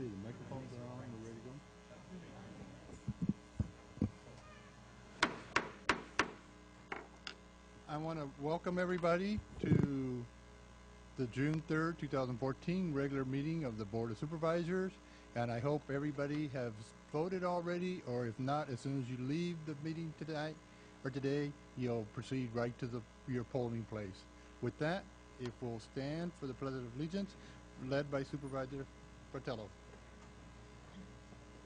the microphones are on. We're ready to go. I want to welcome everybody to the June 3rd, 2014 regular meeting of the Board of Supervisors, and I hope everybody has voted already, or if not, as soon as you leave the meeting tonight or today, you'll proceed right to your polling place. With that, if we'll stand for the Pledge of Allegiance, led by Supervisor Portello.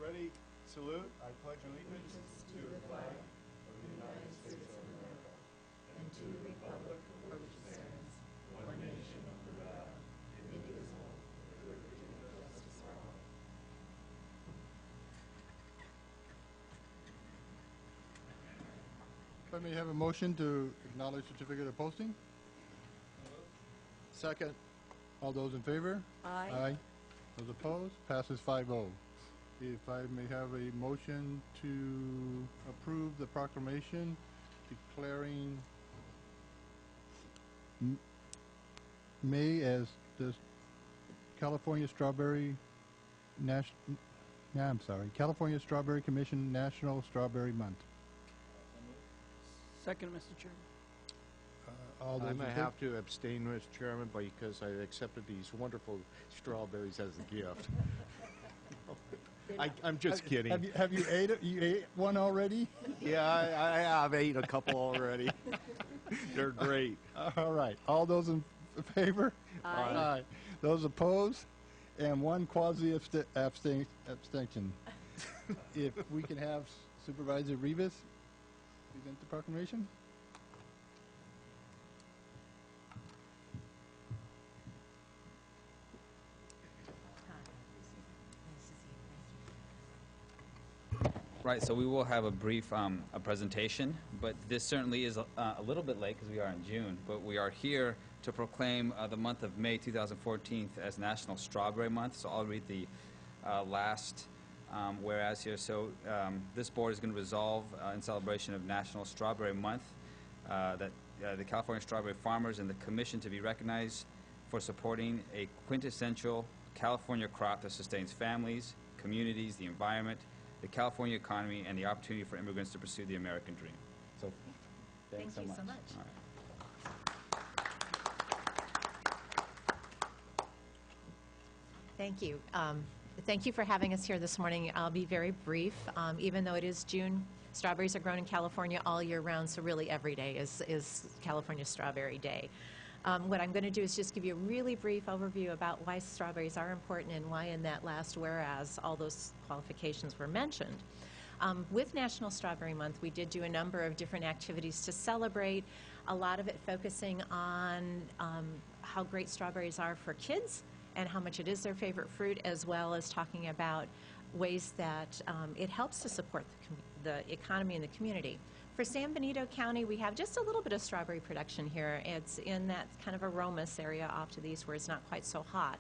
Ready, salute. I pledge allegiance to the flag of the United States of America and to the republic for which it stands, one nation under God, indivisible, with liberty and justice for all. If I may have a motion to acknowledge certificate of posting. Second. All those in favor? Aye. Aye. Those opposed? Passes 5-0. If I may have a motion to approve the proclamation declaring May as the California Strawberry California Strawberry Commission National Strawberry Month. Second, Mr. Chairman. All those I in may favor? have to abstain, Mr. Chairman, because I accepted these wonderful strawberries as a gift. I'm just kidding. Have you ate it? You ate one already? Yeah, I have ate a couple already. They're great. All right. All those in favor? Aye. Aye. Those opposed? And one quasi-abstention. If we can have Supervisor Rivas present the proclamation. Right, so we will have a brief a presentation, but this certainly is a little bit late because we are in June, but we are here to proclaim the month of May 2014 as National Strawberry Month. So I'll read the last whereas here. So this board is going to resolve in celebration of National Strawberry Month that the California strawberry farmers and the commission to be recognized for supporting a quintessential California crop that sustains families, communities, the environment, the California economy, and the opportunity for immigrants to pursue the American dream. So, thanks so much. Thank you so much. All right. Thank you. Thank you for having us here this morning. I'll be very brief. Even though it is June, strawberries are grown in California all year round, so really every day is California Strawberry Day. What I'm going to do is just give you a really brief overview about why strawberries are important and why in that last whereas all those qualifications were mentioned. With National Strawberry Month, we did do a number of different activities to celebrate, a lot of it focusing on how great strawberries are for kids and how much it is their favorite fruit, as well as talking about ways that it helps to support the economy and the community. For San Benito County, we have just a little bit of strawberry production here. It's in that kind of Aromas area off to the east where it's not quite so hot.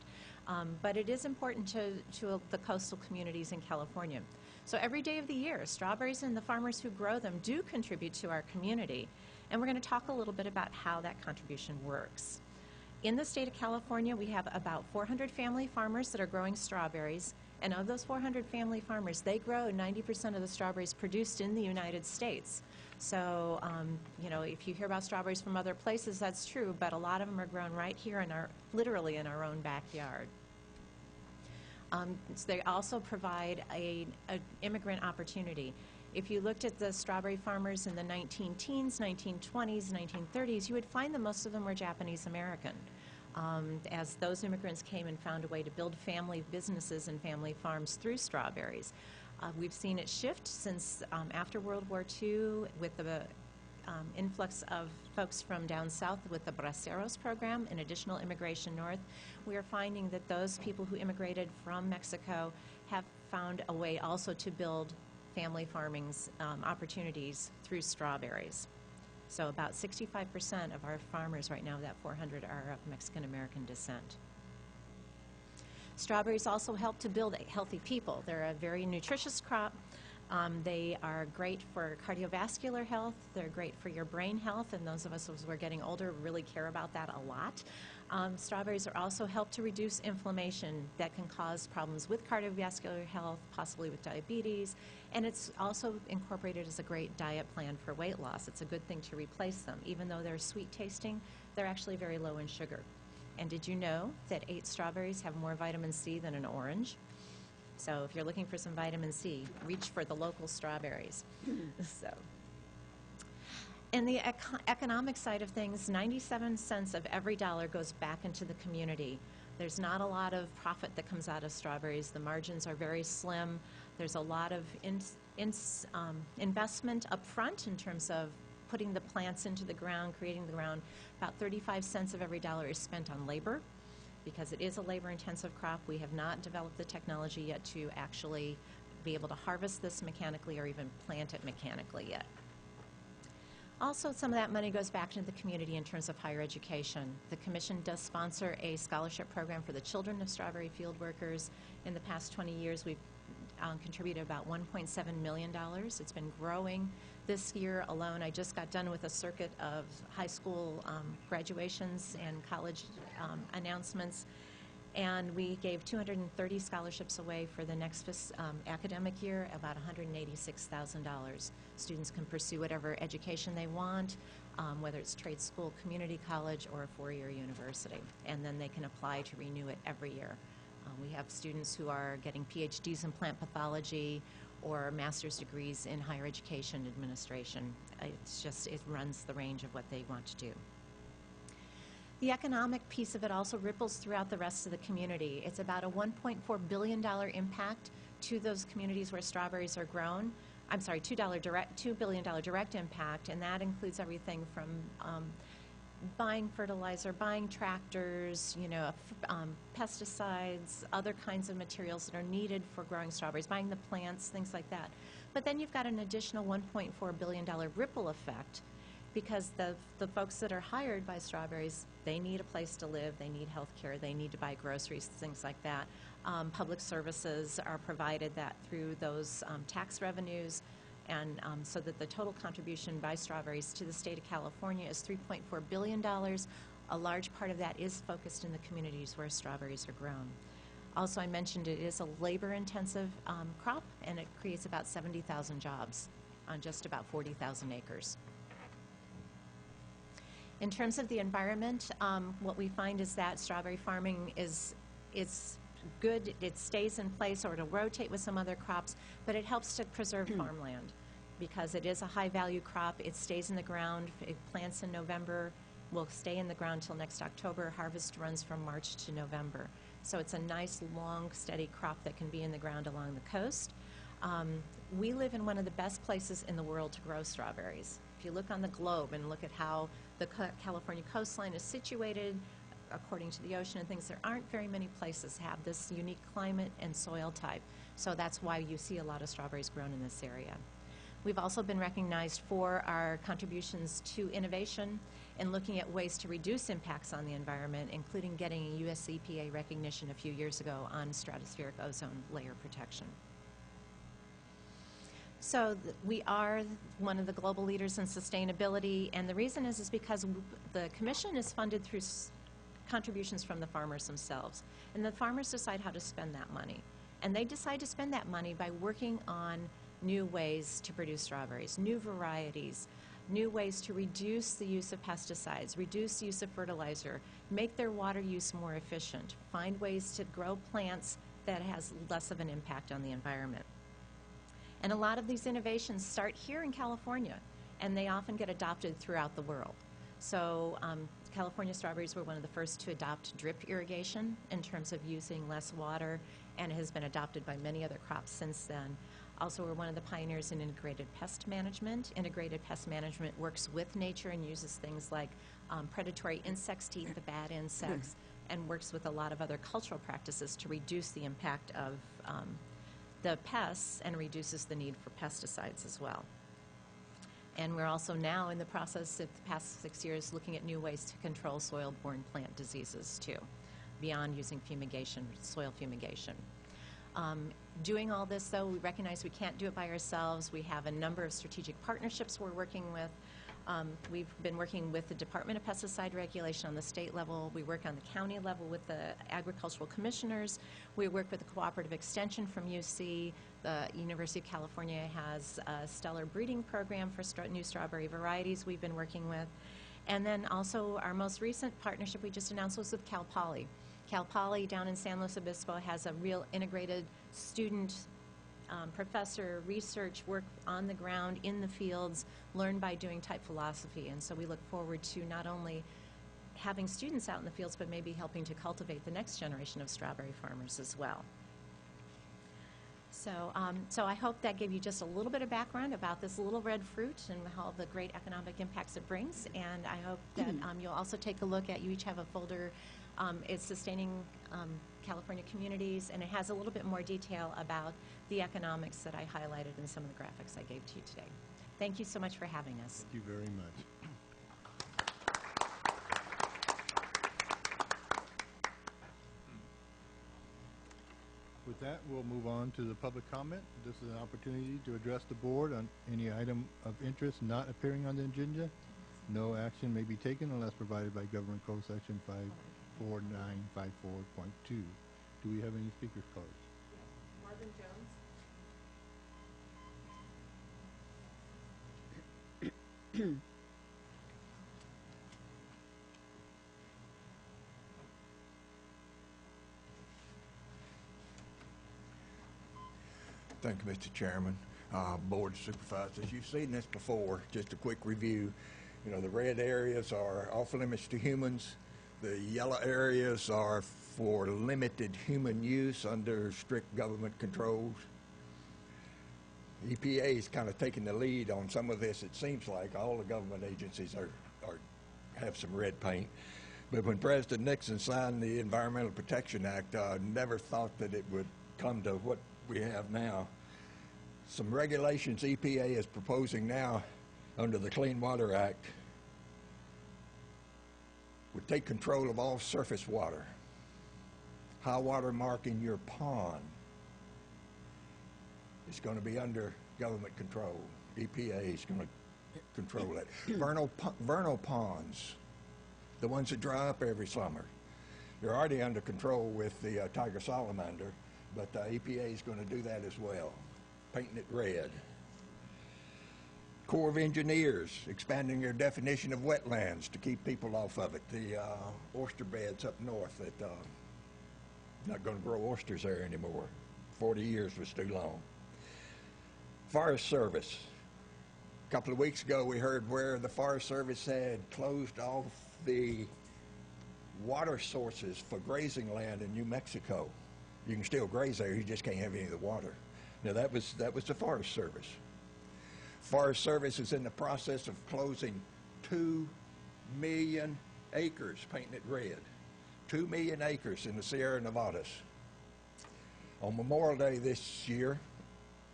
But it is important to the coastal communities in California. So every day of the year, strawberries and the farmers who grow them do contribute to our community. And we're going to talk a little bit about how that contribution works. In the state of California, we have about 400 family farmers that are growing strawberries. And of those 400 family farmers, they grow 90% of the strawberries produced in the United States. So, you know, if you hear about strawberries from other places, that's true, but a lot of them are grown right here literally in our own backyard. So they also provide an immigrant opportunity. If you looked at the strawberry farmers in the 19-teens, 1920s, 1930s, you would find that most of them were Japanese American. As those immigrants came and found a way to build family businesses and family farms through strawberries. We've seen it shift since after World War II with the influx of folks from down south with the Braceros program and additional immigration north. We are finding that those people who immigrated from Mexico have found a way also to build family farming opportunities through strawberries. So about 65% of our farmers right now, that 400, are of Mexican-American descent. Strawberries also help to build healthy people. They're a very nutritious crop. They are great for cardiovascular health. They're great for your brain health, and those of us as we're getting older really care about that a lot. Strawberries are also help to reduce inflammation that can cause problems with cardiovascular health, possibly with diabetes, and it's also incorporated as a great diet plan for weight loss. It's a good thing to replace them. Even though they're sweet tasting, they're actually very low in sugar. And did you know that 8 strawberries have more vitamin C than an orange? So if you're looking for some vitamin C, reach for the local strawberries. In the economic side of things, 97 cents of every dollar goes back into the community. There's not a lot of profit that comes out of strawberries. The margins are very slim. There's a lot of investment up front in terms of putting the plants into the ground, creating the ground. About 35 cents of every dollar is spent on labor because it is a labor-intensive crop. We have not developed the technology yet to actually be able to harvest this mechanically or even plant it mechanically yet. Also, some of that money goes back into the community in terms of higher education. The Commission does sponsor a scholarship program for the children of strawberry field workers. In the past 20 years, we've contributed about $1.7 million. It's been growing. This year alone, I just got done with a circuit of high school graduations and college announcements, and we gave 230 scholarships away for the next academic year, about $186,000. Students can pursue whatever education they want, whether it's trade school, community college, or a 4-year university, and then they can apply to renew it every year. We have students who are getting PhDs in plant pathology or master's degrees in higher education administration. It's just, it runs the range of what they want to do. The economic piece of it also ripples throughout the rest of the community. It's about a $1.4 billion impact to those communities where strawberries are grown. I'm sorry, $2 billion direct impact, and that includes everything from buying fertilizer, buying tractors, pesticides, other kinds of materials that are needed for growing strawberries, buying the plants, things like that. But then you've got an additional $1.4 billion ripple effect because the folks that are hired by strawberries, they need a place to live, they need health care, they need to buy groceries, things like that. Public services are provided that through those tax revenues, and so that the total contribution by strawberries to the state of California is $3.4 billion. A large part of that is focused in the communities where strawberries are grown. Also, I mentioned it is a labor-intensive crop, and it creates about 70,000 jobs on just about 40,000 acres. In terms of the environment, what we find is that strawberry farming is good. It stays in place, or it'll rotate with some other crops, but it helps to preserve farmland because it is a high-value crop. It stays in the ground. It plants in November, will stay in the ground till next October. Harvest runs from March to November. So it's a nice, long, steady crop that can be in the ground along the coast. We live in one of the best places in the world to grow strawberries. If you look on the globe and look at how the California coastline is situated according to the ocean and things, there aren't very many places that have this unique climate and soil type. So that's why you see a lot of strawberries grown in this area. We've also been recognized for our contributions to innovation and looking at ways to reduce impacts on the environment, including getting a US EPA recognition a few years ago on stratospheric ozone layer protection. So we are one of the global leaders in sustainability, and the reason is because the Commission is funded through contributions from the farmers themselves. And the farmers decide how to spend that money. And they decide to spend that money by working on new ways to produce strawberries, new varieties, new ways to reduce the use of pesticides, reduce the use of fertilizer, make their water use more efficient, find ways to grow plants that has less of an impact on the environment. And a lot of these innovations start here in California, and they often get adopted throughout the world. So California strawberries were one of the first to adopt drip irrigation in terms of using less water, and it has been adopted by many other crops since then. Also, we're one of the pioneers in integrated pest management. Integrated pest management works with nature and uses things like predatory insects to eat the bad insects, and works with a lot of other cultural practices to reduce the impact of the pests and reduces the need for pesticides as well. And we're also now in the process of the past 6 years looking at new ways to control soil-borne plant diseases too, beyond using fumigation, soil fumigation. Doing all this, though, we recognize we can't do it by ourselves. We have a number of strategic partnerships we're working with. We've been working with the Department of Pesticide Regulation on the state level. We work on the county level with the agricultural commissioners. We work with the Cooperative Extension from UC. The University of California has a stellar breeding program for new strawberry varieties we've been working with. And then also our most recent partnership we just announced was with Cal Poly. Cal Poly down in San Luis Obispo has a real integrated student professor research work on the ground in the fields, learn by doing type philosophy. And so we look forward to not only having students out in the fields, but maybe helping to cultivate the next generation of strawberry farmers as well. So, so I hope that gave you just a little bit of background about this little red fruit and all the great economic impacts it brings. And I hope that you'll also take a look at, you each have a folder. It's Sustaining California Communities, and it has a little bit more detail about the economics that I highlighted in some of the graphics I gave to you today. Thank you so much for having us. Thank you very much. With that, we'll move on to the public comment. This is an opportunity to address the board on any item of interest not appearing on the agenda. No action may be taken unless provided by Government Code Section 54954.2. Do we have any speakers cards? Yes. Marvin Jones? Thank you, Mr. Chairman. Board of Supervisors, you've seen this before. Just a quick review. You know, the red areas are off limits to humans. The yellow areas are for limited human use under strict government controls. EPA is kind of taking the lead on some of this. It seems like all the government agencies have some red paint. But when President Nixon signed the Environmental Protection Act, never thought that it would come to what we have now. Some regulations EPA is proposing now under the Clean Water Act would take control of all surface water. High water mark in your pond is going to be under government control. EPA is going to control it. Vernal ponds, the ones that dry up every summer, they're already under control with the tiger salamander, but EPA is going to do that as well, painting it red. Corps of Engineers expanding their definition of wetlands to keep people off of it. The oyster beds up north that not going to grow oysters there anymore. 40 years was too long. Forest Service. A couple of weeks ago we heard where the Forest Service had closed off the water sources for grazing land in New Mexico. You can still graze there, you just can't have any of the water. Now that was the Forest Service. Forest Service is in the process of closing 2 million acres, painting it red. 2 million acres in the Sierra Nevadas. On Memorial Day this year,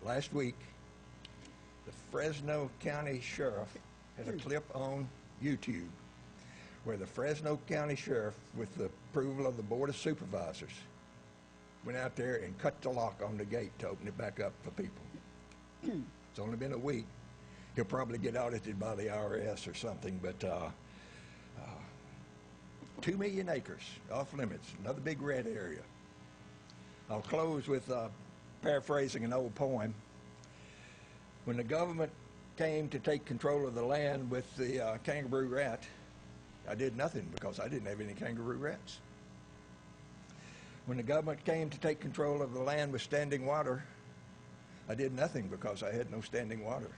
last week, the Fresno County Sheriff had a clip on YouTube where the Fresno County Sheriff, with the approval of the Board of Supervisors, went out there and cut the lock on the gate to open it back up for people. It's only been a week. He'll probably get audited by the IRS or something, but 2 million acres off limits, another big red area. I'll close with paraphrasing an old poem. When the government came to take control of the land with the kangaroo rat, I did nothing because I didn't have any kangaroo rats. When the government came to take control of the land with standing water, I did nothing because I had no standing water.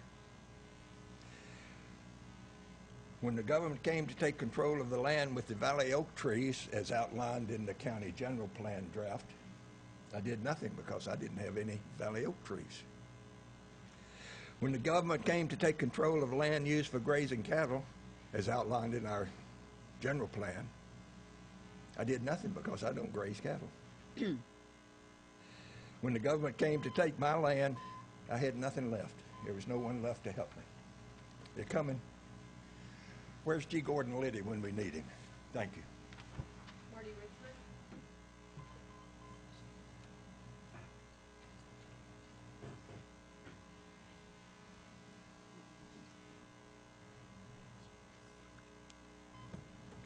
When the government came to take control of the land with the valley oak trees, as outlined in the county general plan draft, I did nothing because I didn't have any valley oak trees. When the government came to take control of land used for grazing cattle, as outlined in our general plan, I did nothing because I don't graze cattle. When the government came to take my land, I had nothing left. There was no one left to help me. They're coming. Where's G. Gordon Liddy when we need him? Thank you. Marty Richford?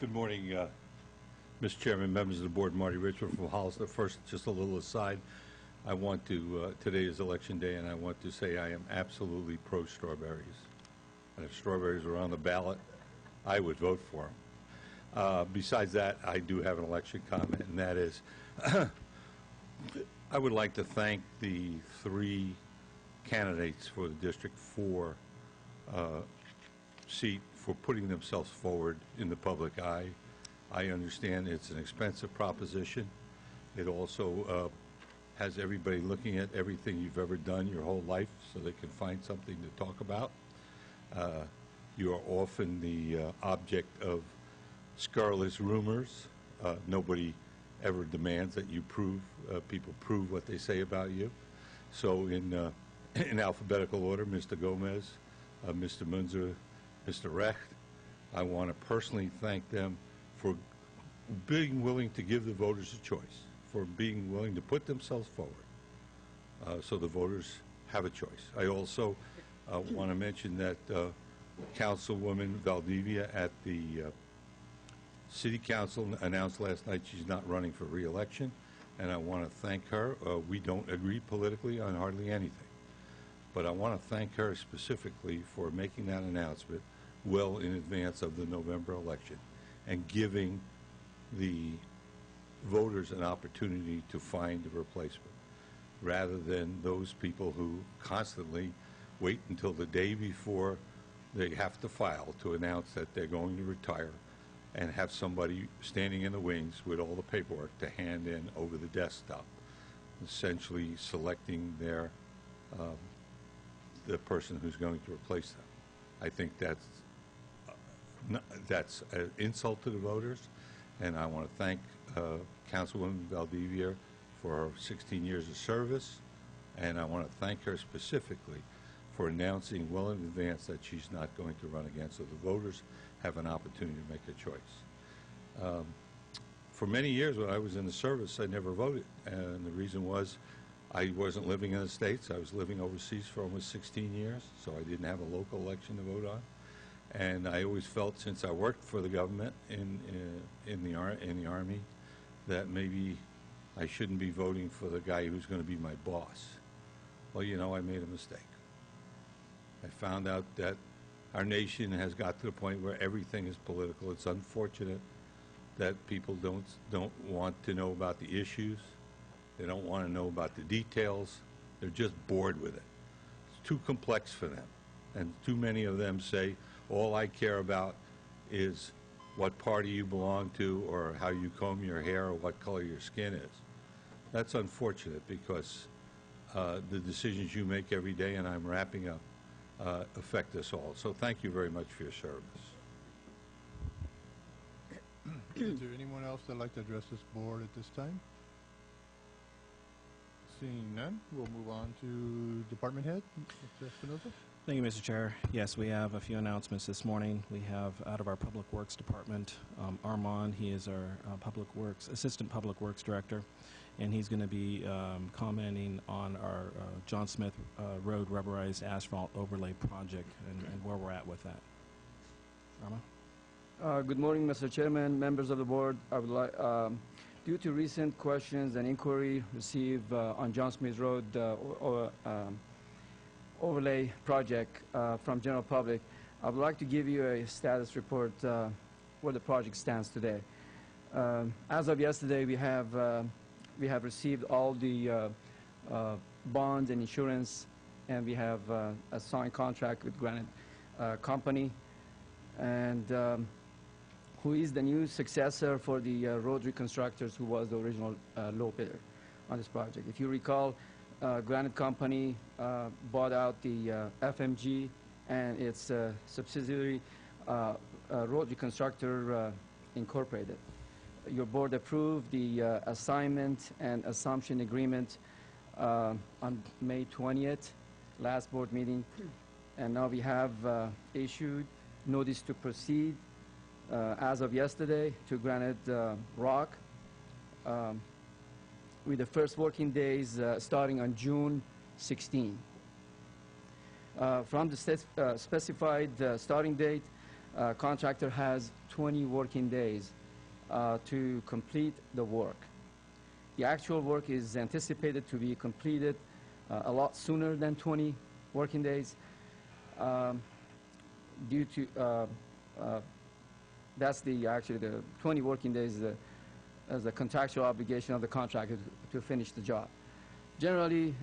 Good morning, Mr. Chairman, members of the board. Marty Richmond from Hollister. First, just a little aside. I want to, today is election day, and I want to say I am absolutely pro-strawberries. And if strawberries were on the ballot, I would vote for them. Besides that, I do have an election comment, and that is, I would like to thank the 3 candidates for the District 4 seat for putting themselves forward in the public eye. I understand it's an expensive proposition. It also has everybody looking at everything you've ever done your whole life so they can find something to talk about. You are often the object of scurrilous rumors. Nobody ever demands that you prove, people prove what they say about you. So in alphabetical order, Mr. Gomez, Mr. Munzer, Mr. Recht, I want to personally thank them for being willing to give the voters a choice, for being willing to put themselves forward so the voters have a choice. I also want to mention that Councilwoman Valdivia at the City Council announced last night she's not running for re-election, and I want to thank her. We don't agree politically on hardly anything, but I want to thank her specifically for making that announcement well in advance of the November election and giving the voters an opportunity to find a replacement, rather than those people who constantly wait until the day before they have to file to announce that they're going to retire and have somebody standing in the wings with all the paperwork to hand in over the desktop, essentially selecting their the person who's going to replace them. I think that's an insult to the voters, and I want to thank Councilwoman Valdivia for her 16 years of service, and I want to thank her specifically for announcing well in advance that she's not going to run again, so the voters have an opportunity to make a choice. For many years when I was in the service, I never voted, and the reason was I wasn't living in the States. I was living overseas for almost 16 years, so I didn't have a local election to vote on. And I always felt, since I worked for the government in the Army, that maybe I shouldn't be voting for the guy who's going to be my boss. Well, you know, I made a mistake. I found out that our nation has got to the point where everything is political. It's unfortunate that people don't want to know about the issues. They don't want to know about the details. They're just bored with it. It's too complex for them. And too many of them say, all I care about is what party you belong to or how you comb your hair or what color your skin is. That's unfortunate because the decisions you make every day, and I'm wrapping up, affect us all. So thank you very much for your service. Is there anyone else that'd like to address this board at this time? Seeing none, we'll move on to department head, Mr. Espinoza. Thank you, Mr. Chair. Yes, we have a few announcements this morning. We have out of our Public Works Department, Armand. He is our Assistant Public Works Director, and he's going to be commenting on our John Smith Road rubberized asphalt overlay project and where we're at with that. Armand? Good morning, Mr. Chairman, members of the board. I would like, due to recent questions and inquiry received on John Smith Road overlay project from general public, I would like to give you a status report where the project stands today. As of yesterday, we have received all the bonds and insurance, and we have a signed contract with Granite Company, and who is the new successor for the road reconstructors who was the original low bidder on this project. If you recall, Granite Company bought out the FMG and its subsidiary Road Reconstructor Incorporated. Your board approved the assignment and assumption agreement on May 20th, last board meeting, and now we have issued notice to proceed as of yesterday to Granite Rock, with the first working days starting on June 16. From the specified starting date, Contractor has 20 working days to complete the work. The actual work is anticipated to be completed a lot sooner than 20 working days due to that's actually the 20 working days as a contractual obligation of the contractor to finish the job. Generally,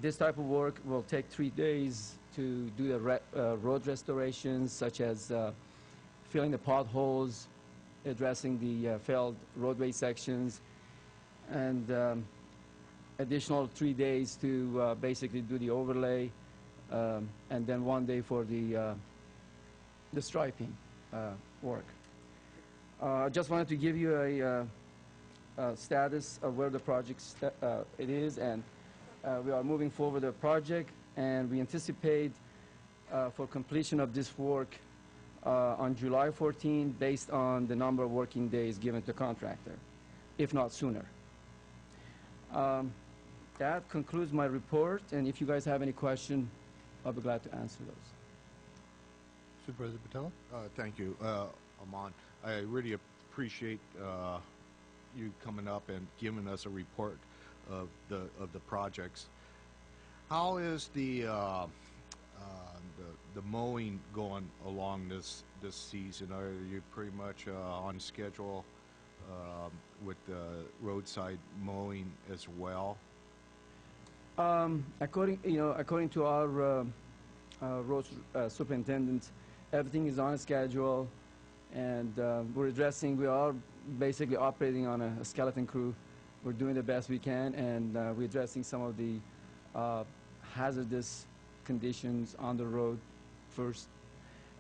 this type of work will take 3 days to do the road restorations, such as filling the potholes, addressing the failed roadway sections, and additional 3 days to basically do the overlay, and then 1 day for the striping work. I just wanted to give you a status of where the project it is, and we are moving forward the project, and we anticipate for completion of this work on July 14, based on the number of working days given to the contractor, if not sooner. That concludes my report, and if you guys have any question, I'll be glad to answer those. Supervisor Patella? Thank you, Aman. I really appreciate you coming up and giving us a report of the projects. How is the mowing going along this season? Are you pretty much on schedule with the roadside mowing as well? According to our road superintendent, everything is on schedule, and we are basically operating on a skeleton crew. We're doing the best we can, and we're addressing some of the hazardous conditions on the road first,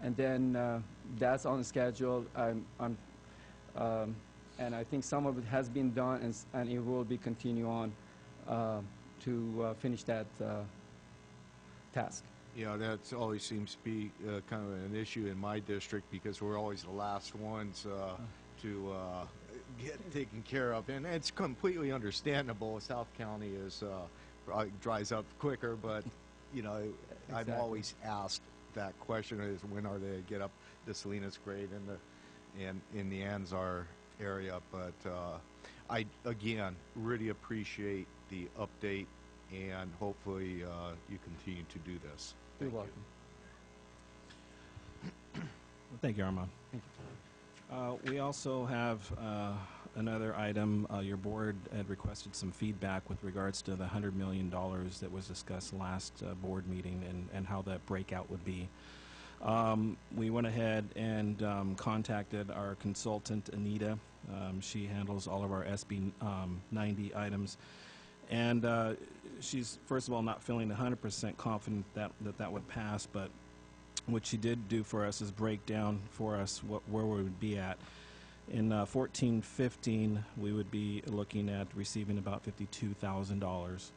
and then that's on schedule. And I think some of it has been done, and it will be continue on to finish that task. Yeah, that always seems to be kind of an issue in my district, because we're always the last ones to get taken care of, and it's completely understandable. South County is dries up quicker, but Exactly. I'm always asked that question: is when are they get up the Salinas grade and in the Anzar area? But I again really appreciate the update, and hopefully you continue to do this. You're welcome. Thank you, Armand. We also have another item. Your board had requested some feedback with regards to the $100 million that was discussed last board meeting, and how that breakout would be. We went ahead and contacted our consultant, Anita. She handles all of our SB 90 items. And she's, first of all, not feeling 100% confident that would pass, but what she did do for us is break down for us where we would be at. In 14-15, we would be looking at receiving about $52,000.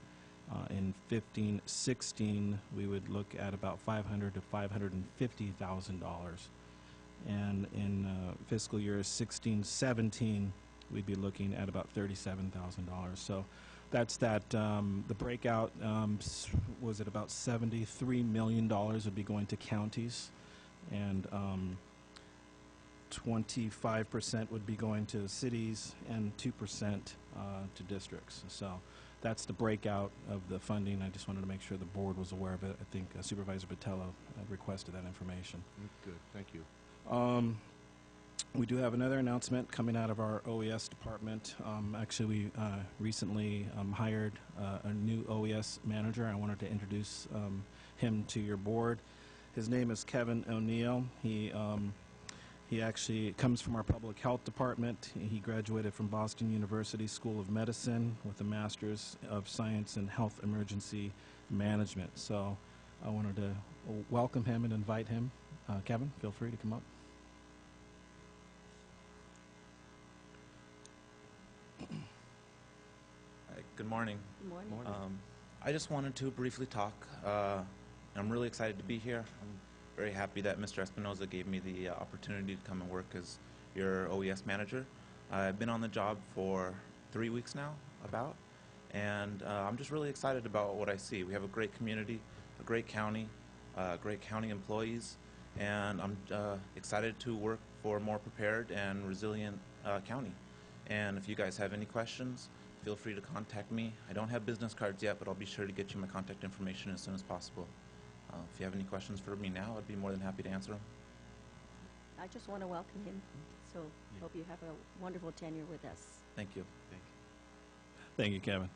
In 15-16, we would look at about $500,000 to $550,000. And in fiscal year 16-17, we'd be looking at about $37,000. So that's that. The breakout was at about $73 million would be going to counties, and 25% would be going to cities, and 2% to districts. So that's the breakout of the funding. I just wanted to make sure the board was aware of it. I think Supervisor Patella had requested that information. Good, thank you. We do have another announcement coming out of our OES department. Actually, we recently hired a new OES manager. I wanted to introduce him to your board. His name is Kevin O'Neill. He actually comes from our public health department. He graduated from Boston University School of Medicine with a Master's of Science in Health Emergency Management. So I wanted to welcome him and invite him. Kevin, feel free to come up. Good morning. Good morning. I just wanted to briefly talk. I'm really excited to be here. I'm very happy that Mr. Espinoza gave me the opportunity to come and work as your OES manager. I've been on the job for 3 weeks now, and I'm just really excited about what I see. We have a great community, a great county employees, and I'm excited to work for a more prepared and resilient county. And if you guys have any questions, feel free to contact me. I don't have business cards yet, but I'll be sure to get you my contact information as soon as possible. If you have any questions for me now, I'd be more than happy to answer them. I just want to welcome him, so hope you have a wonderful tenure with us. Thank you. Thank you, Kevin.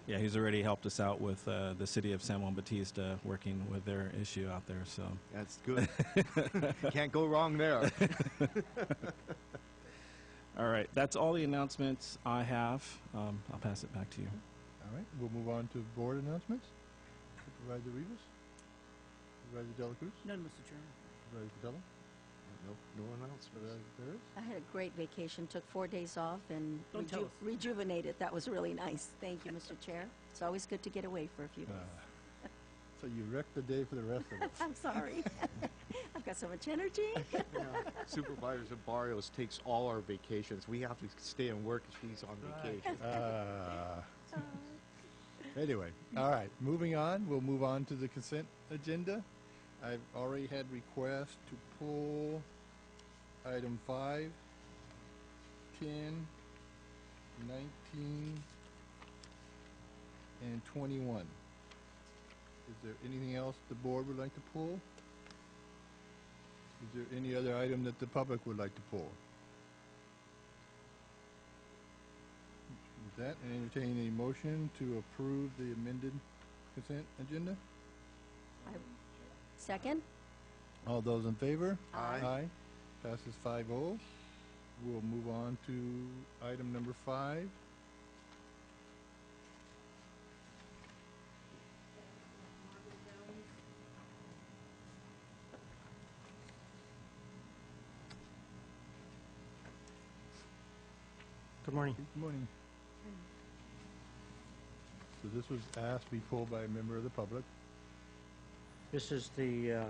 Yeah, he's already helped us out with the city of San Juan Bautista, working with their issue out there, so. That's good. Can't go wrong there. All right, that's all the announcements I have. I'll pass it back to you. All right, we'll move on to board announcements. Supervisor Rivas? Supervisor Dela Cruz? None, Mr. Chairman. Supervisor Catella? No announcements. Supervisor Perez? I had a great vacation, took 4 days off and Don't tell us. rejuvenated. That was really nice. Thank you, Mr. Chair. It's always good to get away for a few days. So you wrecked the day for the rest of us. I'm sorry. I've got so much energy. Supervisor Barrios takes all our vacations. We have to stay and work if he's on vacation. Anyway, all right, moving on. We'll move on to the consent agenda. I've already had requests to pull item 5, 10, 19, and 21. Is there anything else the board would like to pull? Is there any other item that the public would like to pull? With that, I entertain a motion to approve the amended consent agenda. Second? All those in favor? Aye. Aye. Passes 5-0. We'll move on to item number 5. Good morning. Good morning. So this was asked to be pulled by a member of the public. This is the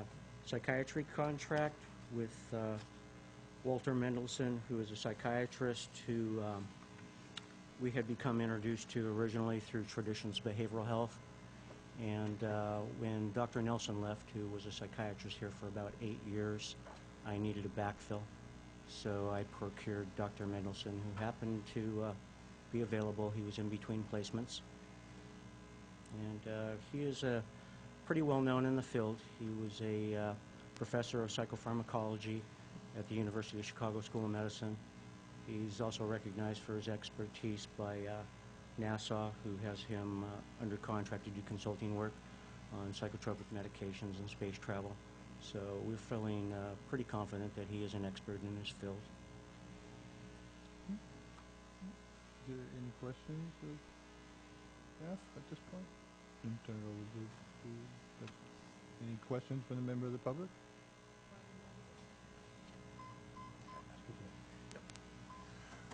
psychiatry contract with Walter Mendelson, who is a psychiatrist who we had become introduced to originally through Traditions Behavioral Health. And when Dr. Nelson left, who was a psychiatrist here for about 8 years, I needed a backfill. So I procured Dr. Mendelson, who happened to be available. He was in between placements. And he is pretty well known in the field. He was a professor of psychopharmacology at the University of Chicago School of Medicine. He's also recognized for his expertise by NASA, who has him under contract to do consulting work on psychotropic medications and space travel. So we're feeling pretty confident that he is an expert in his field. Is there any questions of staff at this point? Turn it over to any questions from the member of the public?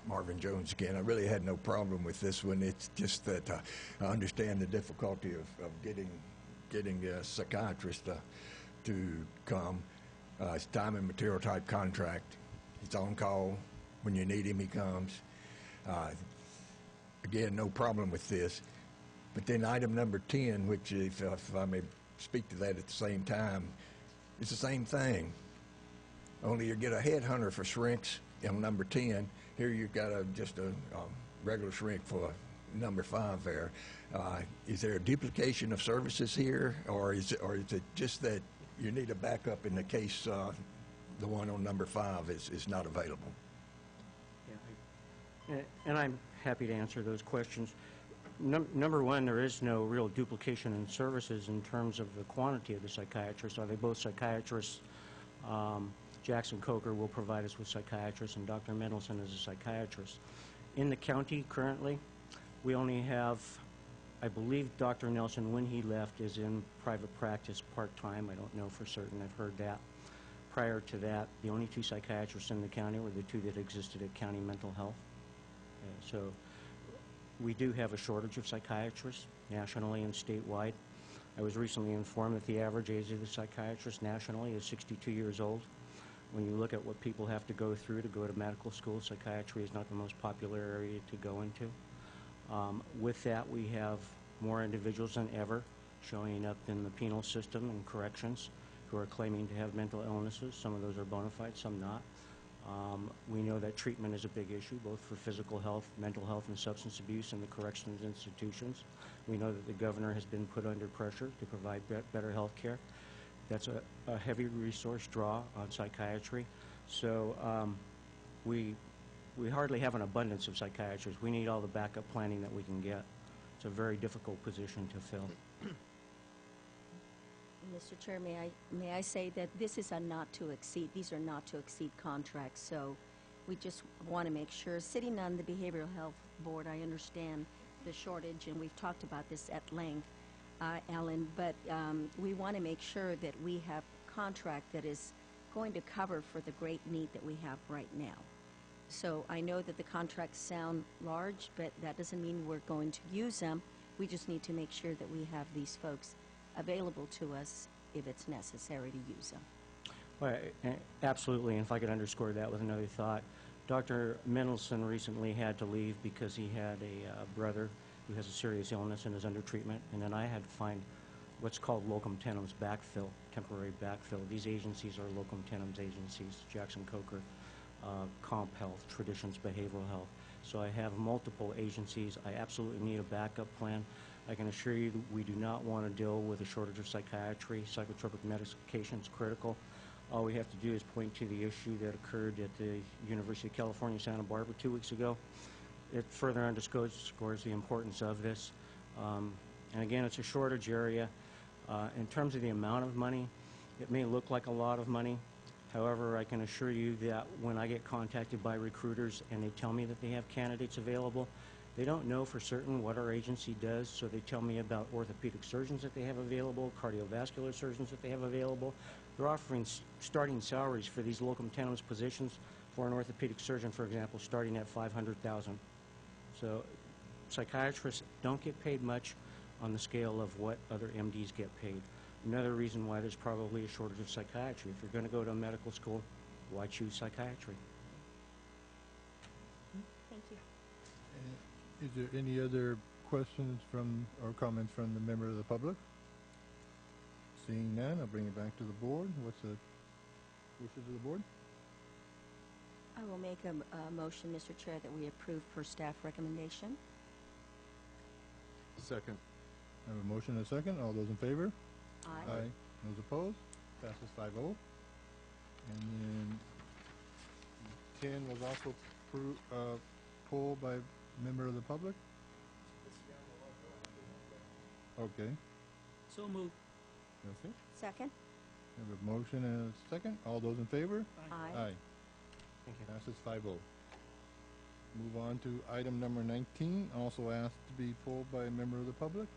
Marvin Jones again. I really had no problem with this one. It's just that I understand the difficulty of getting a psychiatrist to come. It's time and material type contract. He's on call. When you need him, he comes. Again, no problem with this. But then item number 10, which if I may speak to that at the same time, it's the same thing. Only you get a headhunter for shrinks on number 10. Here you've got just a regular shrink for number 5 there. Is there a duplication of services here, or is it just that you need a backup in the case the one on number 5 is not available? Yeah, and I'm happy to answer those questions. Number one, there is no real duplication in services in terms of the quantity of the psychiatrists. Are they both psychiatrists? Jackson Coker will provide us with psychiatrists, and Dr. Mendelson is a psychiatrist. In the county currently, we only have, I believe Dr. Nelson, when he left, is in private practice part-time. I don't know for certain. I've heard that. Prior to that, the only 2 psychiatrists in the county were the 2 that existed at County Mental Health. So we do have a shortage of psychiatrists nationally and statewide. I was recently informed that the average age of the psychiatrist nationally is 62 years old. When you look at what people have to go through to go to medical school, psychiatry is not the most popular area to go into. With that, we have more individuals than ever showing up in the penal system and corrections who are claiming to have mental illnesses. Some of those are bona fide, some not. We know that treatment is a big issue, both for physical health, mental health, and substance abuse in the corrections institutions. We know that the governor has been put under pressure to provide better health care. That's a heavy resource draw on psychiatry. So we hardly have an abundance of psychiatrists. We need all the backup planning that we can get. It's a very difficult position to fill. Mr. Chair, may I say that this is a not to exceed, these are not to exceed contracts, so we just want to make sure, sitting on the Behavioral Health Board, I understand the shortage, and we've talked about this at length, Alan, but we want to make sure that we have a contract that is going to cover for the great need that we have right now. So I know that the contracts sound large, but that doesn't mean we're going to use them. We just need to make sure that we have these folks available to us if it's necessary to use them. Well, absolutely, and if I could underscore that with another thought, Dr. Mendelson recently had to leave because he had a brother who has a serious illness and is under treatment, and then I had to find what's called locum tenens backfill, temporary backfill. These agencies are locum tenens agencies, Jackson Coker, Comp Health, Traditions Behavioral Health. So I have multiple agencies. I absolutely need a backup plan. I can assure you that we do not want to deal with a shortage of psychiatry. Psychotropic medication is critical. All we have to do is point to the issue that occurred at the University of California, Santa Barbara 2 weeks ago. It further underscores the importance of this. And again, it's a shortage area. In terms of the amount of money, it may look like a lot of money. However, I can assure you that when I get contacted by recruiters and they tell me that they have candidates available, they don't know for certain what our agency does, so they tell me about orthopedic surgeons that they have available, cardiovascular surgeons that they have available. They're offering starting salaries for these locum tenens positions for an orthopedic surgeon, for example, starting at $500,000. So psychiatrists don't get paid much on the scale of what other MDs get paid. Another reason why there's probably a shortage of psychiatry. If you're going to go to a medical school, why choose psychiatry? Thank you. Is there any other questions from or comments from the member of the public? Seeing none, I'll bring it back to the board. What's the wishes of the board? I will make a motion, Mr. Chair, that we approve per staff recommendation. Second. I have a motion and a second. All those in favor? Aye. Those opposed? Passes 5-0. And then 10 was also pulled by member of the public? Okay. So moved. Okay. Second? We have a motion and a second. All those in favor? Aye. Thank you. Passes 5-0. Move on to item number 19, also asked to be pulled by a member of the public.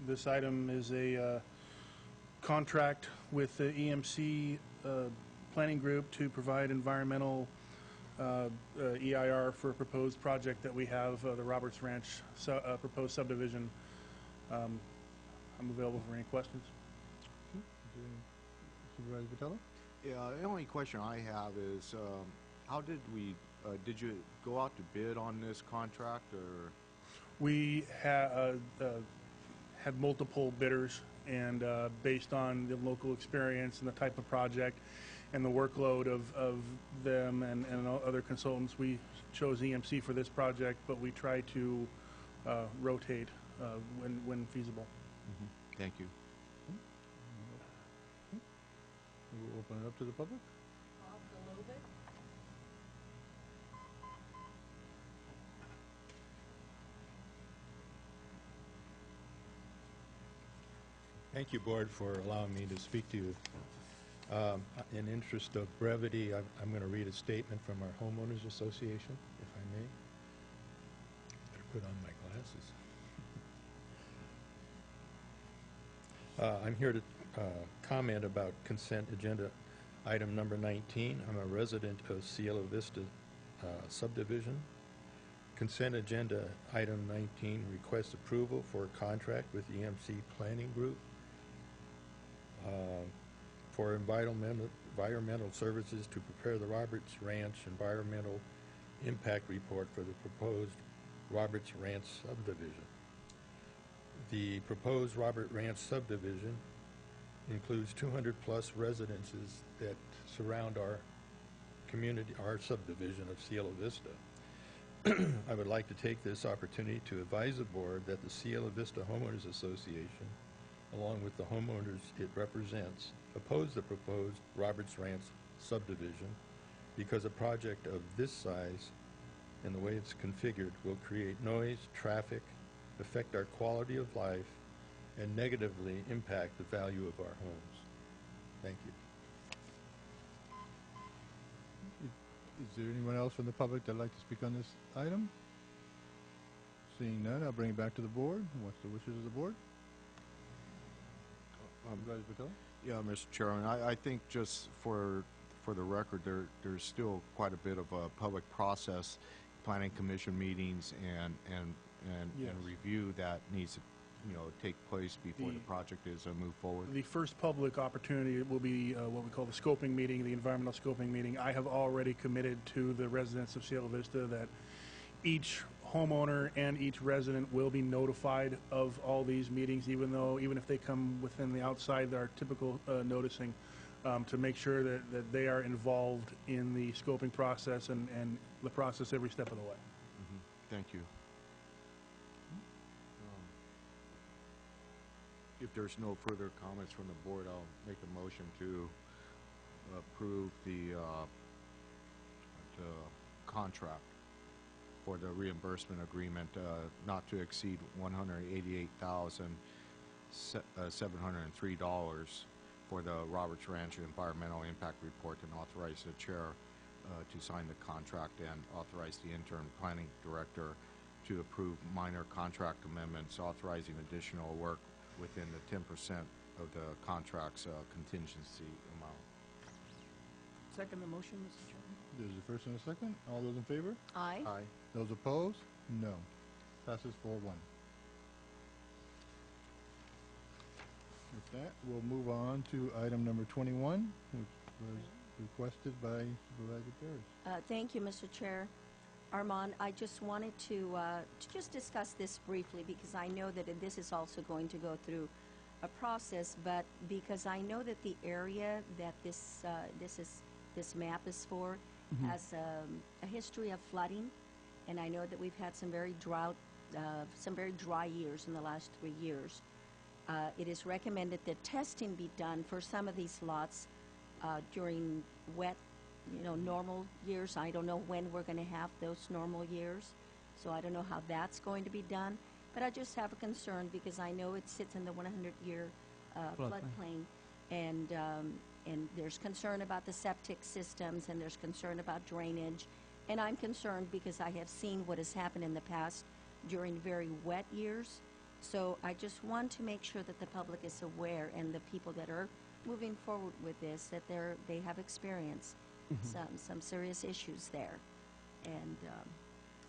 This item is a contract with the EMC planning group to provide environmental EIR for a proposed project that we have, the Roberts Ranch proposed subdivision. I'm available for any questions. Supervisor Vitello? Yeah, the only question I have is, how did we, did you go out to bid on this contract, or? We had multiple bidders, and based on the local experience and the type of project and the workload of them and other consultants, we chose EMC for this project, but we try to rotate when feasible. Mm-hmm. Thank you. We'll open it up to the public. Thank you, Board, for allowing me to speak to you. In interest of brevity, I'm going to read a statement from our Homeowners Association, if I may. Better put on my glasses. I'm here to comment about consent agenda item number 19. I'm a resident of Cielo Vista subdivision. Consent agenda item 19 requests approval for a contract with EMC Planning Group for environmental services to prepare the Roberts Ranch environmental impact report for the proposed Roberts Ranch subdivision. The proposed Robert Ranch subdivision includes 200-plus residences that surround our community, our subdivision of Cielo Vista. I would like to take this opportunity to advise the board that the Cielo Vista Homeowners Association, along with the homeowners it represents, oppose the proposed Roberts Ranch subdivision because a project of this size and the way it's configured will create noise, traffic, affect our quality of life, and negatively impact the value of our homes. Thank you. Is there anyone else from the public that'd like to speak on this item? Seeing none, I'll bring it back to the board. What's the wishes of the board? Supervisor Patel? Yeah, Mr. Chairman, I think just for the record, there's still quite a bit of a public process, planning commission meetings and Yes. review that needs to, take place before the project is moved forward. The first public opportunity will be what we call the scoping meeting, the environmental scoping meeting. I have already committed to the residents of Cielo Vista that each homeowner and each resident will be notified of all these meetings, even if they come within the outside our typical noticing, to make sure that they are involved in the scoping process and the process every step of the way. Thank you. If there's no further comments from the board, I'll make a motion to approve the contract for the reimbursement agreement not to exceed $188,703 for the Roberts Ranch Environmental Impact Report, and authorize the chair to sign the contract and authorize the interim planning director to approve minor contract amendments authorizing additional work within the 10% of the contract's contingency amount. Second the motion, Mr. Chairman. There's a first and a second. All those in favor? Aye. Aye. Those opposed? No. Passes 4-1. With that, we'll move on to item number 21, which was requested by Supervisor Parrish. Thank you, Mr. Chair. Armand, I just wanted to just discuss this briefly because I know that this is also going to go through a process, but because I know that the area that this map is for has a history of flooding, and I know that we've had some very dry years in the last 3 years. It is recommended that testing be done for some of these lots during wet, normal years. I don't know when we're going to have those normal years, so I don't know how that's going to be done. But I just have a concern because I know it sits in the 100-year floodplain, and there's concern about the septic systems, and there's concern about drainage, and I'm concerned because I have seen what has happened in the past during very wet years. So I just want to make sure that the public is aware, and the people that are moving forward with this, that they have experience some serious issues there. And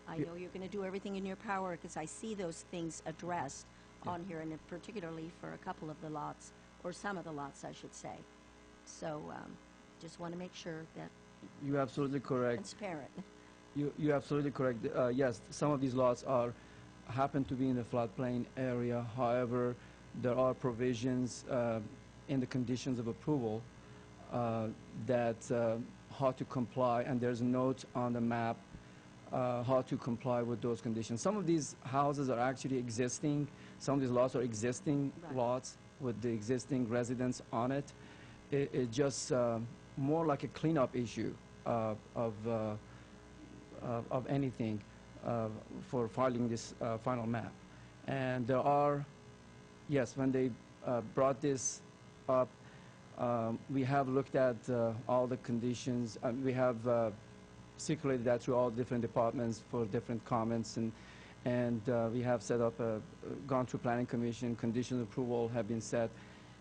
I know you're going to do everything in your power because I see those things addressed on here, and particularly for a couple of the lots, or some of the lots, I should say. So just want to make sure that You're absolutely correct. transparent. You're absolutely correct. Yes, some of these lots happen to be in the floodplain area. However, there are provisions in the conditions of approval that how to comply, and there's a note on the map how to comply with those conditions. Some of these houses are actually existing. Some of these lots are existing lots with the existing residents on it. It's just more like a cleanup issue of anything for filing this final map. And there are, yes, when they brought this up, we have looked at all the conditions. We have circulated that through all different departments for different comments, and we have set up gone through planning commission. Conditions of approval have been set,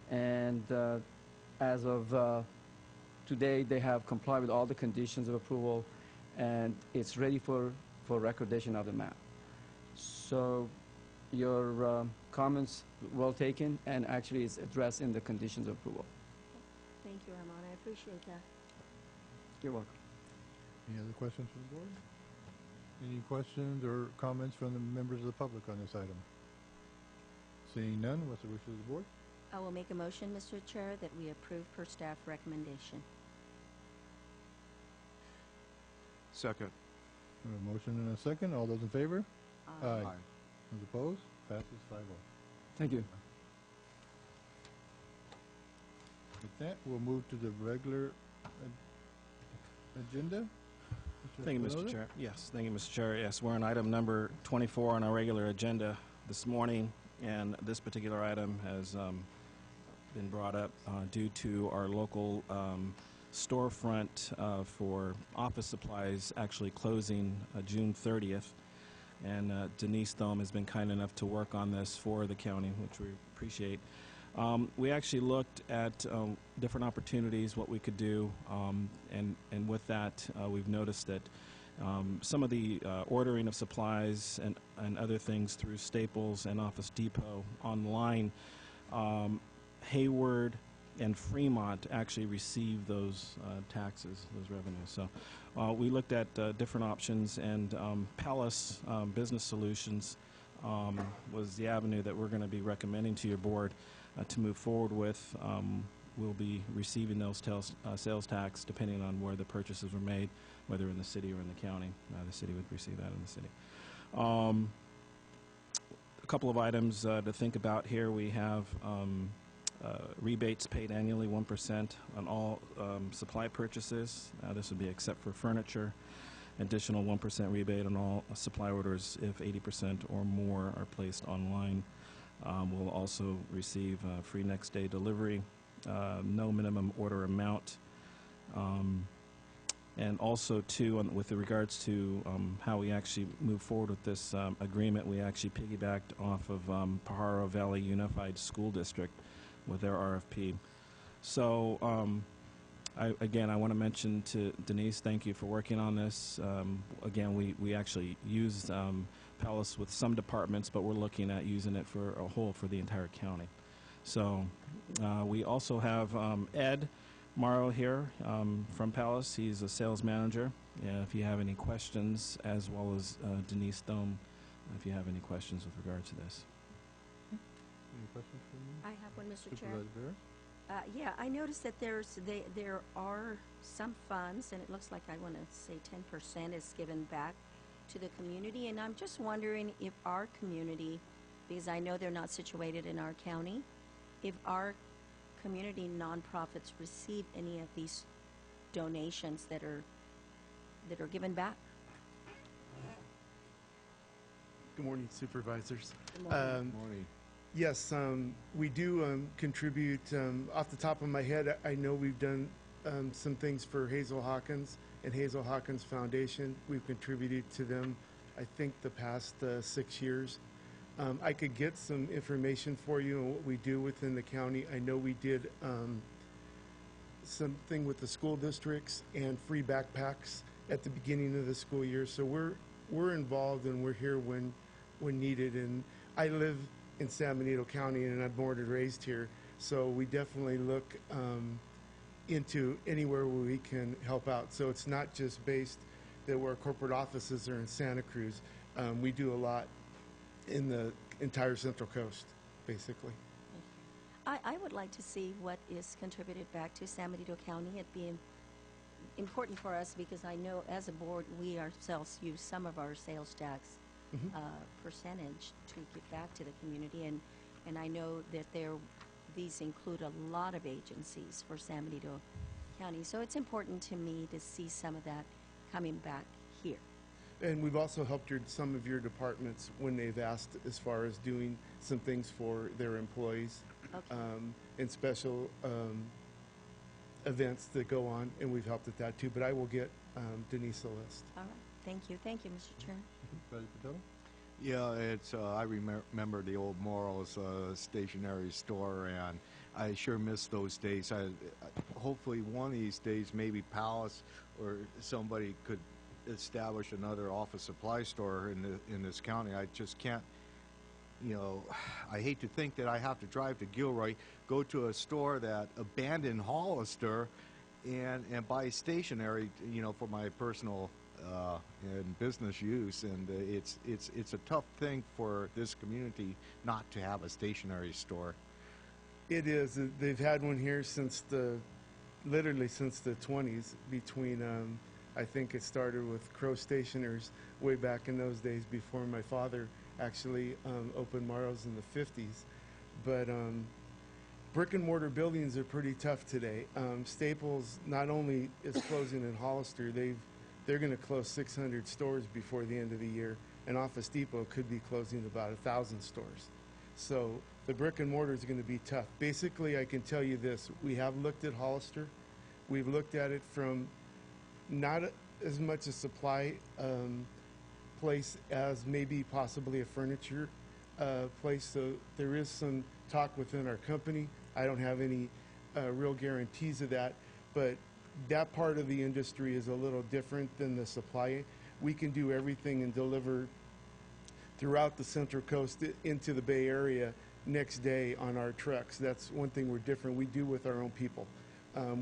and as of today, they have complied with all the conditions of approval, and it's ready for recordation of the map. So your comments well taken, and actually it's addressed in the conditions of approval. Thank you, Armand. I appreciate that. You're welcome. Any other questions from the board? Any questions or comments from the members of the public on this item? Seeing none, what's the wish of the board? I will make a motion, Mr. Chair, that we approve per staff recommendation. Second. A motion and a second. All those in favor? Aye. Those opposed? Passes 5-0. Thank you. With that, we'll move to the regular agenda. Mr. Thank you, Mr. Espinoza? Chair. Yes, thank you, Mr. Chair. Yes, we're on item number 24 on our regular agenda this morning, and this particular item has been brought up due to our local storefront for office supplies actually closing June 30th. And Denise Thome has been kind enough to work on this for the county, which we appreciate. We actually looked at different opportunities, what we could do, and with that, we've noticed that some of the ordering of supplies and other things through Staples and Office Depot online, Hayward and Fremont actually receive those taxes, those revenues. So we looked at different options, and Palace Business Solutions was the avenue that we're going to be recommending to your board to move forward with. We'll be receiving those sales tax depending on where the purchases were made, whether in the city or in the county. The city would receive that in the city. A couple of items to think about here. We have rebates paid annually, 1% on all supply purchases. This would be except for furniture. Additional 1% rebate on all supply orders if 80% or more are placed online. We'll also receive free next day delivery, no minimum order amount. And also, too, with regards to how we actually move forward with this agreement, we actually piggybacked off of Pajaro Valley Unified School District with their RFP. So, again, I want to mention to Denise, thank you for working on this. Again, we actually used Palace with some departments, but we're looking at using it for a whole for the entire county. So we also have Ed Morrow here from Palace. He's a sales manager. If you have any questions, as well as Denise Thome, if you have any questions with regard to this. Any questions from you? I have one, Mr. Chair. Supervisor Barrett? Yeah, I noticed that there are some funds, and it looks like I want to say 10% is given back to the community, and I'm just wondering if our community, because I know they're not situated in our county, if our community nonprofits receive any of these donations that are given back. Good morning, supervisors. Good morning. Morning. Yes, we do contribute. Off the top of my head, I know we've done some things for Hazel Hawkins and Hazel Hawkins Foundation. We've contributed to them, I think, the past 6 years. I could get some information for you on what we do within the county. I know we did something with the school districts and free backpacks at the beginning of the school year. So we're involved, and we're here when needed. And I live in San Benito County, and I'm born and raised here. So we definitely look into anywhere where we can help out. So it's not just based that where corporate offices are in Santa Cruz. We do a lot in the entire Central Coast, basically. I would like to see what is contributed back to San Benito County. It'd be important for us because I know as a board, we ourselves use some of our sales tax percentage to give back to the community, and I know that these include a lot of agencies for San Benito County. So it's important to me to see some of that coming back here. And we've also helped some of your departments when they've asked as far as doing some things for their employees. Okay. And special events that go on, and we've helped at that too. But I will get Denise a list. All right. Thank you, Mr. Chair. Supervisor Patel? Yeah, it's I remember the old Morrow's stationery store, and I sure miss those days. Hopefully one of these days, maybe Palace or somebody could establish another office supply store in this county. I just can't, I hate to think that I have to drive to Gilroy, go to a store that abandoned Hollister, and buy stationery, for my personal in business use, and it's a tough thing for this community not to have a stationery store. It is. They've had one here literally since the 20s. Between, I think it started with Crow Stationers way back in those days before my father actually opened Mario's in the 50s. But brick and mortar buildings are pretty tough today. Staples not only is closing in Hollister, they're going to close 600 stores before the end of the year, and Office Depot could be closing about 1,000 stores. So the brick and mortar is going to be tough. Basically, I can tell you this: we have looked at Hollister. We've looked at it from not as much a supply place as maybe possibly a furniture place. So there is some talk within our company. I don't have any real guarantees of that, but that part of the industry is a little different than the supply. We can do everything and deliver throughout the Central Coast into the Bay Area next day on our trucks. That's one thing we're different. We do with our own people.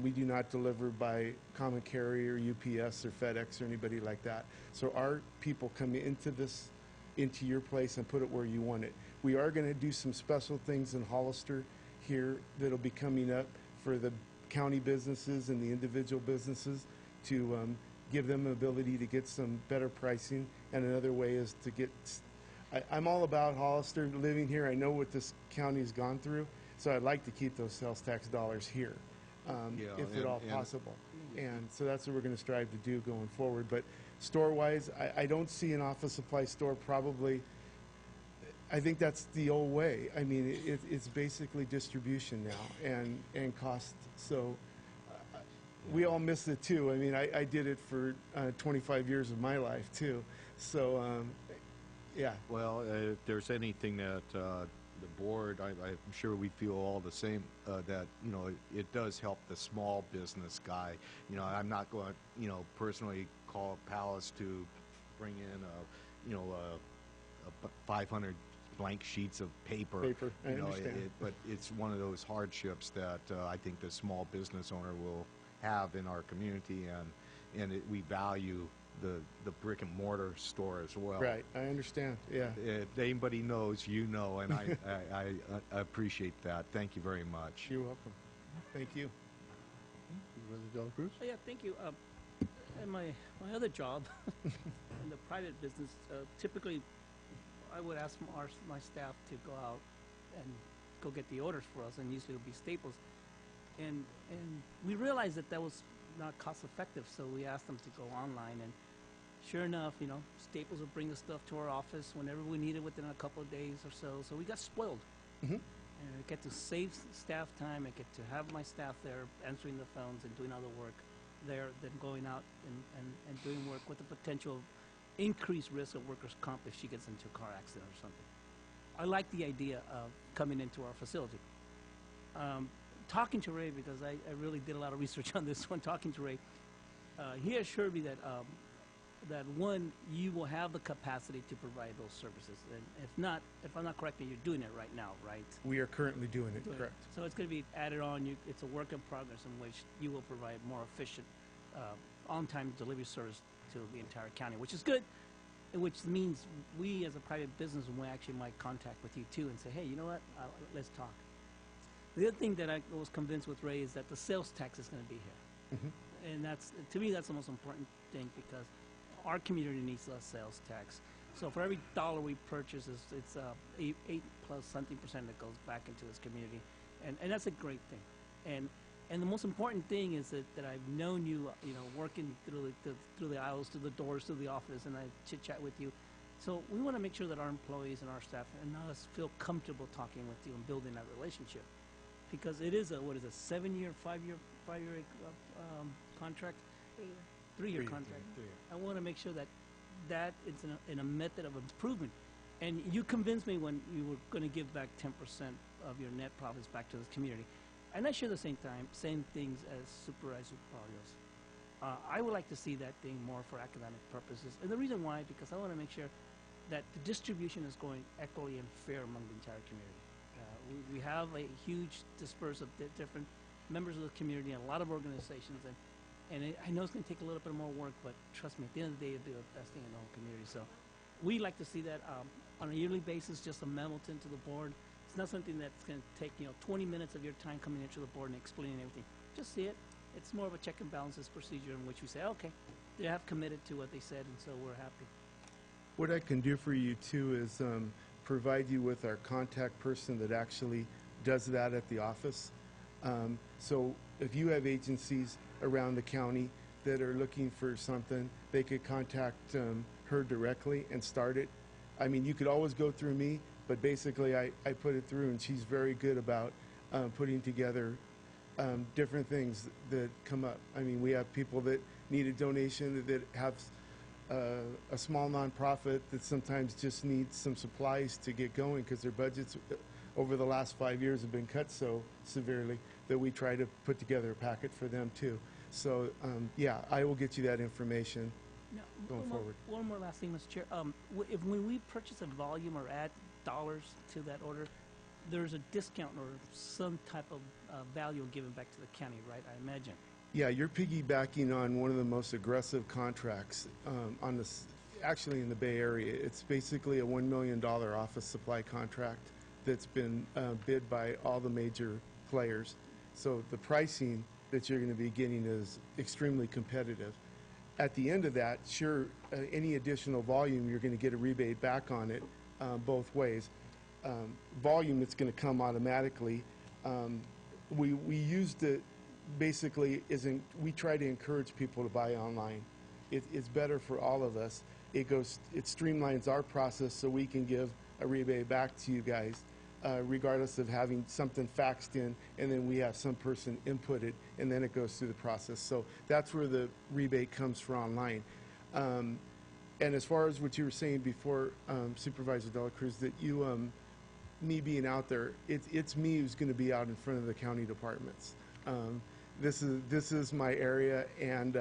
We do not deliver by common carrier, UPS, or FedEx, or anybody like that. So our people come into your place and put it where you want it. We are going to do some special things in Hollister here that'll be coming up for the county businesses and the individual businesses to give them the ability to get some better pricing. And another way is to get, I'm all about Hollister living here. I know what this county's gone through, so I'd like to keep those sales tax dollars here, if at all possible. And so that's what we're going to strive to do going forward. But store-wise, I don't see an office supply store probably. I think that's the old way. I mean, it's basically distribution now and cost. So we all miss it too. I mean, I did it for 25 years of my life too. So, yeah. Well, if there's anything that the board, I'm sure we feel all the same, that, you know, it does help the small business guy. You know, I'm not going to, personally call Palace to bring in, 500 blank sheets of paper. I understand. But it's one of those hardships that I think the small business owner will have in our community, and we value the brick and mortar store as well. Right, I understand. Yeah. If anybody knows, and I appreciate that. Thank you very much. You're welcome. Thank you. Representative De La Cruz? Yeah, thank you. In my other job, in the private business, typically I would ask my staff to go out and go get the orders for us, and usually it would be Staples. And we realized that was not cost effective, so we asked them to go online, and sure enough, Staples would bring the stuff to our office whenever we needed within a couple of days or so. So we got spoiled. Mm-hmm. And I get to save staff time. I get to have my staff there answering the phones and doing other work there than going out and doing work with the potential increased risk of workers' comp if she gets into a car accident or something. I like the idea of coming into our facility. Talking to Ray, because I really did a lot of research on this one, talking to Ray, he assured me that one, you will have the capacity to provide those services. And if I'm not correct, you're doing it right now, right? We are currently doing it, correct. So it's going to be added on. It's a work in progress in which you will provide more efficient, on-time delivery service to the entire county, which is good, which means we as a private business we actually might contact with you too and say, hey, you know what, let's talk. The other thing that I was convinced with Ray is that the sales tax is going to be here. Mm-hmm. And to me, that's the most important thing, because our community needs less sales tax. So for every dollar we purchase, it's 8 plus something percent that goes back into this community. And that's a great thing. And the most important thing is that I've known you, working through the aisles, through the doors, through the office, and I chit-chat with you. So we want to make sure that our employees and our staff and us feel comfortable talking with you and building that relationship. Because it is a 7-year, 5-year contract? 3-year contract. 3 year. I want to make sure that it's in a method of improvement. And you convinced me when you were going to give back 10% of your net profits back to this community. And I share the same things as Supervisor Barrios. I would like to see that thing more for academic purposes. And the reason why, because I want to make sure that the distribution is going equally and fair among the entire community. We have a huge disperse of different members of the community and a lot of organizations, And I know it's going to take a little bit more work, but trust me, at the end of the day, it'll be the best thing in the whole community. So we like to see that on a yearly basis, just a memo to the board. It's not something that's going to take, 20 minutes of your time coming into the board and explaining everything. Just see it. It's more of a check and balances procedure in which we say, okay, they have committed to what they said, and so we're happy. What I can do for you too is provide you with our contact person that actually does that at the office. So if you have agencies around the county that are looking for something, they could contact her directly and start it. I mean, you could always go through me, but basically I put it through, and she's very good about putting together different things that come up. I mean, we have people that need a donation that have a small nonprofit that sometimes just needs some supplies to get going because their budgets over the last 5 years have been cut so severely that we try to put together a packet for them too. So yeah, I will get you that information going forward. One more last thing, Mr. Chair. When we purchase a volume or add dollars to that order, there's a discount or some type of value given back to the county, right? I imagine. Yeah, you're piggybacking on one of the most aggressive contracts actually in the Bay Area. It's basically a $1 million office supply contract that's been bid by all the major players. So the pricing that you're going to be getting is extremely competitive. At the end of that, sure, any additional volume, you're going to get a rebate back on it both ways. Volume, it's going to come automatically. We used it basically, we try to encourage people to buy online. It's better for all of us. It streamlines our process so we can give a rebate back to you guys, regardless of having something faxed in, and then we have some person input it, and then it goes through the process. So that's where the rebate comes for online. And as far as what you were saying before, Supervisor De La Cruz, that me being out there, it's me who's going to be out in front of the county departments. This is my area, and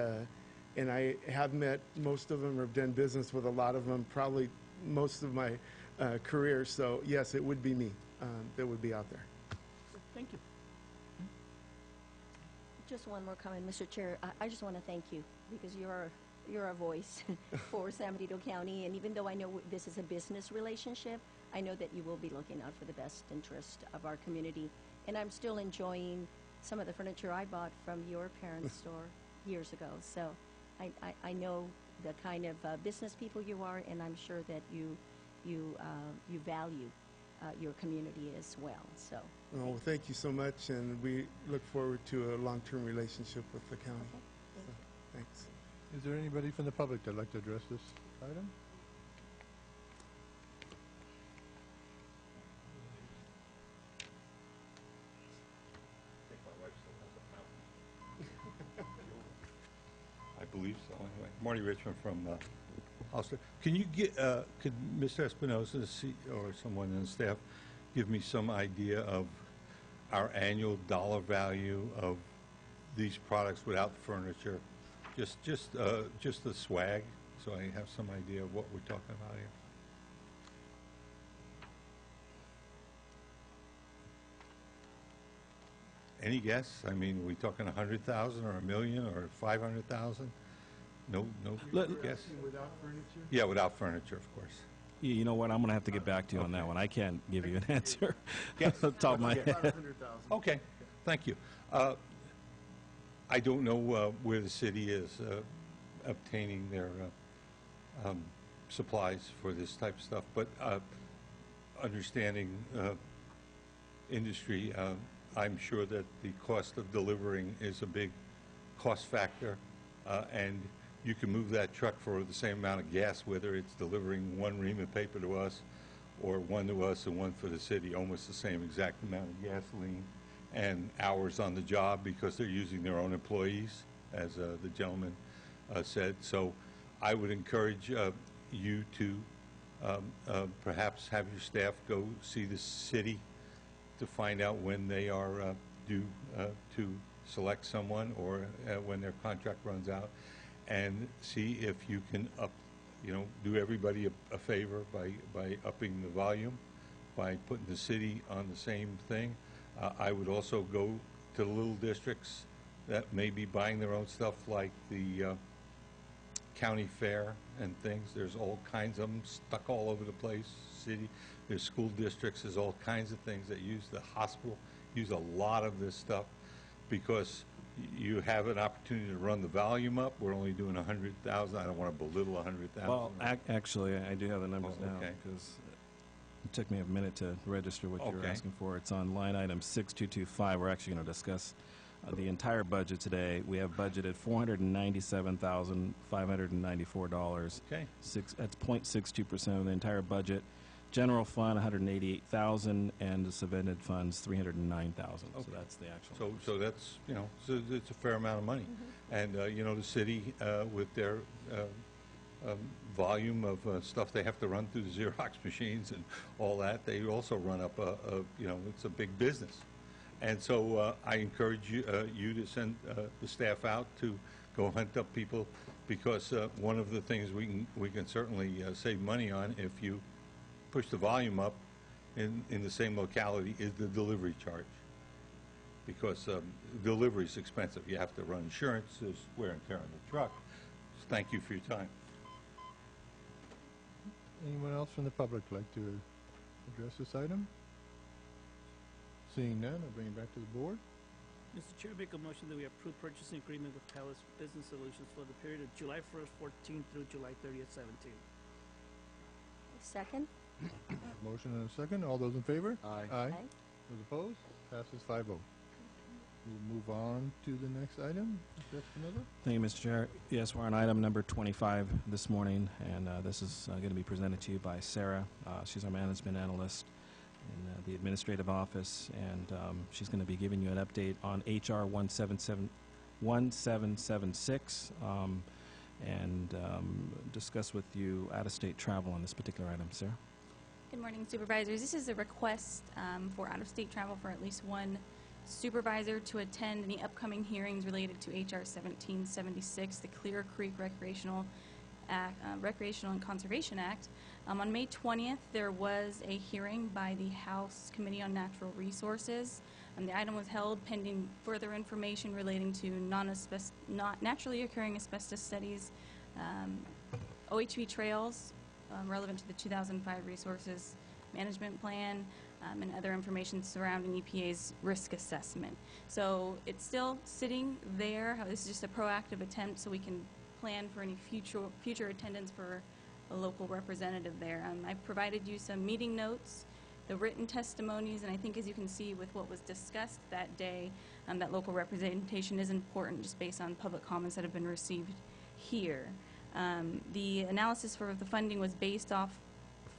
I have met most of them, or have done business with a lot of them, probably most of my career. So yes, it would be me that would be out there. Thank you. Just one more comment, Mr. Chair. I just want to thank you because you're a voice for San Benito County, and even though I know this is a business relationship, I know that you will be looking out for the best interest of our community. And I'm still enjoying some of the furniture I bought from your parents' store years ago. So I know the kind of business people you are, and I'm sure that you value your community as well. So. Well, thank you so much, and we look forward to a long-term relationship with the county. Okay, Thanks. Is there anybody from the public that'd like to address this item? I believe so, anyway. Marty Richmond from Ulster. Can you get, could Mr. Espinosa or someone in the staff give me some idea of our annual dollar value of these products without furniture? Just the swag, so I have some idea of what we're talking about here. Any guess? I mean, are we talking 100,000 or 1 million or 500,000? No guess? Without furniture? Yeah, without furniture, of course. You know what? I'm going to have to get back to you on that one. I can't give you an answer Yes. off the top of my head. 500,000. Okay, thank you. I don't know where the city is obtaining their supplies for this type of stuff, but understanding industry, I'm sure that the cost of delivering is a big cost factor, and you can move that truck for the same amount of gas, whether it's delivering one ream of paper to us or one to us and one for the city, almost the same exact amount of gasoline and hours on the job because they're using their own employees, as the gentleman said. So I would encourage you to perhaps have your staff go see the city to find out when they are due to select someone or when their contract runs out, and see if you can do everybody a favor by upping the volume, by putting the city on the same thing. I would also go to the little districts that may be buying their own stuff, like the county fair and things. There's all kinds of them stuck all over the place. City, there's school districts, there's all kinds of things that use the hospital, use a lot of this stuff because you have an opportunity to run the volume up. We're only doing 100,000. I don't want to belittle 100,000. Well, actually, I do have the numbers Oh, now okay. because it took me a minute to register what you were Okay. asking for. It's on line item 6225. We're actually going to discuss the entire budget today. We have budgeted $497,594. Okay. That's 0.62% of the entire budget. General fund, 188,000, and the subvented funds, 309,000. So Okay. that's the actual. So that's, so it's a fair amount of money. And, the city, with their volume of stuff they have to run through the Xerox machines and all that, they also run up it's a big business. And so I encourage you to send the staff out to go hunt up people, because one of the things we can certainly save money on if you push the volume up in the same locality is the delivery charge. Because delivery is expensive. You have to run insurance, there's wear and tear on the truck. So thank you for your time. Anyone else from the public like to address this item? Seeing none, I'll bring it back to the board. Mr. Chair, make a motion that we approve purchasing agreement with Palace Business Solutions for the period of July 1st, 14 through July 30th, 17. Second? Motion and a second. All those in favor? Aye. Aye. Those opposed? Passes 5-0. We'll move on to the next item. Mr. Espinoza? Thank you, Mr. Chair. Yes, we're on item number 25 this morning, and this is going to be presented to you by Sarah. She's our management analyst in the administrative office, and she's going to be giving you an update on HR 1776 and discuss with you out-of-state travel on this particular item. Sarah? Good morning, supervisors. This is a request for out-of-state travel for at least one supervisor to attend any upcoming hearings related to HR 1776, the Clear Creek Recreational and Conservation Act. On May 20th, there was a hearing by the House Committee on Natural Resources. The item was held pending further information relating to not naturally occurring asbestos studies, OHV trails relevant to the 2005 Resources Management Plan, and other information surrounding EPA's risk assessment. So it's still sitting there. This is just a proactive attempt so we can plan for any future attendance for a local representative there. I provided you some meeting notes, the written testimonies, and I think as you can see with what was discussed that day, that local representation is important just based on public comments that have been received here. The analysis for the funding was based off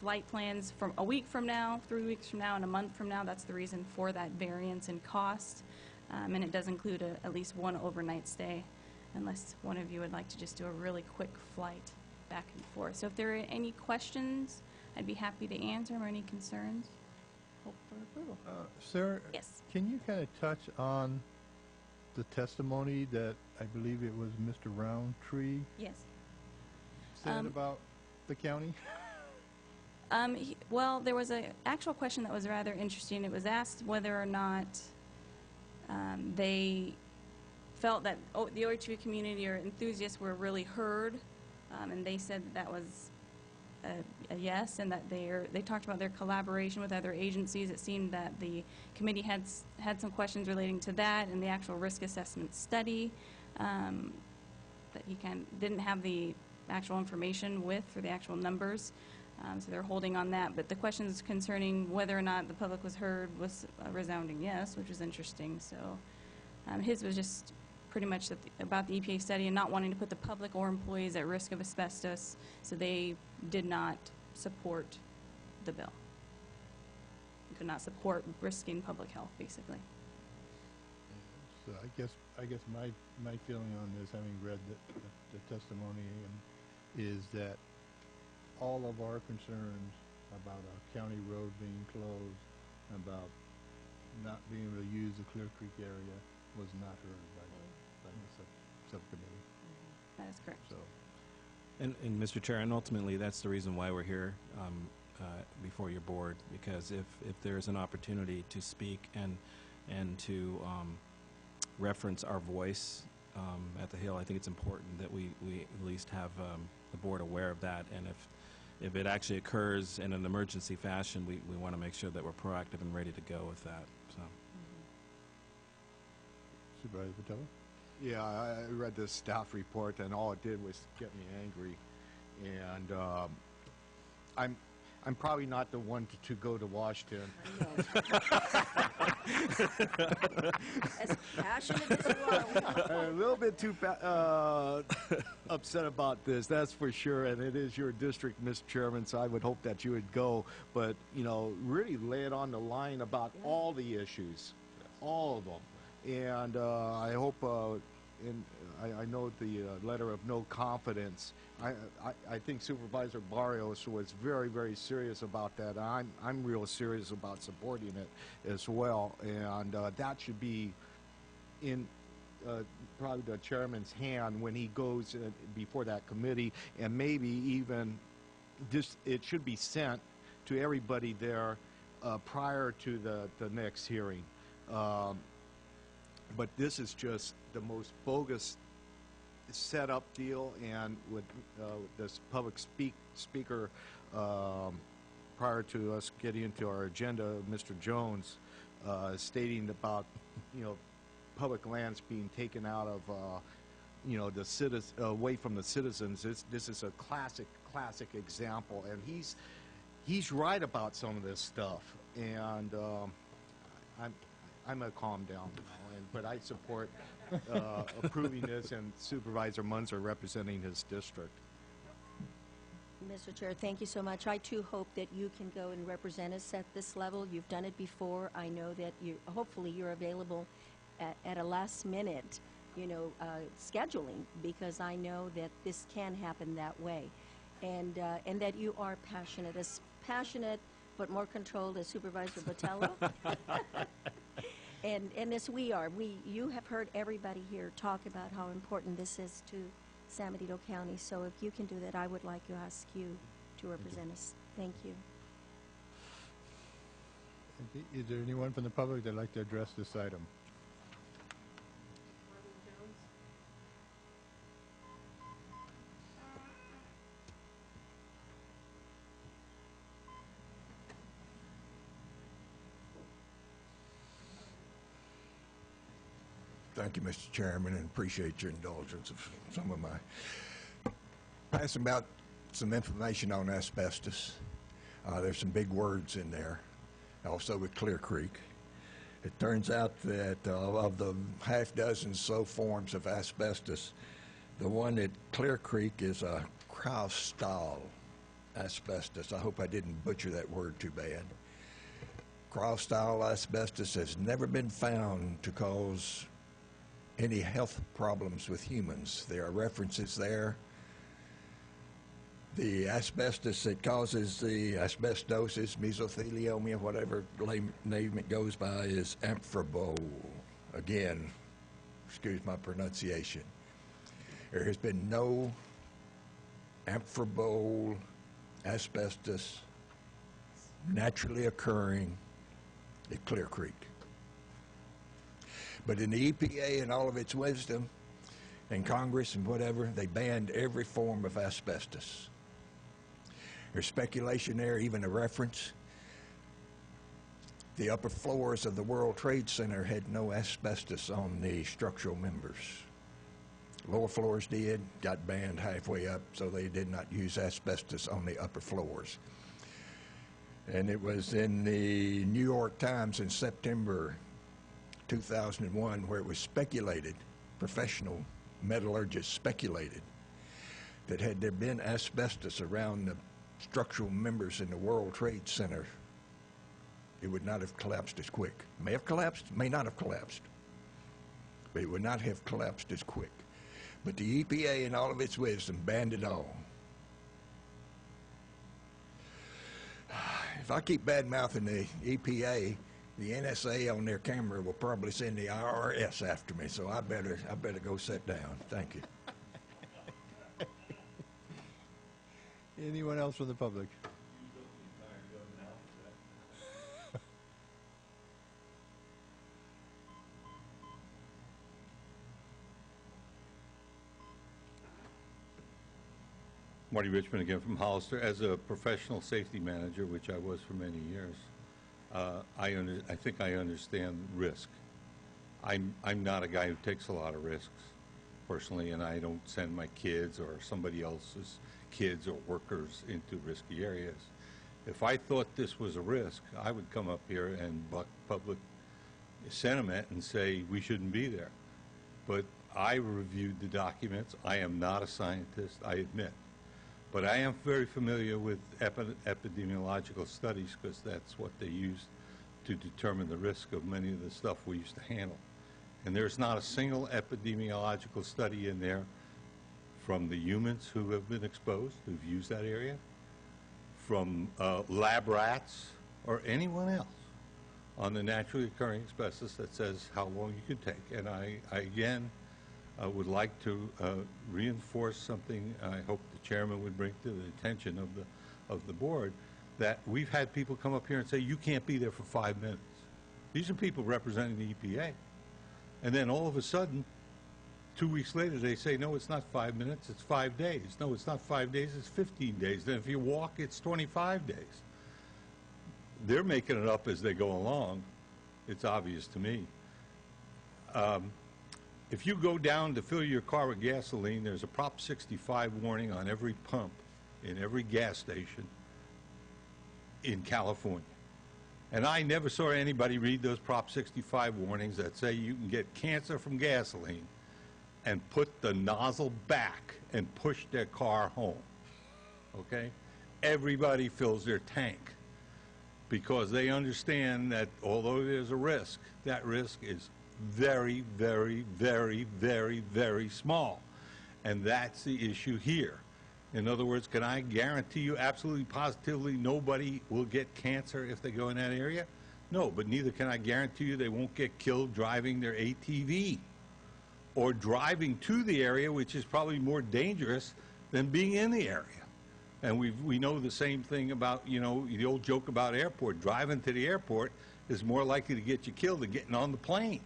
flight plans from a week from now, 3 weeks from now, and a month from now. That's the reason for that variance in cost. And it does include at least one overnight stay, unless one of you would like to just do a really quick flight back and forth. So if there are any questions, I'd be happy to answer them, or any concerns. Hope for approval. Sarah? Yes. Can you kind of touch on the testimony that I believe it was Mr. Roundtree Yes. said about the county? Well, there was an actual question that was rather interesting. It was asked whether or not they felt that the OHV community or enthusiasts were really heard, and they said that was a yes, and that they talked about their collaboration with other agencies. It seemed that the committee had some questions relating to that and the actual risk assessment study, that he didn't have the actual information with for the actual numbers. So they're holding on that. But the questions concerning whether or not the public was heard was a resounding yes, which was interesting. So his was just pretty much about the EPA study and not wanting to put the public or employees at risk of asbestos. So they did not support the bill. Could not support risking public health, basically. So I guess my feeling on this, having read the testimony, is that all of our concerns about a county road being closed, about not being able to use the Clear Creek area, was not heard by the subcommittee. That is correct. So, And Mr. Chair, and ultimately, that's the reason why we're here before your board, because if there's an opportunity to speak and to reference our voice at the Hill. I think it's important that we at least have the board aware of that, and if it actually occurs in an emergency fashion, we want to make sure that we're proactive and ready to go with that. So. Supervisor Patello? Yeah, I read this staff report, and all it did was get me angry. And I'm probably not the one to go to Washington. As passionate as you are, A little bit too upset about this, that's for sure. And it is your district, Mr. Chairman, so I would hope that you would go. But, you know, really lay it on the line about all the issues, all of them. And I hope, I know the letter of no confidence. I think Supervisor Barrios was very, very serious about that. I'm real serious about supporting it as well. And that should be in probably the chairman's hand when he goes before that committee, and maybe even it should be sent to everybody there prior to the next hearing. But this is just the most bogus setup deal, and with this public speaker prior to us getting into our agenda, Mr. Jones stating about, you know, public lands being taken out of, you know, the away from the citizens. This is a classic example, and he's right about some of this stuff, and I'm gonna calm down now. But I support approving this, and Supervisor Munzer representing his district. Mr. Chair, thank you so much. I too hope that you can go and represent us at this level. You've done it before. I know that hopefully you're available at a last minute, you know, scheduling, because I know that this can happen that way, and that you are passionate, as passionate but more controlled as Supervisor Botello. And as we are, you have heard everybody here talk about how important this is to San Benito County. So if you can do that, I would like to ask you to represent us. Thank you. Okay. Is there anyone from the public that'd like to address this item? Thank you, Mr. Chairman, and appreciate your indulgence of some of my... I asked about some information on asbestos. There's some big words in there, also with Clear Creek. It turns out that of the half dozen so forms of asbestos, the one at Clear Creek is a Kraustal asbestos. I hope I didn't butcher that word too bad. Kraustal asbestos has never been found to cause any health problems with humans. There are references there. The asbestos that causes the asbestosis, mesothelioma, whatever name it goes by, is amphibole. Again, excuse my pronunciation. There has been no amphibole asbestos naturally occurring at Clear Creek. But in the EPA and all of its wisdom, and Congress and whatever, they banned every form of asbestos. There's speculation there, even a reference. The upper floors of the World Trade Center had no asbestos on the structural members. Lower floors did, got banned halfway up, so they did not use asbestos on the upper floors. And it was in the New York Times in September 2001 where it was speculated, professional metallurgists speculated, that had there been asbestos around the structural members in the World Trade Center, it would not have collapsed as quick. May have collapsed, may not have collapsed, but it would not have collapsed as quick. But the EPA, in all of its wisdom, banned it all. If I keep bad-mouthing the EPA, the NSA on their camera will probably send the IRS after me, so I better go sit down. Thank you. Anyone else from the public? Marty Richmond again from Hollister. As a professional safety manager, which I was for many years, I think I understand risk. I'm not a guy who takes a lot of risks personally, and I don't send my kids or somebody else's kids or workers into risky areas. If I thought this was a risk, I would come up here and buck public sentiment and say we shouldn't be there. But I reviewed the documents. I am not a scientist, I admit. But I am very familiar with epidemiological studies because that's what they use to determine the risk of many of the stuff we used to handle. And there's not a single epidemiological study in there from the humans who have been exposed, who've used that area, from lab rats, or anyone else on the naturally occurring asbestos that says how long you can take. And I again, would like to reinforce something I hope the chairman would bring to the attention of the board, that we've had people come up here and say, you can't be there for 5 minutes. These are people representing the EPA. And then all of a sudden, 2 weeks later, they say, no, it's not 5 minutes, it's 5 days. No, it's not 5 days, it's 15 days. Then if you walk, it's 25 days. They're making it up as they go along. It's obvious to me. If you go down to fill your car with gasoline, there's a Prop 65 warning on every pump in every gas station in California. And I never saw anybody read those Prop 65 warnings that say you can get cancer from gasoline and put the nozzle back and push their car home, okay? Everybody fills their tank because they understand that although there's a risk, that risk is very, very, very, very, very small. And that's the issue here. In other words, can I guarantee you absolutely positively nobody will get cancer if they go in that area? No, but neither can I guarantee you they won't get killed driving their ATV or driving to the area, which is probably more dangerous than being in the area. And we know the same thing about, you know, the old joke about airport. Driving to the airport is more likely to get you killed than getting on the plane.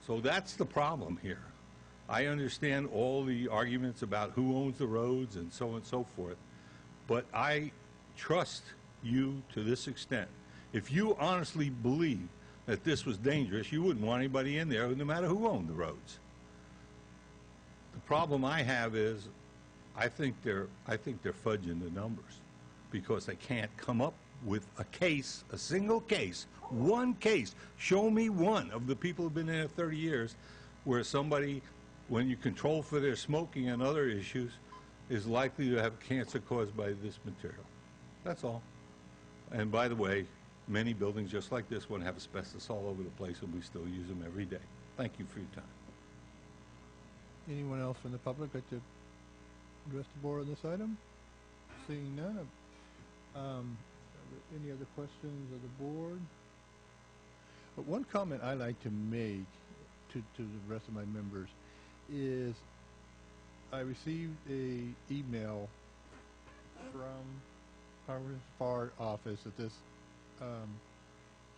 So that's the problem here. I understand all the arguments about who owns the roads and so on and so forth, but I trust you to this extent. If you honestly believe that this was dangerous, you wouldn't want anybody in there no matter who owned the roads. The problem I have is I think they're fudging the numbers because they can't come up with a case, a single case, one case. Show me one of the people who've been in there 30 years where somebody, when you control for their smoking and other issues, is likely to have cancer caused by this material. That's all. And by the way, many buildings just like this one have asbestos all over the place, and we still use them every day. Thank you for your time. Anyone else from the public like to address the board on this item? Seeing none. Any other questions of the board? But one comment I like to make to the rest of my members is I received a email from Congress's FAR office that this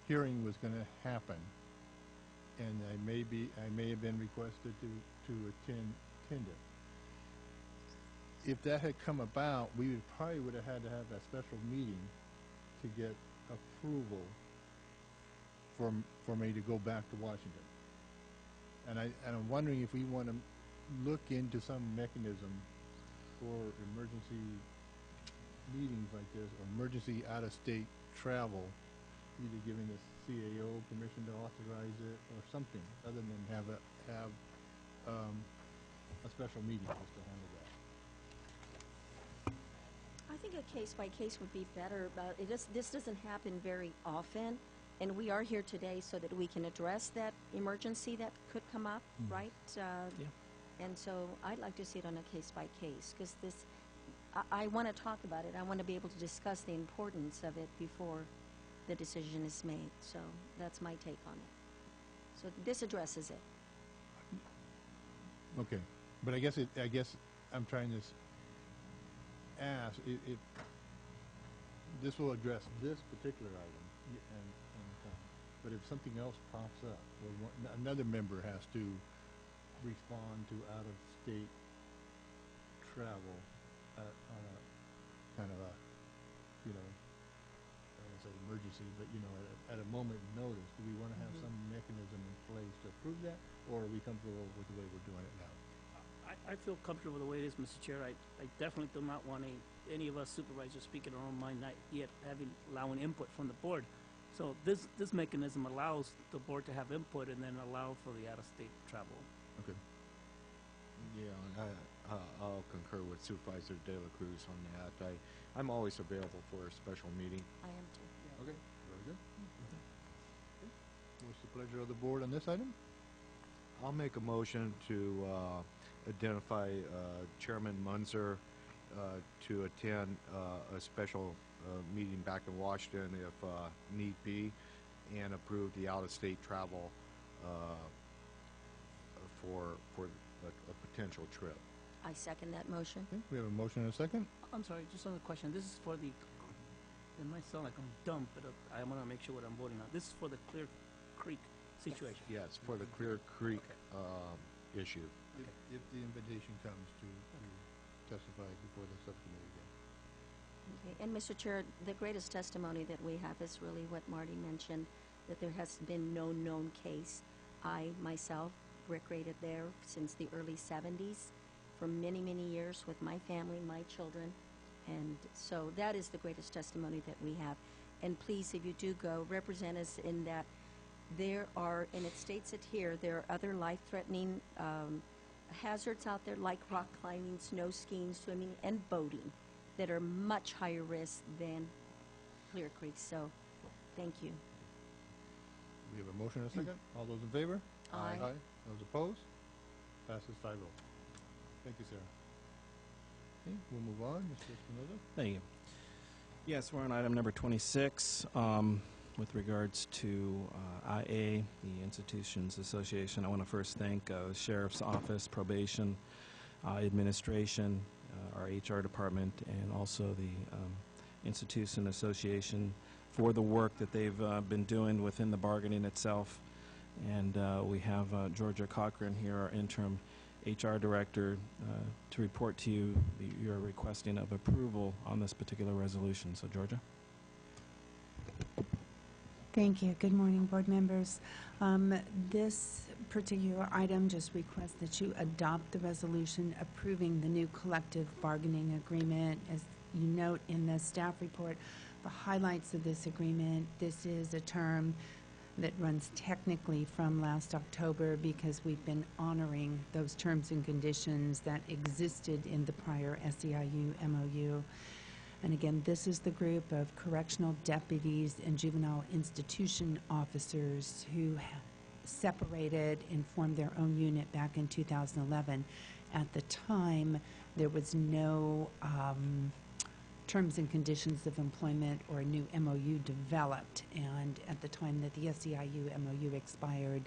hearing was going to happen, and I may have been requested to attend it. If that had come about, we probably would have had to have that special meeting to get approval for me to go back to Washington. And I'm wondering if we want to look into some mechanism for emergency meetings like this, or emergency out-of-state travel, either giving the CAO permission to authorize it or something, other than have a special meeting just to handle that. I think a case-by-case would be better, but this doesn't happen very often, and we are here today so that we can address that emergency that could come up, right? Yeah. And so I'd like to see it on a case-by-case, because I want to talk about it. I want to be able to discuss the importance of it before the decision is made. So that's my take on it. So this addresses it. Okay, but I guess I'm trying to ask if this will address this particular item, but if something else pops up, or another member has to respond to out-of-state travel, on a kind of a, you know, I don't want to say emergency, but, you know, at a moment notice, do we want to have some mechanism in place to approve that, or are we comfortable with the way we're doing it now? I feel comfortable with the way it is, Mr. Chair. I definitely do not want any of us supervisors speaking our own mind, not yet allowing input from the board. So this mechanism allows the board to have input and then allow for the out-of-state travel. Okay. Yeah, I'll concur with Supervisor De La Cruz on that. I'm always available for a special meeting. I am too. Okay, very good. What's the pleasure of the board on this item? I'll make a motion to identify Chairman Munzer to attend a special meeting back in Washington if need be, and approve the out-of-state travel for a potential trip. I second that motion. Okay, we have a motion and a second. I'm sorry, just on the question. This is for the, it might sound like I'm dumb, but I want to make sure what I'm voting on. This is for the Clear Creek situation. Yes, for the Clear Creek issue. If the invitation comes to testify before the subcommittee again. Okay. And Mr. Chair, the greatest testimony that we have is really what Marty mentioned, that there has been no known case. I myself recreated there since the early 70s for many, many years with my family, my children. And so that is the greatest testimony that we have. And please, if you do go, represent us in that there are, and it states it here, there are other life-threatening hazards out there like rock climbing, snow skiing, swimming, and boating that are much higher risk than Clear Creek. So thank you. We have a motion and a second. All those in favor? Aye. Those opposed? Passes 5-0. Thank you, Sarah. Okay, we'll move on. Mr. Espinoza? Thank you. Yes, we're on item number 26 with regards to IA, the Institutions Association. I want to first thank the Sheriff's Office, Probation, Administration, our HR department, and also the Institution Association for the work that they've been doing within the bargaining itself. And we have Georgia Cochran here, our interim HR director, to report to you your requesting of approval on this particular resolution. So, Georgia. Thank you. Good morning, board members. This particular item just requests that you adopt the resolution approving the new collective bargaining agreement. As you note in the staff report, the highlights of this agreement, this is a term that runs technically from last October because we've been honoring those terms and conditions that existed in the prior SEIU MOU. And again, this is the group of correctional deputies and juvenile institution officers who separated and formed their own unit back in 2011. At the time, there was no terms and conditions of employment or a new MOU developed. And at the time that the SEIU MOU expired,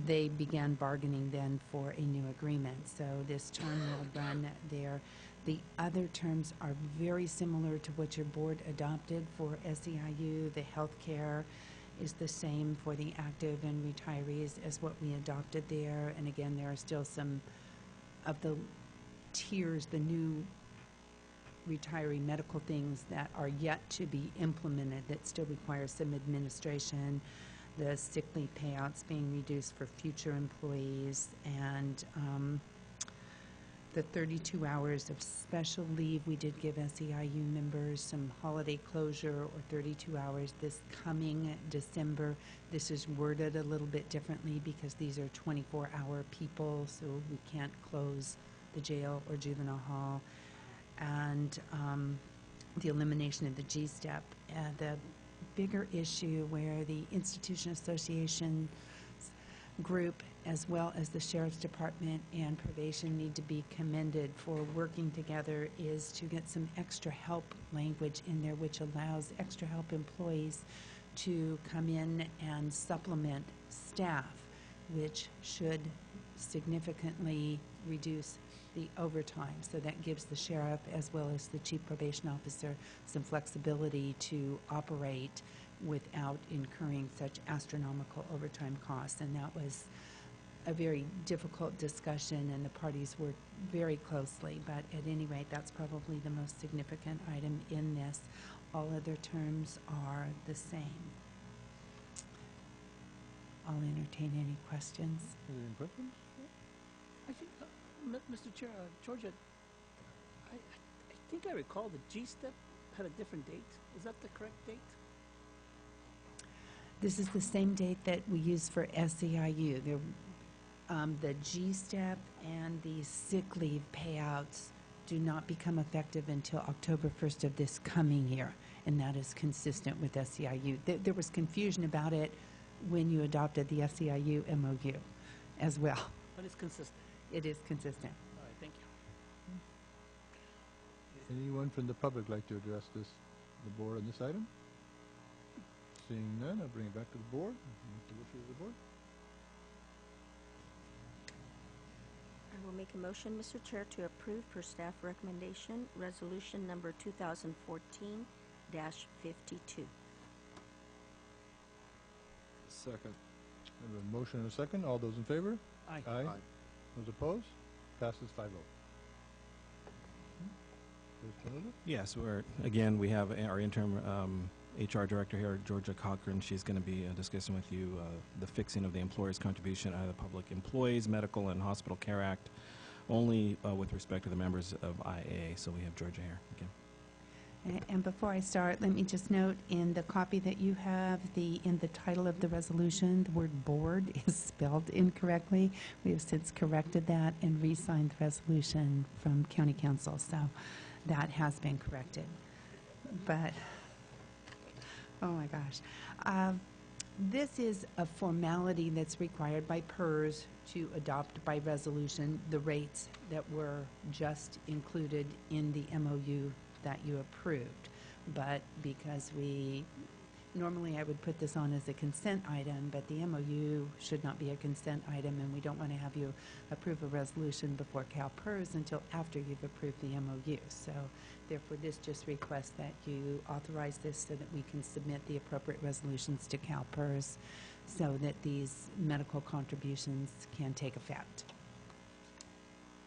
they began bargaining then for a new agreement. So this term will run there. The other terms are very similar to what your board adopted for SEIU. The health care is the same for the active and retirees as what we adopted there. And again, there are still some of the tiers, the new retiree medical things that are yet to be implemented that still require some administration. The sick leave payouts being reduced for future employees, and the 32 hours of special leave. We did give SEIU members some holiday closure or 32 hours this coming December. This is worded a little bit differently because these are 24-hour people, so we can't close the jail or juvenile hall. And the elimination of the G-step. The bigger issue where the Institution Association group as well as the Sheriff's Department and Probation need to be commended for working together is to get some extra help language in there which allows extra help employees to come in and supplement staff, which should significantly reduce the overtime. So that gives the sheriff as well as the chief probation officer some flexibility to operate without incurring such astronomical overtime costs. And that was a very difficult discussion, and the parties worked very closely, but at any rate, that's probably the most significant item in this. All other terms are the same. I'll entertain any questions. Are there any questions? I think, Mr. Chair, Georgia, I think I recall the G-STEP had a different date. Is that the correct date? This is the same date that we use for SEIU. The G-STEP and the sick leave payouts do not become effective until October 1st of this coming year, and that is consistent with SEIU. There was confusion about it when you adopted the SEIU MOU as well. But it's consistent. It is consistent. All right, thank you. Anyone from the public like to address the board on this item? Seeing none, I'll bring it back to the board. What's the wishes of the board? I will make a motion, Mr. Chair, to approve per staff recommendation, resolution number 2014-52. Second. I have a motion and a second. All those in favor? Aye. Aye. Those opposed? Passes 5-0. Yes, we have our interim HR director here, Georgia Cochran. She's going to be discussing with you the fixing of the employer's contribution out of the Public Employees Medical and Hospital Care Act, only with respect to the members of IA. So we have Georgia here again. And before I start, let me just note in the copy that you have, in the title of the resolution, the word board is spelled incorrectly. We have since corrected that and re-signed the resolution from County Council, so that has been corrected. But, oh my gosh. This is a formality that's required by PERS to adopt by resolution the rates that were just included in the MOU that you approved. But because normally I would put this on as a consent item, but the MOU should not be a consent item, and we don't want to have you approve a resolution before CalPERS until after you've approved the MOU. So therefore, this just requests that you authorize this so that we can submit the appropriate resolutions to CalPERS so that these medical contributions can take effect.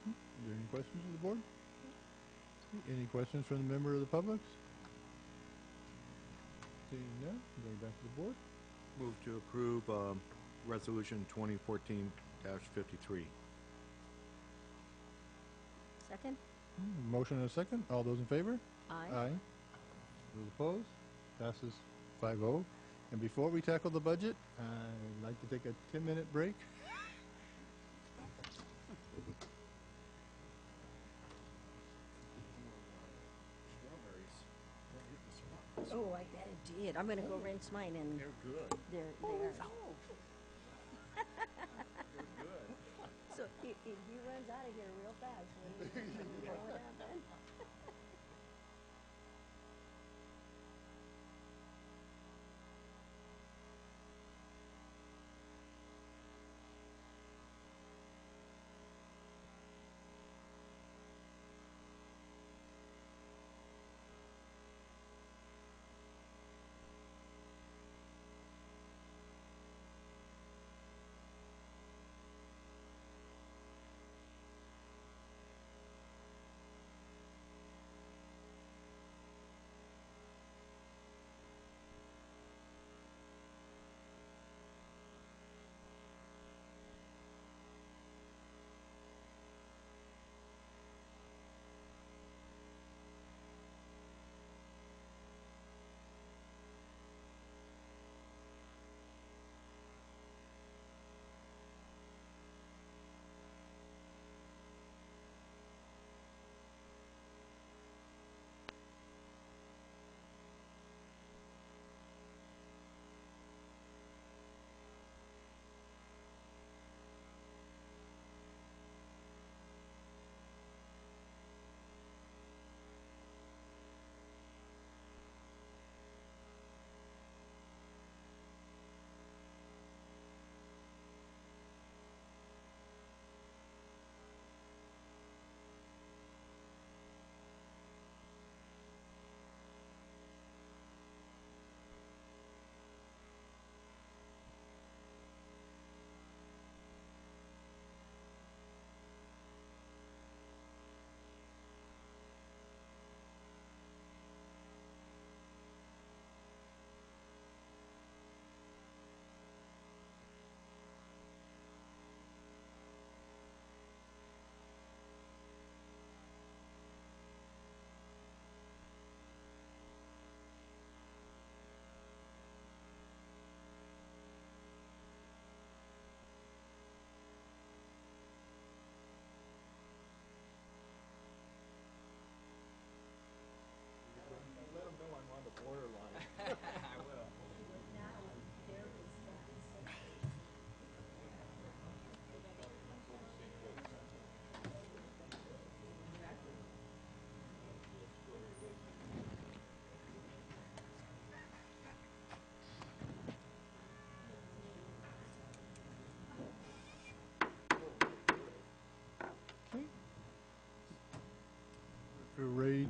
Are there any questions of the board? Any questions from the member of the public? Seeing none, going back to the board. Move to approve resolution 2014-53. Second? Motion and a second. All those in favor? Aye. Aye. Those opposed? Passes 5-0. And before we tackle the budget, I'd like to take a 10-minute break. Oh, I bet it did. I'm going to go rinse mine, and they're good. They're good. So if he runs out of here real fast, what would happen?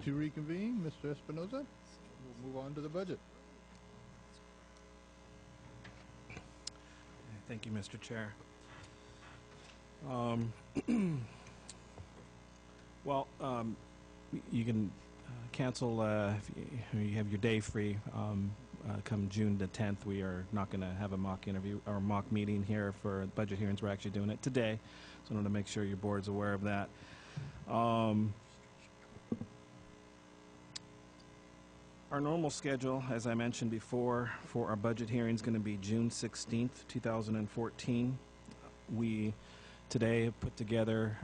to reconvene, Mr. Espinoza. We'll move on to the budget. Thank you, Mr. Chair. You can cancel if you have your day free. Come June the 10th, we are not going to have a mock interview or mock meeting here for budget hearings. We're actually doing it today, so I want to make sure your board's aware of that. Our normal schedule, as I mentioned before, for our budget hearing is going to be June 16th, 2014. We today have put together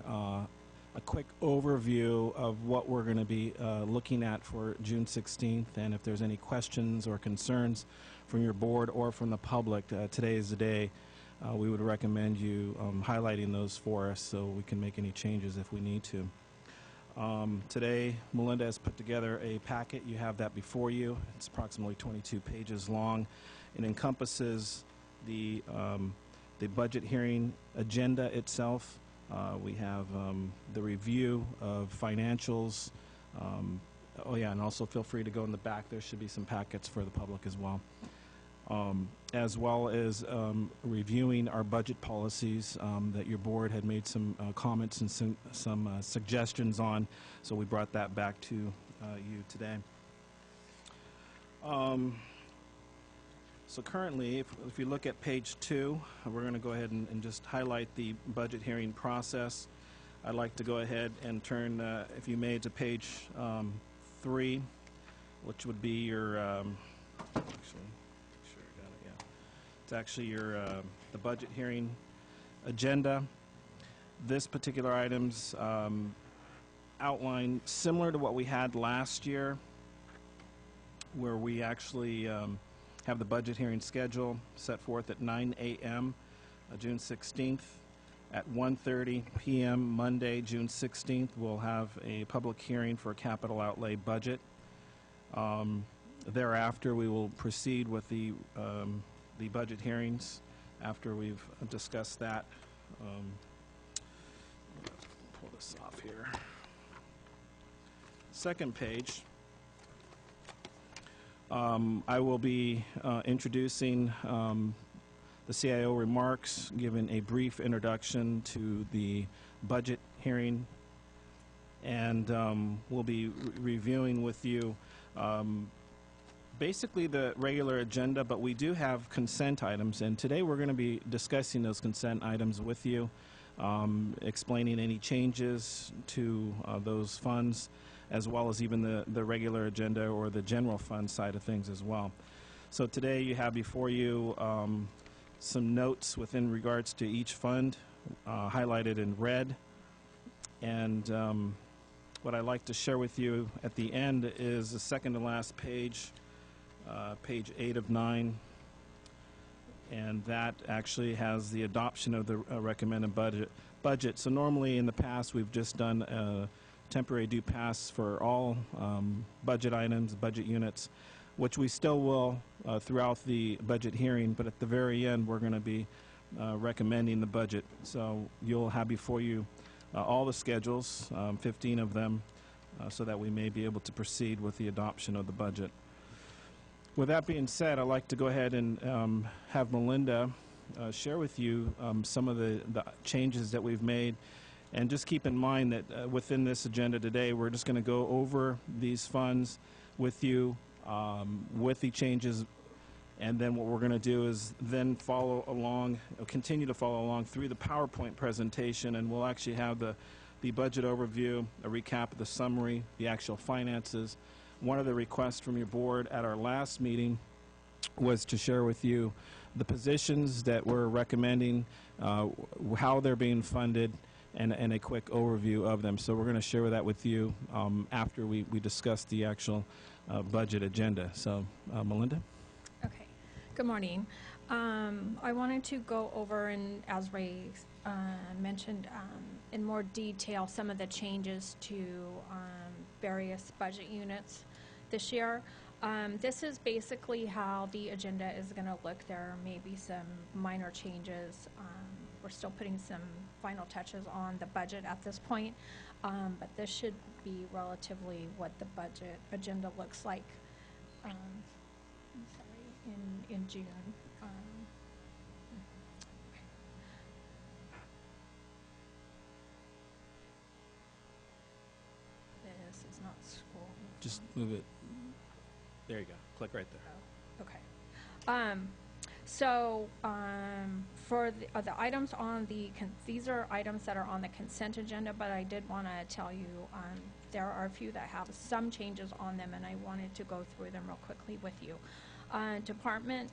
a quick overview of what we're going to be looking at for June 16th, and if there's any questions or concerns from your board or from the public, today is the day we would recommend you highlighting those for us so we can make any changes if we need to. Today, Melinda has put together a packet. You have that before you. It's approximately 22 pages long. It encompasses the budget hearing agenda itself. We have the review of financials. Oh yeah, and also feel free to go in the back. There should be some packets for the public as well. As well as reviewing our budget policies that your board had made some comments and some suggestions on, so we brought that back to you today. So currently, if you look at page 2, we're going to go ahead and just highlight the budget hearing process. I'd like to go ahead and turn, if you may, to page 3, which would be your, it's actually your the budget hearing agenda. This particular item's outline similar to what we had last year, where we actually have the budget hearing schedule set forth at 9 a.m. June 16th. At 1:30 p.m. Monday, June 16th, we'll have a public hearing for a capital outlay budget. Thereafter, we will proceed with the budget hearings after we've discussed that. Pull this off here. Second page. I will be introducing the CIO remarks, giving a brief introduction to the budget hearing, and we'll be reviewing with you basically the regular agenda, but we do have consent items, and today we're going to be discussing those consent items with you, explaining any changes to those funds, as well as even the regular agenda or the general fund side of things as well. So today you have before you some notes within regards to each fund, highlighted in red, and what I'd like to share with you at the end is the second to last page, page 8 of 9, and that actually has the adoption of the recommended budget. So normally in the past we've just done a temporary due pass for all budget items, budget units, which we still will throughout the budget hearing, but at the very end we're going to be recommending the budget. So you'll have before you all the schedules, 15 of them, so that we may be able to proceed with the adoption of the budget. With that being said, I'd like to go ahead and have Melinda share with you some of the changes that we've made. And just keep in mind that within this agenda today, we're just going to go over these funds with you, with the changes, and then what we're going to do is then follow along, continue to follow along through the PowerPoint presentation, and we'll actually have the budget overview, a recap of the summary, the actual finances. One of the requests from your board at our last meeting was to share with you the positions that we're recommending, how they're being funded, and a quick overview of them. So we're going to share that with you after we discuss the actual budget agenda. So, Melinda? Okay. Good morning. I wanted to go over, and as Ray mentioned, in more detail some of the changes to various budget units this year. This is basically how the agenda is going to look. There may be some minor changes. We're we're still putting some final touches on the budget at this point. But this should be relatively what the budget agenda looks like, I'm sorry, in June. This is not school. Just move it. There you go. Click right there. Okay. For the items on these are items that are on the consent agenda, but I did want to tell you, there are a few that have some changes on them, and I wanted to go through them real quickly with you. Department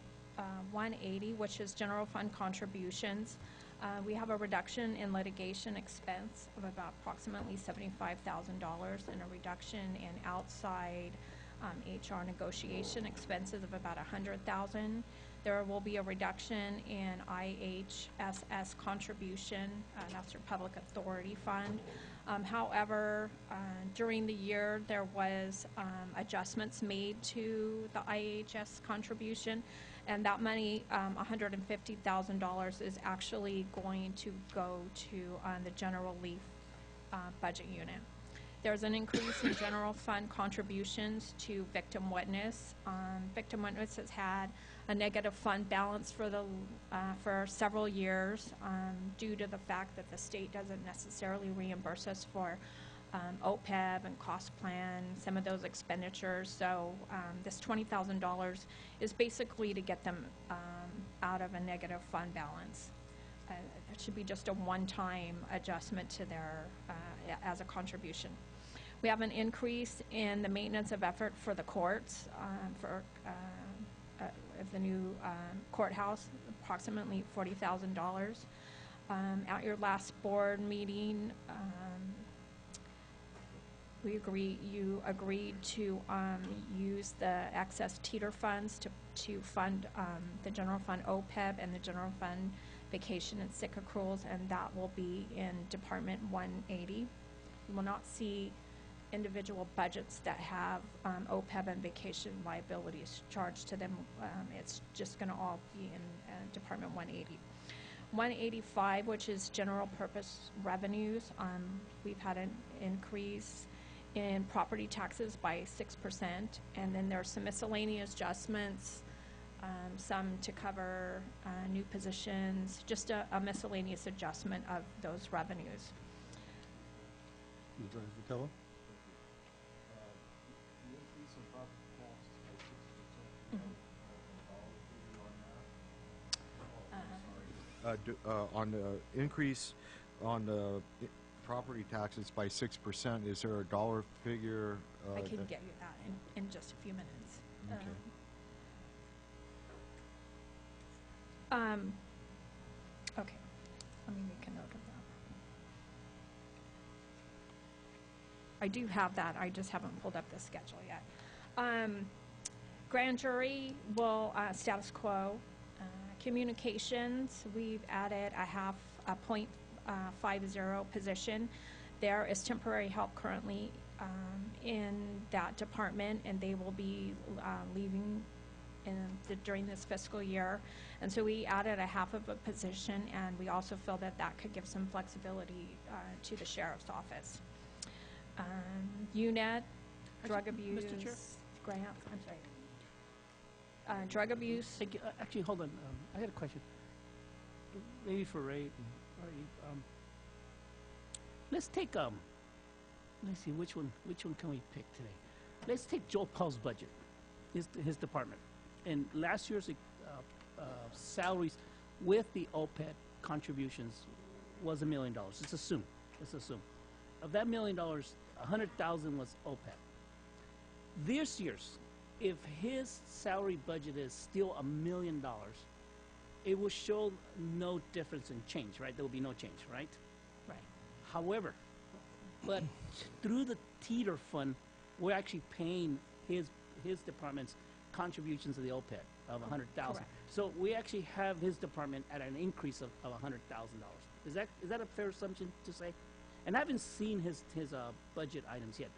180, which is general fund contributions, we have a reduction in litigation expense of about approximately $75,000 and a reduction in outside HR negotiation expenses of about $100,000. There will be a reduction in IHSS contribution, that's your Public Authority Fund. However, during the year, there was adjustments made to the IHS contribution, and that money, $150,000, is actually going to go to the general relief budget unit. There's an increase in general fund contributions to victim witness. Victim witness has had a negative fund balance for several years due to the fact that the state doesn't necessarily reimburse us for OPEB and cost plan, some of those expenditures. So this $20,000 is basically to get them out of a negative fund balance. It should be just a one-time adjustment to their as a contribution. We have an increase in the maintenance of effort for the courts of the new courthouse, approximately $40,000. At your last board meeting, you agreed to use the excess teeter funds to fund the general fund OPEB and the general fund vacation and sick accruals, and that will be in Department 180. You will not see individual budgets that have OPEB and vacation liabilities charged to them. It's just going to all be in Department 180. 185, which is general purpose revenues, we've had an increase in property taxes by 6%, and then there are some miscellaneous adjustments, some to cover new positions, just a miscellaneous adjustment of those revenues. Mr. Vitello? The increase in property taxes by 6%, On the increase on the property taxes by 6%, is there a dollar figure? I can get you that in just a few minutes. Okay. Okay, let me make a note of that. I do have that, I just haven't pulled up the schedule yet. Grand jury will status quo. Communications, we've added a 0.50 position. There is temporary help currently in that department, and they will be leaving during this fiscal year. And so we added a half of a position, and we also feel that that could give some flexibility to the sheriff's office. UNET, drug abuse, Mr. Chair? grants, I'm sorry. Drug abuse. Thank you. Actually, hold on. I had a question. Maybe for Ray. Let's take let's see which one can we pick today. Let's take Joe Paul's budget, his department, and last year's salaries with the OPEB contributions was $1 million. Let's assume. Of that $1 million, $100,000 was OPEB. This year's, if his salary budget is still $1 million, it will show no difference in change, right? There will be no change, right? Right. However, but through the teeter fund, we're actually paying his department's contributions to the OPEB of $100,000. Correct. So we actually have his department at an increase of $100,000. Is that a fair assumption to say? And I haven't seen his budget items yet,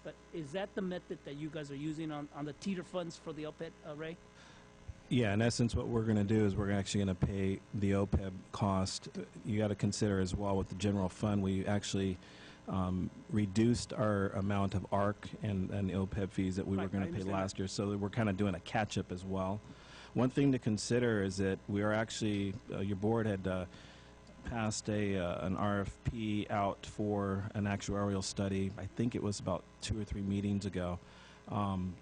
but is that the method that you guys are using on the teeter funds for the OPEB, Ray? Yeah, in essence, what we're going to do is we're actually going to pay the OPEB cost. You got to consider as well with the general fund, we actually reduced our amount of ARC and the OPEB fees that we were going to pay last year, so that we're kind of doing a catch-up as well. One thing to consider is that we are actually, your board had passed an RFP out for an actuarial study. I think it was about 2 or 3 meetings ago.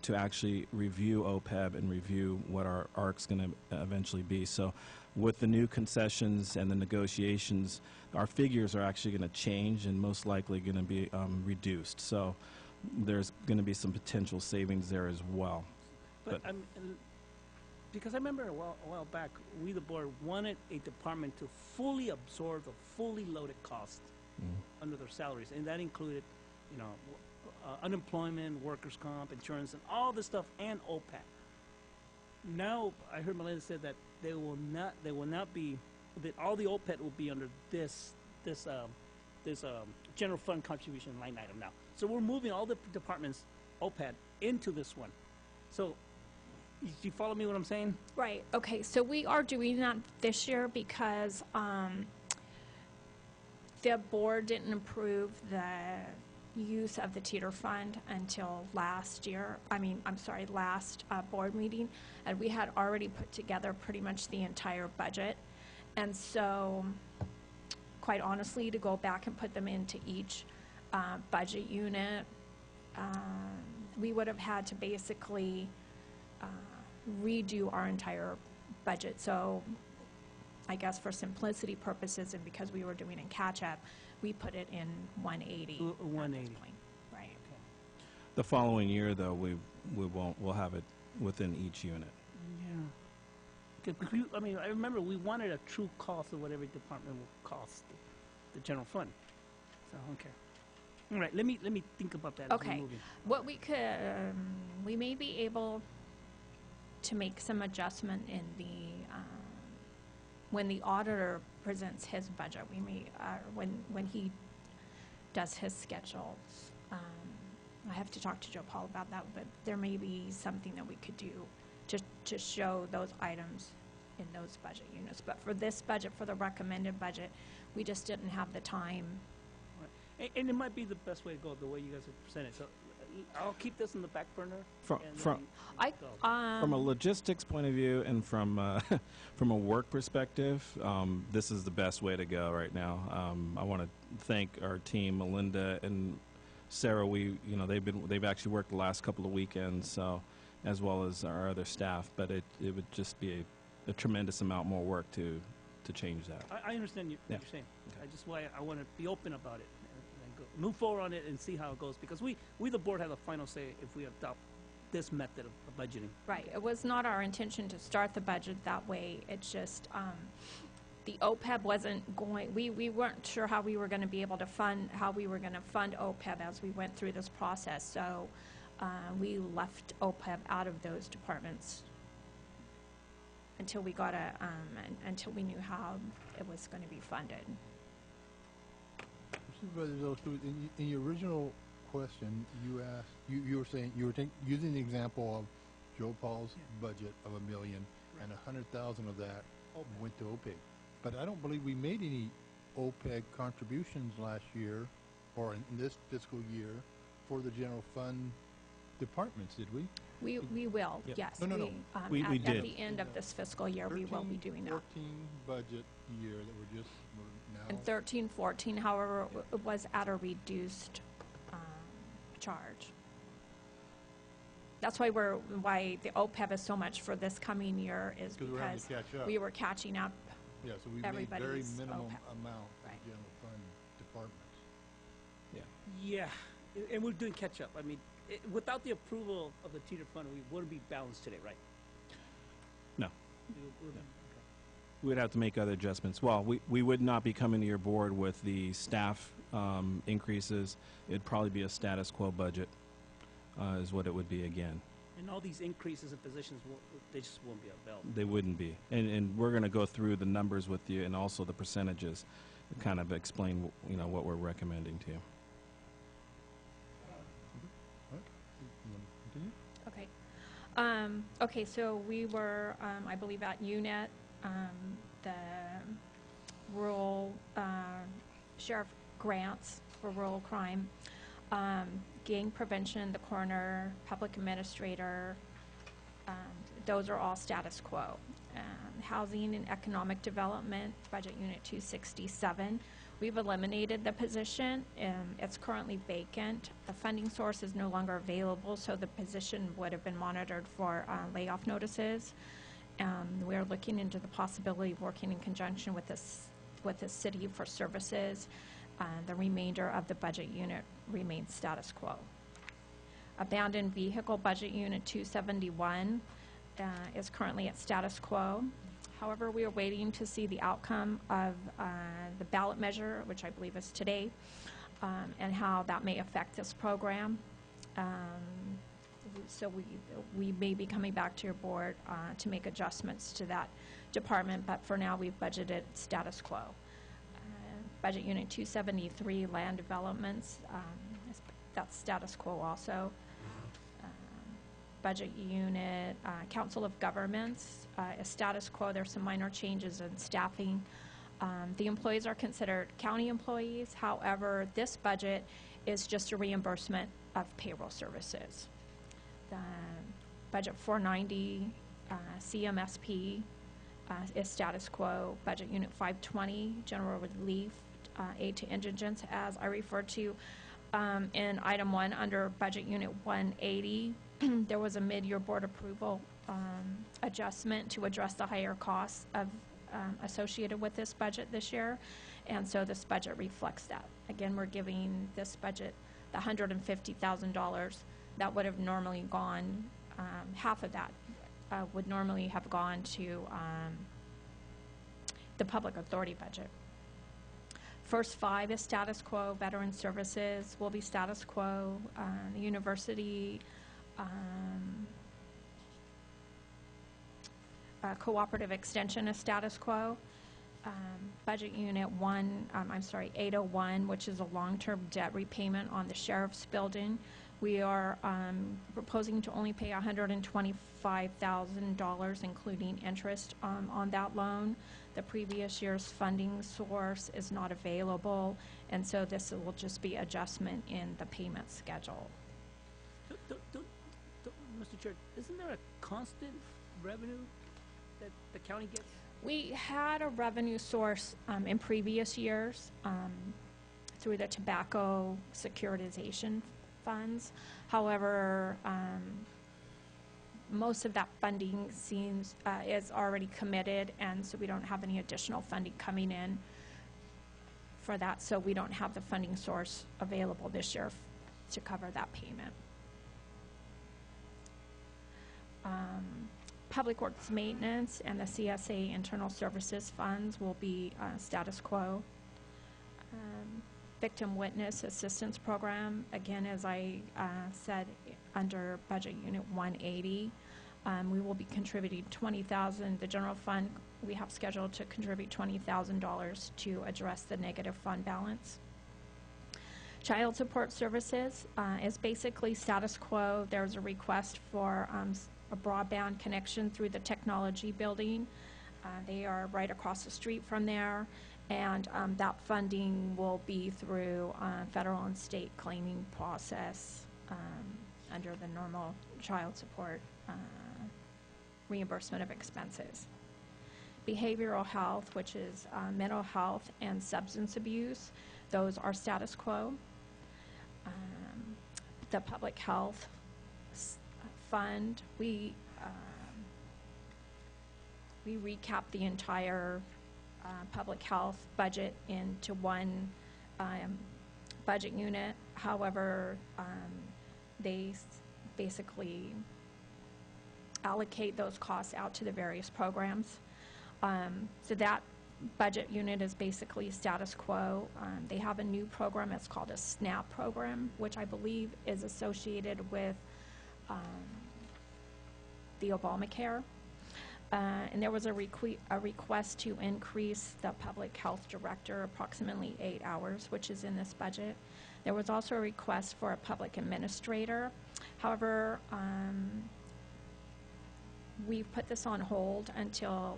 To actually review OPEB and review what our ARC's going to eventually be. So with the new concessions and the negotiations, our figures are actually going to change and most likely going to be reduced. So there's going to be some potential savings there as well. But because I remember a while back, we, the board, wanted a department to fully absorb the fully loaded cost under their salaries, and that included, you know, unemployment, workers' comp, insurance, and all this stuff, and OPEB. Now, I heard Melinda said that they will not be, that all the OPEB will be under this general fund contribution line item now. So we're moving all the departments' OPEB into this one. So, do you follow me what I'm saying? Right. Okay. So we are doing that this year because the board didn't approve the use of the teeter fund until last board meeting, and we had already put together pretty much the entire budget. And so, quite honestly, to go back and put them into each budget unit, we would have had to basically redo our entire budget. So I guess for simplicity purposes and because we were doing a catch-up, we put it in 180. 180. At this point. Right. The following year, though, we'll have it within each unit. Yeah. I mean, I remember we wanted a true cost of what every department will cost the general fund. So, okay. All right, let me think about that. As we're Okay. moving. What we could, we may be able to make some adjustment in the, when the auditor presents his budget, we may, when he does his schedules, I have to talk to Joe Paul about that, but there may be something that we could do to show those items in those budget units. But for this budget, for the recommended budget, we just didn't have the time. Right. And it might be the best way to go, the way you guys have presented. So I'll keep this in the back burner. From a logistics point of view and from from a work perspective, this is the best way to go right now. I want to thank our team, Melinda and Sarah. They've actually worked the last couple of weekends, so as well as our other staff. But it would just be a tremendous amount more work to change that. I understand what you're saying. Okay. I want to be open about it. Move forward on it and see how it goes, because we the board have the final say if we adopt this method of budgeting. Right. It was not our intention to start the budget that way. It's just the OPEB wasn't going. We weren't sure how we were going to be able to fund OPEB as we went through this process. So we left OPEB out of those departments until we got until we knew how it was going to be funded. Supervisor, in your original question, you asked, you were saying, you were using the example of Joe Paul's budget of $1 million, and 100,000 of that went to OPEB. But I don't believe we made any OPEB contributions last year, or in this fiscal year, for the general fund departments, did we? We will, yes. No. We did. At the end of this fiscal year, we will be doing that. 13, 14 budget year that we're just now. And 13, 14, however, it was at a reduced charge. That's why the OPEB is so much for this coming year is because we were catching up. Yeah, so we made very minimum amount for general fund departments. Yeah, and we're doing catch up. I mean, without the approval of the teeter fund, we wouldn't be balanced today, right? No. We would have to make other adjustments. Well, we would not be coming to your board with the staff increases. It'd probably be a status quo budget is what it would be again. And all these increases in positions, they just won't be available. They wouldn't be. And we're going to go through the numbers with you and also the percentages to kind of explain what we're recommending to you. Okay. Okay, so we were, I believe, at UNET, the rural sheriff grants for rural crime, gang prevention, the coroner, public administrator, those are all status quo. Housing and economic development, budget unit 267. We've eliminated the position. It's currently vacant. The funding source is no longer available, so the position would have been monitored for layoff notices. We're looking into the possibility of working in conjunction with the city for services. The remainder of the budget unit remains status quo. Abandoned vehicle budget unit 271 is currently at status quo. However, we are waiting to see the outcome of the ballot measure, which I believe is today, and how that may affect this program. So we may be coming back to your board to make adjustments to that department, but for now we've budgeted status quo. Budget unit 273, land developments, that's status quo also. Budget unit, Council of Governments, is status quo. There's some minor changes in staffing. The employees are considered county employees. However, this budget is just a reimbursement of payroll services. The budget 490, CMSP, is status quo. Budget unit 520, general relief, aid to indigents, as I referred to in item 1 under budget unit 180. There was a mid-year board approval adjustment to address the higher costs of associated with this budget this year, and so this budget reflects that. Again, we're giving this budget the $150,000 that would have normally gone, half of that would normally have gone to the public authority budget. First 5 is status quo. Veteran services will be status quo. The university, cooperative extension is status quo. Budget unit 801, which is a long-term debt repayment on the sheriff's building. We are proposing to only pay $125,000, including interest on that loan. The previous year's funding source is not available, and so this will just be adjustment in the payment schedule. Mr. Chair, isn't there a constant revenue that the county gets? We had a revenue source in previous years through the tobacco securitization funds. However, most of that funding is already committed, and so we don't have any additional funding coming in for that, so we don't have the funding source available this year to cover that payment. Public Works Maintenance and the CSA Internal Services Funds will be status quo. Victim Witness Assistance Program, again, as I said, under Budget Unit 180, we will be contributing $20,000. The general fund, we have scheduled to contribute $20,000 to address the negative fund balance. Child Support Services is basically status quo. There's a request for a broadband connection through the technology building. They are right across the street from there, and that funding will be through federal and state claiming process under the normal child support reimbursement of expenses. Behavioral health, which is mental health and substance abuse, those are status quo. The public health fund, we recap the entire public health budget into one budget unit. However, they basically allocate those costs out to the various programs. So that budget unit is basically status quo. They have a new program, it's called a SNAP program, which I believe is associated with the Obamacare. And there was a request to increase the public health director approximately 8 hours, which is in this budget. There was also a request for a public administrator. However, we've put this on hold until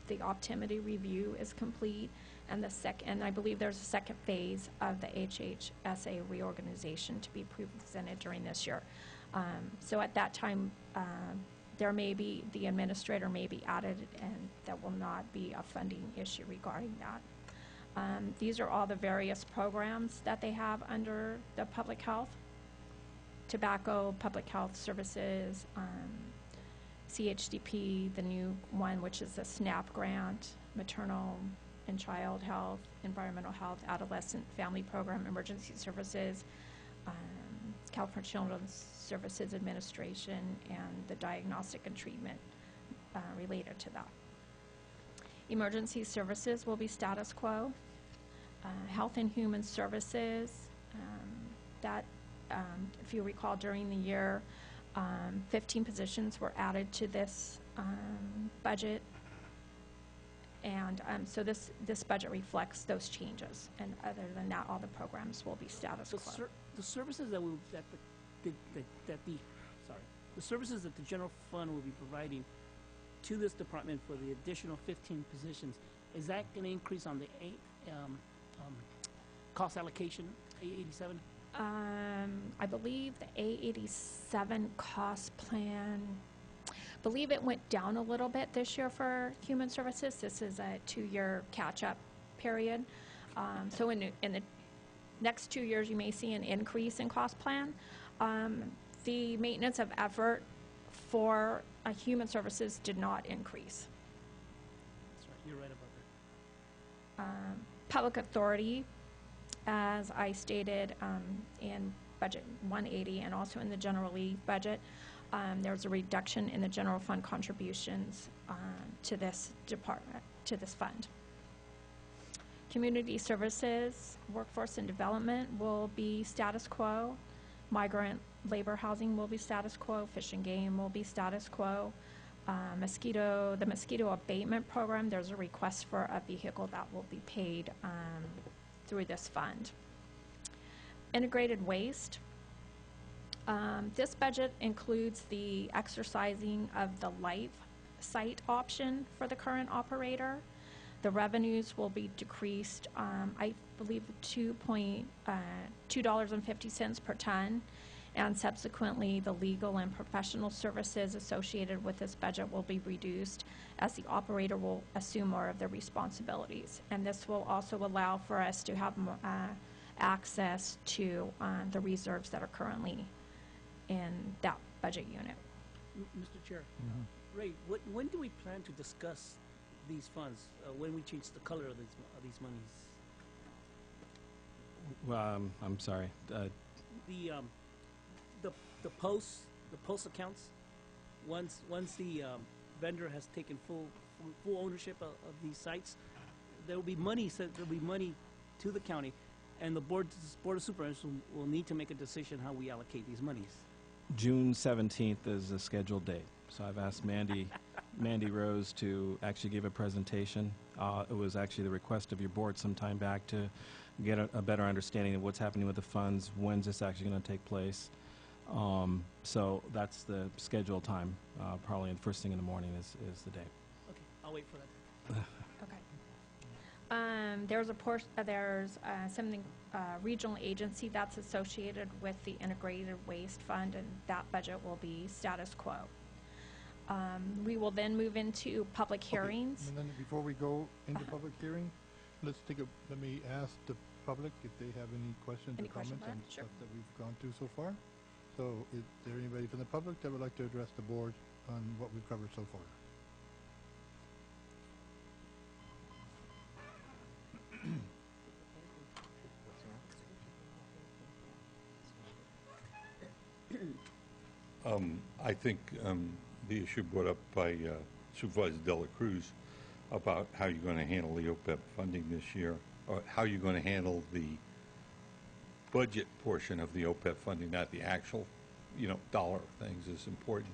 the optimity review is complete, and and I believe there's a second phase of the HHSA reorganization to be presented during this year. So at that time, the administrator may be added, and there will not be a funding issue regarding that. These are all the various programs that they have under the public health: tobacco, public health services, CHDP, the new one, which is a SNAP grant, maternal and child health, environmental health, adolescent family program, emergency services, California Children's Services Administration, and the diagnostic and treatment related to that. Emergency services will be status quo. Health and Human Services, if you recall, during the year, 15 positions were added to this budget, and so this budget reflects those changes. And other than that, all the programs will be status quo. The services that the services that the general fund will be providing to this department for the additional 15 positions, is that going to increase on the cost allocation, A87? I believe the A87 cost plan, I believe it went down a little bit this year for human services. This is a 2-year catch-up period. So in the next 2 years, you may see an increase in cost plan. The maintenance of effort for human services did not increase. That's right. You're right about that. Public authority, as I stated in budget 180 and also in the general leave budget, there's a reduction in the general fund contributions to this department, to this fund. Community services, workforce and development will be status quo. Migrant labor housing will be status quo. Fish and game will be status quo. The mosquito abatement program, there's a request for a vehicle that will be paid through this fund. Integrated waste. This budget includes the exercising of the life site option for the current operator. The revenues will be decreased, I believe, $2.50 per ton, and subsequently the legal and professional services associated with this budget will be reduced as the operator will assume more of the responsibilities. And this will also allow for us to have access to the reserves that are currently in that budget unit. Mr. Chair, Ray, when do we plan to discuss these funds, when we change the color of these monies? Well, I'm sorry. The post accounts, once the vendor has taken full ownership of these sites, there will be money to the county, and the board of supervisors will need to make a decision how we allocate these monies. June 17th is the scheduled date. So I've asked Mandy Rose to actually give a presentation. It was actually the request of your board some time back to get a better understanding of what's happening with the funds, when's this actually going to take place. So that's the scheduled time. Probably the first thing in the morning is the date. Okay, I'll wait for that. Okay. There's something regional agency that's associated with the integrated waste fund, and that budget will be status quo. We will then move into public hearings. Okay. And then before we go into public hearing, let me ask the public if they have any questions or comments on stuff that we've gone through so far. So is there anybody from the public that would like to address the board on what we've covered so far? I think the issue brought up by Supervisor Dela Cruz about how you're going to handle the OPEB funding this year, or how you're going to handle the budget portion of the OPEB funding, not the actual, dollar things, is important,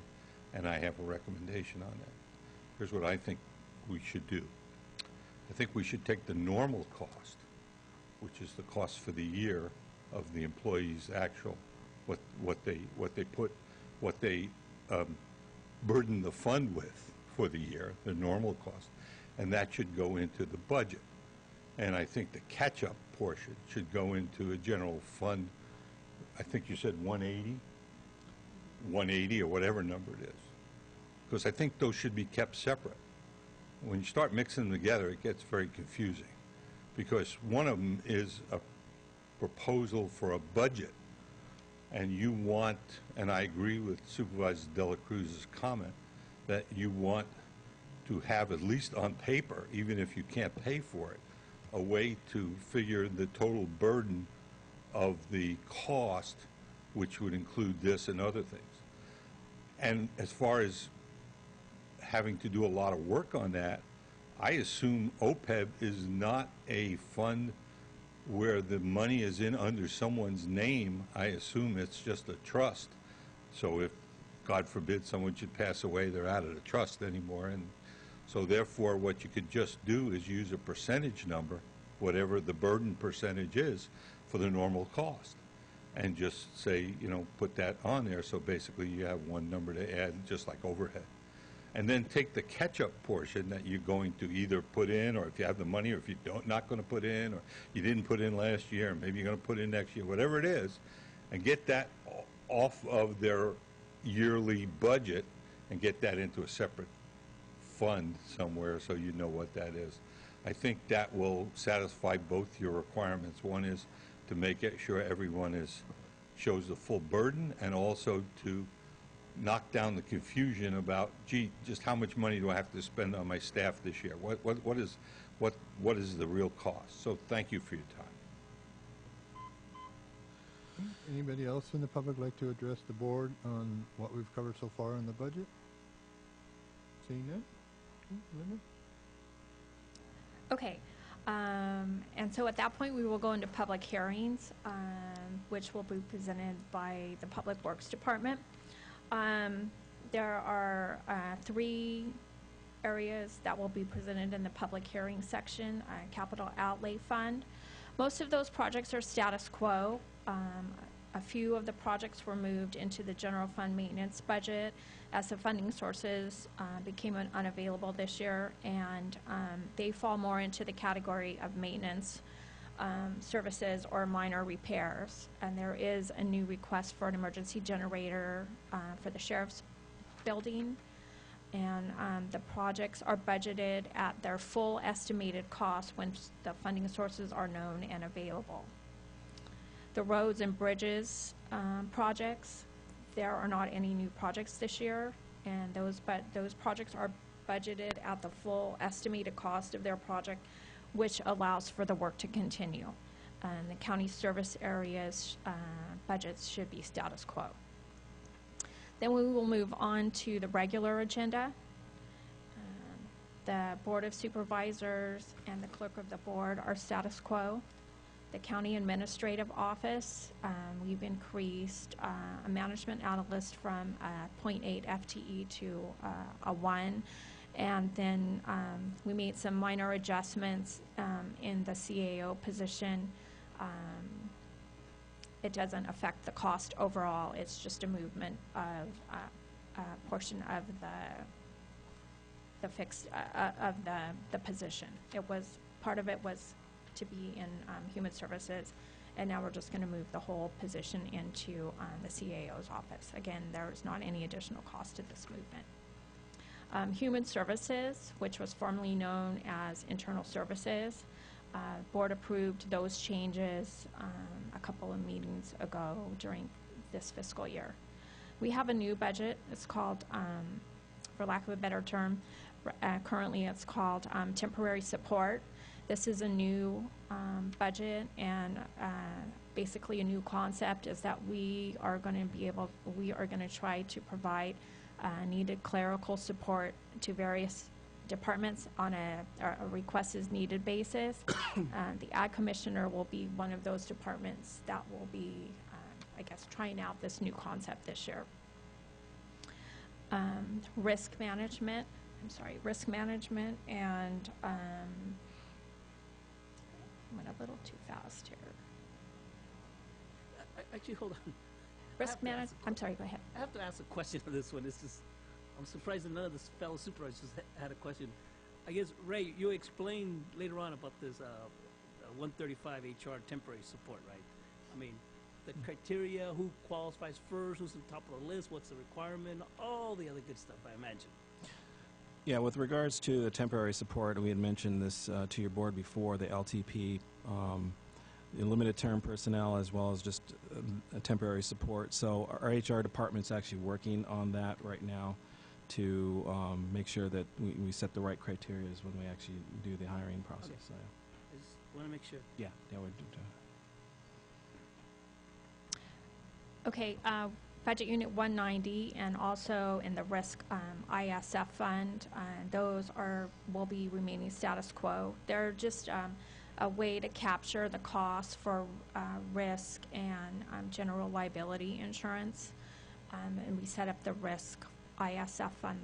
and I have a recommendation on that. Here's what I think we should do. I think we should take the normal cost, which is the cost for the year of the employees' actual, what they burden the fund with for the year, the normal cost, and that should go into the budget. And I think the catch-up portion should go into a general fund. I think you said 180 or whatever number it is. Because I think those should be kept separate. When you start mixing them together, it gets very confusing. Because one of them is a proposal for a budget, and you want, and I agree with Supervisor Dela Cruz's comment, that you want to have, at least on paper, even if you can't pay for it, a way to figure the total burden of the cost, which would include this and other things. And as far as having to do a lot of work on that, I assume OPEB is not a fund where the money is in under someone's name. I assume it's just a trust. So if, God forbid, someone should pass away, they're out of the trust anymore. And so therefore, what you could just do is use a percentage number, whatever the burden percentage is, for the normal cost. And just say, you know, put that on there. So basically you have one number to add, just like overhead. And then take the catch-up portion that you're going to either put in, or if you have the money, or if you don't, not going to put in, or you didn't put in last year, and maybe you're going to put in next year, whatever it is, and get that off of their yearly budget and get that into a separate fund somewhere so you know what that is. I think that will satisfy both your requirements. One is to make sure everyone shows the full burden, and also to knock down the confusion about, gee, just how much money do I have to spend on my staff this year? What is the real cost? So thank you for your time. Anybody else in the public like to address the board on what we've covered so far in the budget? Seeing none? Linda? Okay. And so at that point, we will go into public hearings, which will be presented by the Public Works Department. There are 3 areas that will be presented in the public hearing section. Capital Outlay Fund. Most of those projects are status quo. A few of the projects were moved into the general fund maintenance budget as the funding sources became unavailable this year, and they fall more into the category of maintenance services or minor repairs. And there is a new request for an emergency generator for the sheriff's building, and the projects are budgeted at their full estimated cost when the funding sources are known and available. The roads and bridges projects, there are not any new projects this year, and those projects are budgeted at the full estimated cost of their project, which allows for the work to continue. And the county service areas budgets should be status quo. Then we will move on to the regular agenda. The Board of Supervisors and the Clerk of the Board are status quo. The County Administrative Office, we've increased a management analyst from 0.8 FTE to a 1. And then we made some minor adjustments in the CAO position. It doesn't affect the cost overall. It's just a movement of a portion of the fixed of the position. It was, part of it was to be in Human Services, and now we're just going to move the whole position into the CAO's office. Again, there is not any additional cost to this movement. Human Services, which was formerly known as Internal Services, Board approved those changes a couple of meetings ago during this fiscal year. We have a new budget. It's called, for lack of a better term, currently it's called temporary support. This is a new budget, and basically a new concept is that we are going to try to provide needed clerical support to various departments on a request as needed basis. The Ag Commissioner will be one of those departments that will be, I guess, trying out this new concept this year. Risk management and I went a little too fast here. Actually, hold on. Risk management, I'm sorry, go ahead. I have to ask a question on this one. This is I'm surprised that none of the fellow supervisors had a question. I guess, Ray, you explained later on about this 135 HR temporary support, right? I mean, the criteria, who qualifies first, who's on top of the list, what's the requirement, all the other good stuff, I imagine. Yeah, with regards to the temporary support, we had mentioned this to your board before, the LTP, the limited term personnel as well as just a temporary support. So our HR department's actually working on that right now to make sure that we set the right criteria when we actually do the hiring process. Okay. So, I just want to make sure. yeah, we're doing. Okay, Budget Unit 190 and also in the risk ISF fund, those will be remaining status quo. They're just a way to capture the cost for risk and general liability insurance. And we set up the risk ISF fund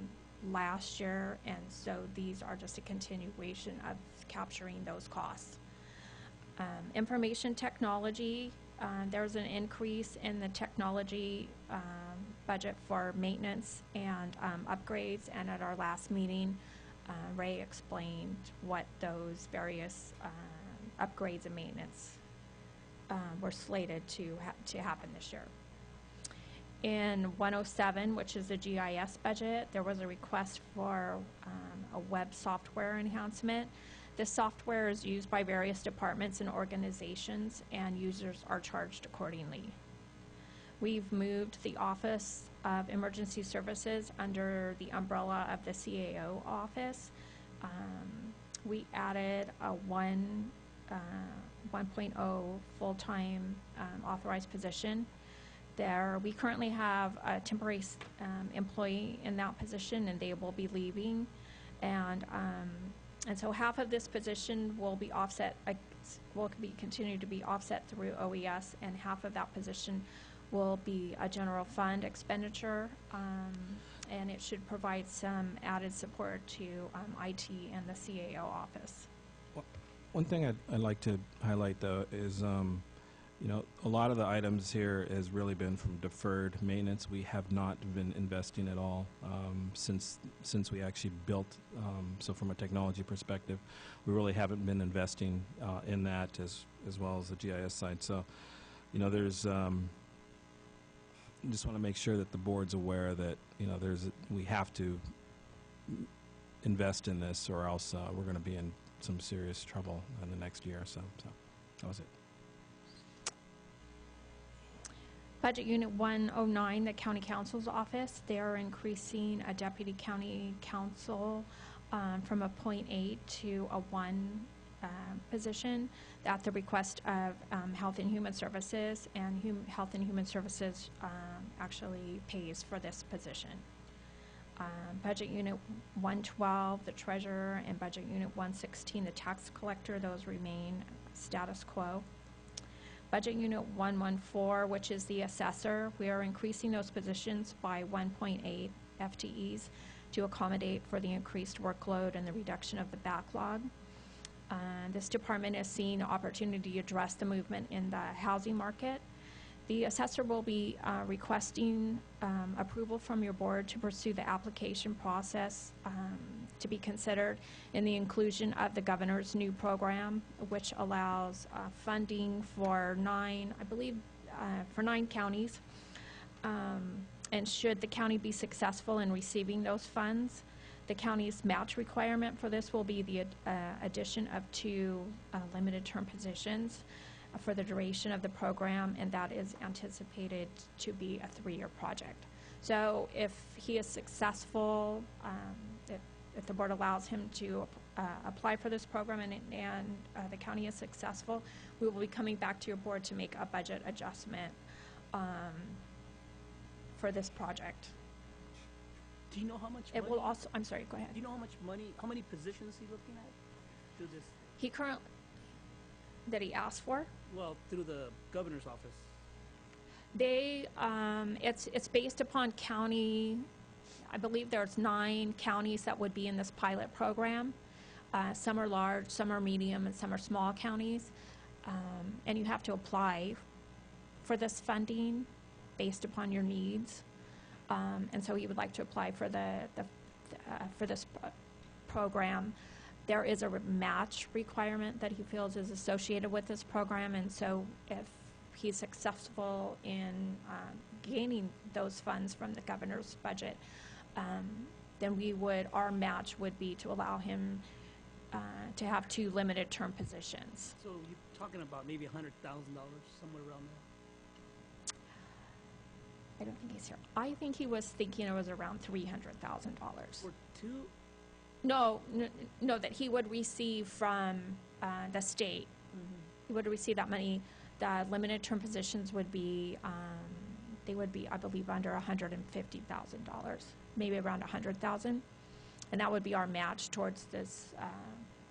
last year, and so these are just a continuation of capturing those costs. Information technology, there's an increase in the technology budget for maintenance and upgrades, and at our last meeting, Ray explained what those various upgrades and maintenance were slated to happen this year. In 107, which is the GIS budget, there was a request for a web software enhancement. This software is used by various departments and organizations, and users are charged accordingly. We've moved the Office of Emergency Services under the umbrella of the CAO office. We added a 1.0 full-time authorized position. We currently have a temporary employee in that position, and they will be leaving. And so half of this position will be offset, continued to be offset through OES, and half of that position will be a general fund expenditure, and it should provide some added support to IT and the CAO office. One thing I'd like to highlight, though, is a lot of the items here has really been from deferred maintenance. We have not been investing at all since we actually built. So from a technology perspective, we really haven't been investing in that as well as the GIS side. So, there's. Just want to make sure that the board's aware that we have to invest in this, or else we're going to be in some serious trouble in the next year or so. So that was it. Budget Unit 109, the County Counsel's Office, they are increasing a Deputy County Counsel from a 0.8 to a 1 position at the request of Health and Human Services, and Health and Human Services actually pays for this position. Budget Unit 112, the Treasurer, and Budget Unit 116, the Tax Collector, those remain status quo. Budget Unit 114, which is the Assessor, we are increasing those positions by 1.8 FTEs to accommodate for the increased workload and the reduction of the backlog. This department is seeing an opportunity to address the movement in the housing market. The assessor will be requesting approval from your board to pursue the application process to be considered in the inclusion of the governor's new program, which allows funding for 9 counties. And should the county be successful in receiving those funds, the county's match requirement for this will be the addition of 2 limited term positions for the duration of the program, and that is anticipated to be a 3-year project. So if he is successful, if the board allows him to apply for this program and the county is successful, we will be coming back to your board to make a budget adjustment for this project. Do you know how much It money? will also, I'm sorry, go ahead. Do you know how much money, how many positions he's looking at through this? He currently, that he asked for? Well, through the governor's office. They, it's based upon county. I believe there's 9 counties that would be in this pilot program. Some are large, some are medium, and some are small counties. And you have to apply for this funding based upon your needs. And so he would like to apply for for this program. There is a match requirement that he feels is associated with this program, and so if he's successful in gaining those funds from the governor's budget, then our match would be to allow him to have 2 limited term positions. So you're talking about maybe $100,000, somewhere around there? I don't think he's here. I think he was thinking it was around $300,000. For 2? No, that he would receive from the state. He would receive that money. The limited term positions would be, they would be, I believe, under $150,000, maybe around $100,000. And that would be our match towards this,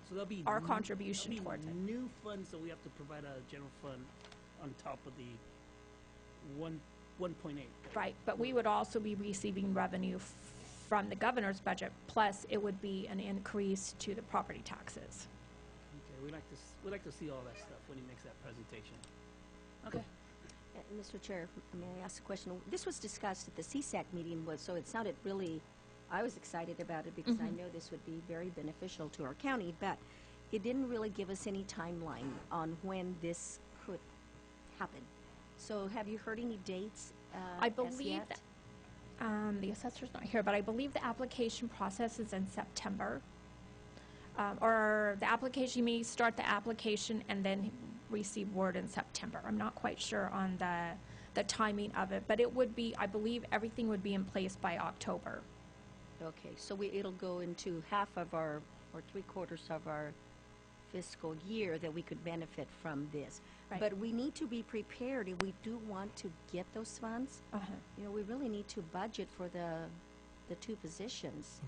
So there'll be our contribution towards it. new funds that we have to provide out of general fund on top of the 1.8. Right, but we would also be receiving revenue from the governor's budget, plus it would be an increase to the property taxes. Okay, we like to see all that stuff when he makes that presentation. Okay. Mr. Chair, may I ask a question? This was discussed at the CSAC meeting, so it sounded really, I was excited about it because I know this would be very beneficial to our county, but it didn't really give us any timeline on when this could happen. So have you heard any dates I as believe yet? that, the assessor's not here, but I believe the application process is in September. Or the application, you may start the application and then receive word in September. I'm not quite sure on the timing of it, but it would be, I believe everything would be in place by October. Okay, so it'll go into half of our, or 3/4 of our fiscal year that we could benefit from this. Right. But we need to be prepared if we do want to get those funds. You know, we really need to budget for the 2 positions.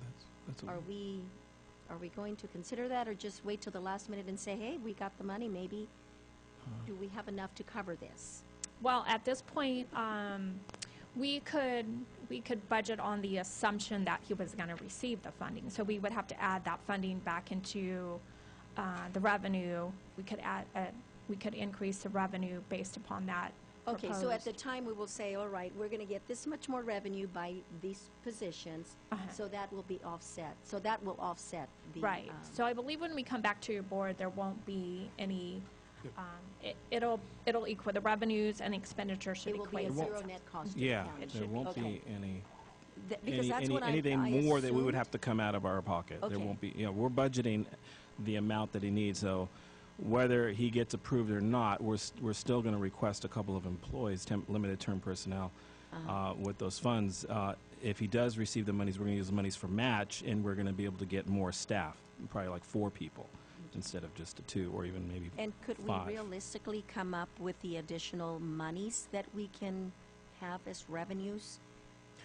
That's Are we going to consider that, or just wait till the last minute and say, hey, we got the money, maybe? Do we have enough to cover this? Well, at this point, we could budget on the assumption that he was going to receive the funding. So we would have to add that funding back into the revenue. We could increase the revenue based upon that. Okay, so at proposed. the time, we will say, all right, we're going to get this much more revenue by these positions, so that will be offset. So that will offset the... Right. So I believe when we come back to your board, there won't be any, it'll equal, the revenues and expenditures should It will be equate. a zero net cost to the Yeah, county. there won't be any, Because that's what anything I more that we would assumed. have to come out of our pocket. There Okay. won't be, we're budgeting the amount that he needs, so whether he gets approved or not, we're still going to request a couple of employees, limited term personnel, with those funds. If he does receive the monies, we're going to use the monies for match, and we're going to be able to get more staff, probably like 4 people instead of just 2, or even maybe 5. And could we realistically come up with the additional monies that we can have as revenues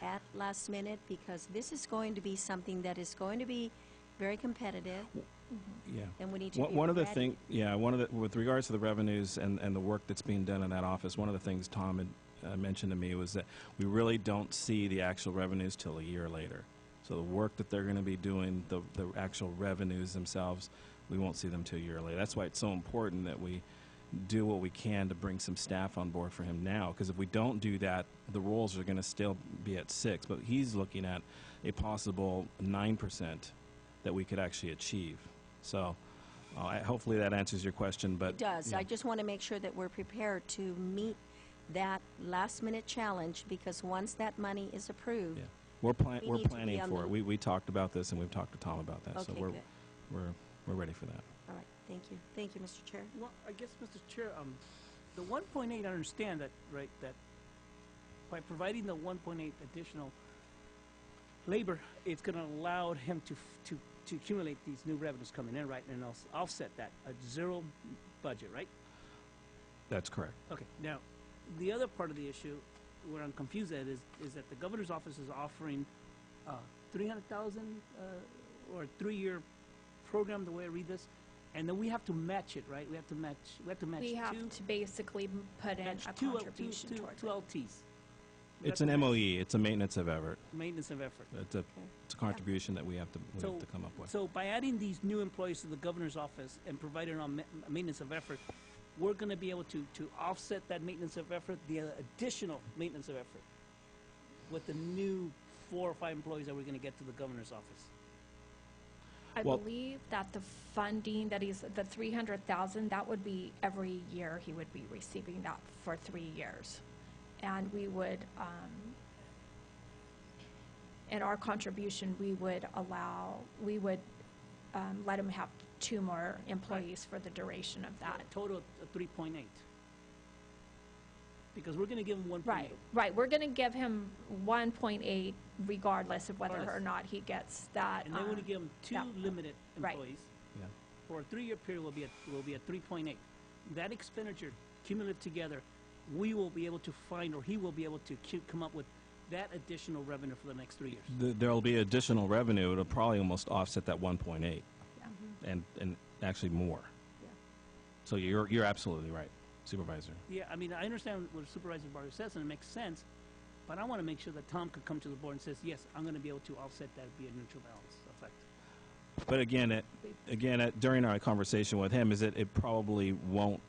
at last minute? Because this is going to be something that is going to be very competitive. Yeah. And we need to be One of the ready. with regards to the revenues and the work that's being done in that office, one of the things Tom had mentioned to me was that we really don't see the actual revenues till a year later. So the work that they're going to be doing, the actual revenues themselves, we won't see them till a year later. That's why it's so important that we do what we can to bring some staff on board for him now, because if we don't do that, the rolls are going to still be at 6, but he's looking at a possible 9% that we could actually achieve. So hopefully that answers your question. But It does. yeah. I just want to make sure that we're prepared to meet that last-minute challenge, because once that money is approved, Yeah. We're We need to be planning on for the- it. We talked about this, and we've talked to Tom about that. So Okay, good. we're ready for that. All right, thank you. Thank you, Mr. Chair. Well, I guess, Mr. Chair, the 1.8, I understand that, right, that by providing the 1.8 additional labor, it's going to allow him to accumulate these new revenues coming in, right, and also offset that, a 0 budget, right? That's correct. Okay, now, the other part of the issue where I'm confused at is that the governor's office is offering $300,000 or a 3-year program, the way I read this, and then we have to match it, right? We have to match We have to basically put in a contribution towards two it. LTs. It's an MOE. It's a maintenance of effort. Maintenance of effort. It's a contribution that we have to come up with. So by adding these new employees to the governor's office and providing on maintenance of effort, we're going to be able to offset that maintenance of effort, the additional maintenance of effort. with the new 4 or 5 employees that we're going to get to the governor's office? I Well- believe that the funding that he's, the 300,000, that would be every year he would be receiving that for 3 years. And we would, in our contribution, we would let him have 2 more employees for the duration of that. A total of 3.8. Because we're going to give him 1.8. Right, we're gonna give him 1.8 regardless of whether or Regardless. not he gets that. And then we're going to give him 2 that- limited right. employees. Yeah. For a 3-year period will be at 3.8. That expenditure cumulative together, we will be able to find, or he will be able to come up with that additional revenue for the next 3 years. There'll be additional revenue. It'll probably almost offset that 1.8, Yeah. and actually more. Yeah. So you're absolutely right, Supervisor. Yeah, I mean, I understand what Supervisor Barrio says, and it makes sense, but I want to make sure that Tom could come to the board and says, yes, I'm going to be able to offset that, be a neutral balance effect. But again, during our conversation with him, is that it probably won't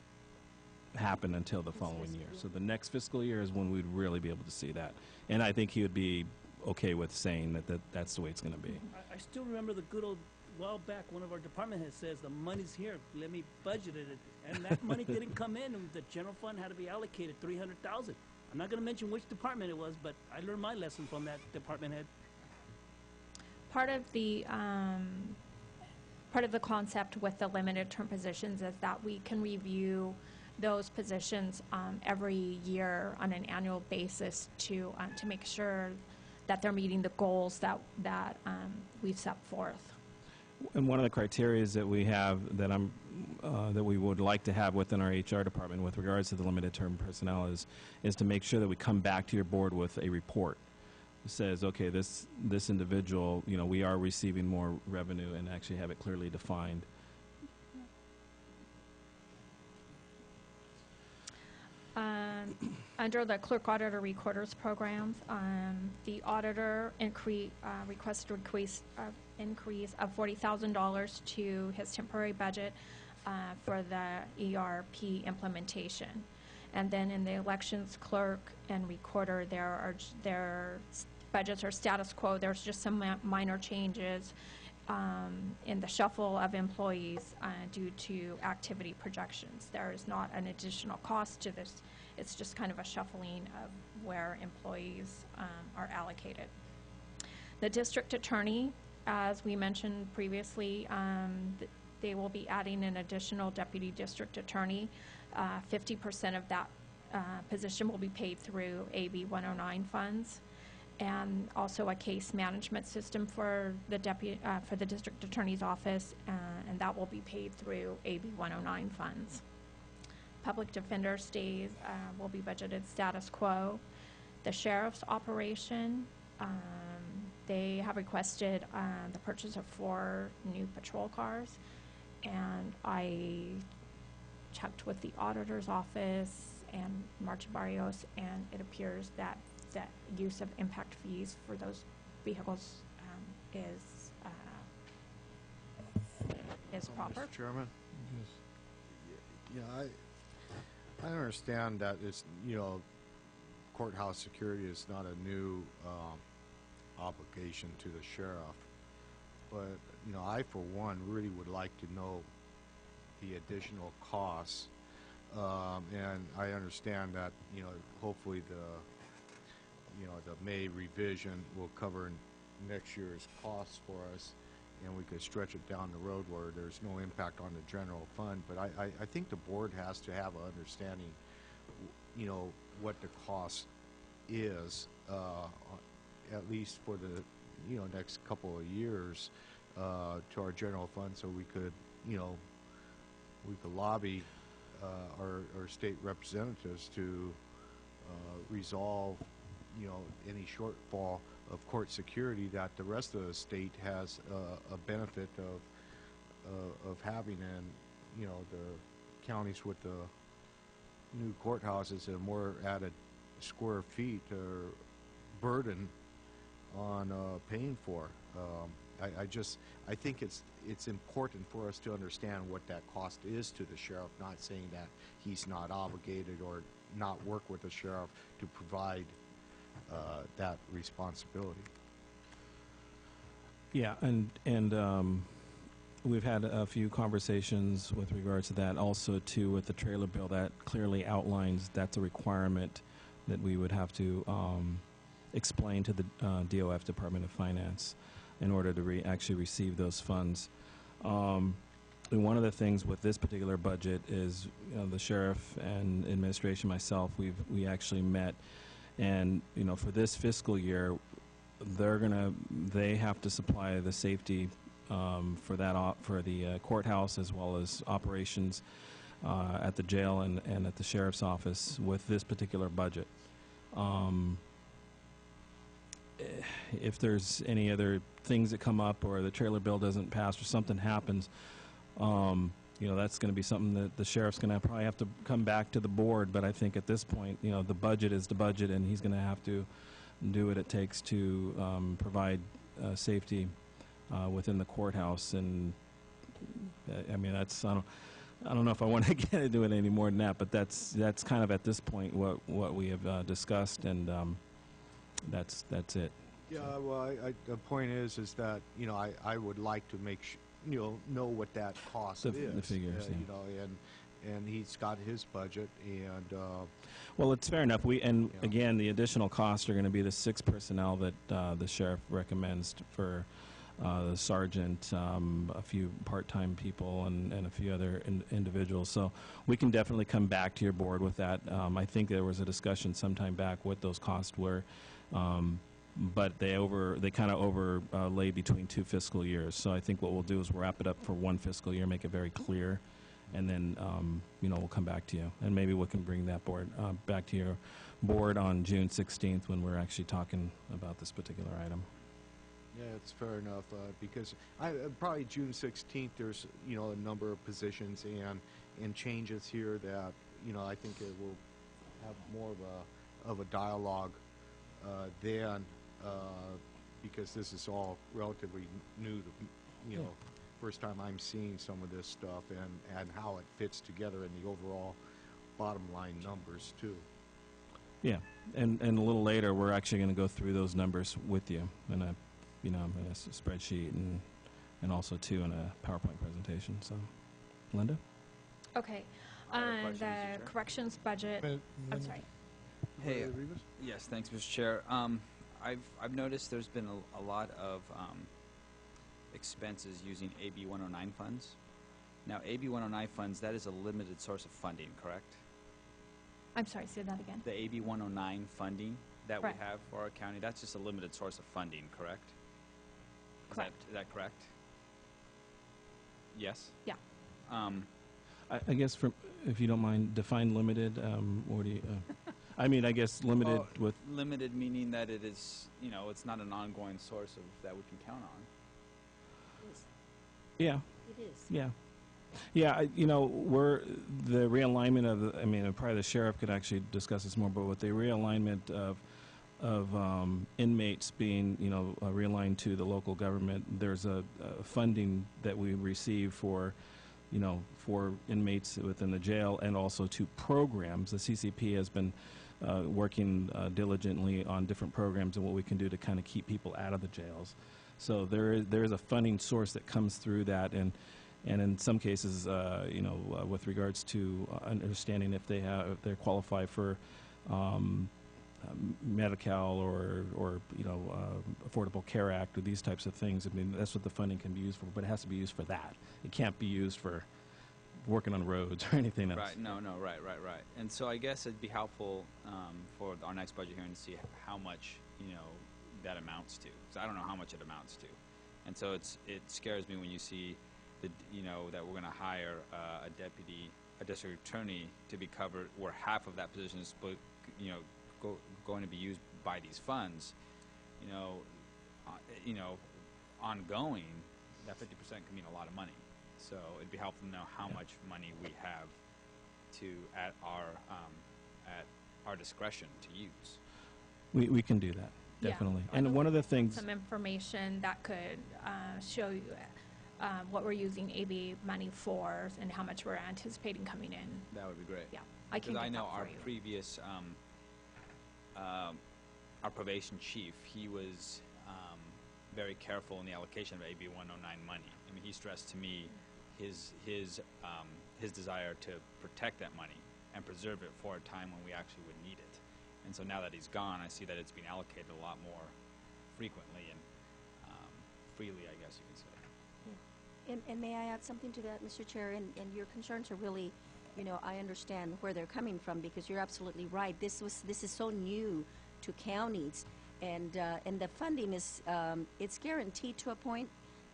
happen until the following year. So the next fiscal year is when we'd really be able to see that. And I think he would be okay with saying that's the way it's going to be. I still remember the good old, while back, one of our department heads says, the money's here, let me budget it. And that money didn't come in, and the general fund had to be allocated $300,000. I'm not going to mention which department it was, but I learned my lesson from that department head. Part of the concept with the limited term positions is that we can review those positions every year on an annual basis to make sure that they're meeting the goals that we've set forth. And one of the criteria that we have that we would like to have within our HR department with regards to the limited term personnel is to make sure that we come back to your board with a report that says, okay, this individual, we are receiving more revenue, and actually have it clearly defined. Under the clerk auditor recorders programs, the auditor requested increase of $40,000 to his temporary budget for the ERP implementation. And then in the elections clerk and recorder, their budgets are status quo. There's just some minor changes in the shuffle of employees due to activity projections. There is not an additional cost to this. It's just kind of a shuffling of where employees are allocated. The district attorney, as we mentioned previously, they will be adding an additional deputy district attorney. 50% of that position will be paid through AB 109 funds, and also a case management system for the district attorney's office, and that will be paid through AB 109 funds. Public defender stays will be budgeted status quo. The sheriff's operation, they have requested the purchase of 4 new patrol cars, and I checked with the auditor's office and Marcia Barrios, and it appears that use of impact fees for those vehicles is proper. Mr. Chairman? Yeah, I understand that it's, courthouse security is not a new obligation to the sheriff. But, I, for one, really would like to know the additional costs. And I understand that, hopefully the May revision will cover next year's costs for us, and we could stretch it down the road where there's no impact on the general fund. But I think the board has to have an understanding, what the cost is, at least for the, next couple of years, to our general fund, so we could, we could lobby our state representatives to resolve, any shortfall of court security that the rest of the state has a benefit of having, and the counties with the new courthouses and more added square feet or burden on paying for. I think it's important for us to understand what that cost is to the sheriff, not saying that he's not obligated or not work with the sheriff to provide that responsibility. Yeah, and we've had a few conversations with regards to that. Also, too, with the trailer bill, that clearly outlines that's a requirement that we would have to explain to the DOF, Department of Finance, in order to actually receive those funds. And one of the things with this particular budget is, the sheriff and administration, myself, we actually met, and for this fiscal year, they have to supply the safety for the courthouse as well as operations at the jail and at the sheriff's office with this particular budget. If there's any other things that come up or the trailer bill doesn't pass or something happens, that's going to be something that the sheriff's going to probably have to come back to the board. But I think at this point, the budget is the budget, and he's going to have to do what it takes to provide safety within the courthouse. And I mean, I don't know if I want to get into it any more than that, but that's kind of at this point what we have discussed, and that's it. Yeah, well, the point is that I would like to make know what that cost is. The figures, yeah. And he's got his budget, and well, it's fair enough. Again, the additional costs are going to be the 6 personnel that the sheriff recommends for the sergeant, a few part-time people, and a few other individuals. So we can definitely come back to your board with that. I think there was a discussion sometime back what those costs were, but they kind of overlay between 2 fiscal years. So I think what we'll do is wrap it up for 1 fiscal year, make it very clear, and then we'll come back to you, and maybe we can bring that board back to your board on June 16th when we're actually talking about this particular item. Yeah, it's fair enough, because probably June 16th, there's, a number of positions and changes here that, I think it will have more of a dialogue then, because this is all relatively new to, first time I'm seeing some of this stuff and how it fits together in the overall bottom line numbers, too. Yeah, and a little later, we're actually going to go through those numbers with you in a spreadsheet and also too in a PowerPoint presentation. So, Linda? Okay. The corrections budget. I'm sorry. Hey. Yes, thanks, Mr. Chair. I've noticed there's been a lot of expenses using AB 109 funds. Now, AB 109 funds, that is a limited source of funding, correct? I'm sorry, say that again. The AB 109 funding that Correct. we have for our county, that's just a limited source of funding, correct? Correct. Is that correct? Yes? Yeah. I guess, if you don't mind, define limited. Or do you? I mean, I guess limited with Limited meaning that it is, it's not an ongoing source of that we can count on. Yeah. It is. Yeah. Yeah, we're the realignment of probably the sheriff could actually discuss this more, but with the realignment of inmates being, realigned to the local government, there's a funding that we receive for inmates within the jail and also to programs. The CCP has been working diligently on different programs and what we can do to kind of keep people out of the jails. So there is a funding source that comes through that, and in some cases, with regards to understanding if they're qualified for Medi-Cal or Affordable Care Act or these types of things. I mean, that's what the funding can be used for, but it has to be used for that. It can't be used for working on roads or anything else. Right, right. And so I guess it'd be helpful for our next budget hearing to see how much, that amounts to, because I don't know how much it amounts to. And so it scares me when you see that we're going to hire a district attorney to be covered, where half of that position is, going to be used by these funds, ongoing. That 50% can mean a lot of money. So it'd be helpful to know how much money we have at our discretion to use. We can do that, definitely. Yeah. And one of the things, some information that could show you what we're using AB money for and how much we're anticipating coming in. That would be great. Yeah, I can Because get I know that for our you. previous our probation chief, he was very careful in the allocation of AB 109 money. I mean, he stressed to me his desire to protect that money and preserve it for a time when we actually would need it. And so now that he's gone, I see that it's being allocated a lot more frequently and freely, I guess you can say. Yeah. And may I add something to that, Mr. Chair? And your concerns are really, you know, I understand where they're coming from, because you're absolutely right. This is so new to counties, and the funding is it's guaranteed to a point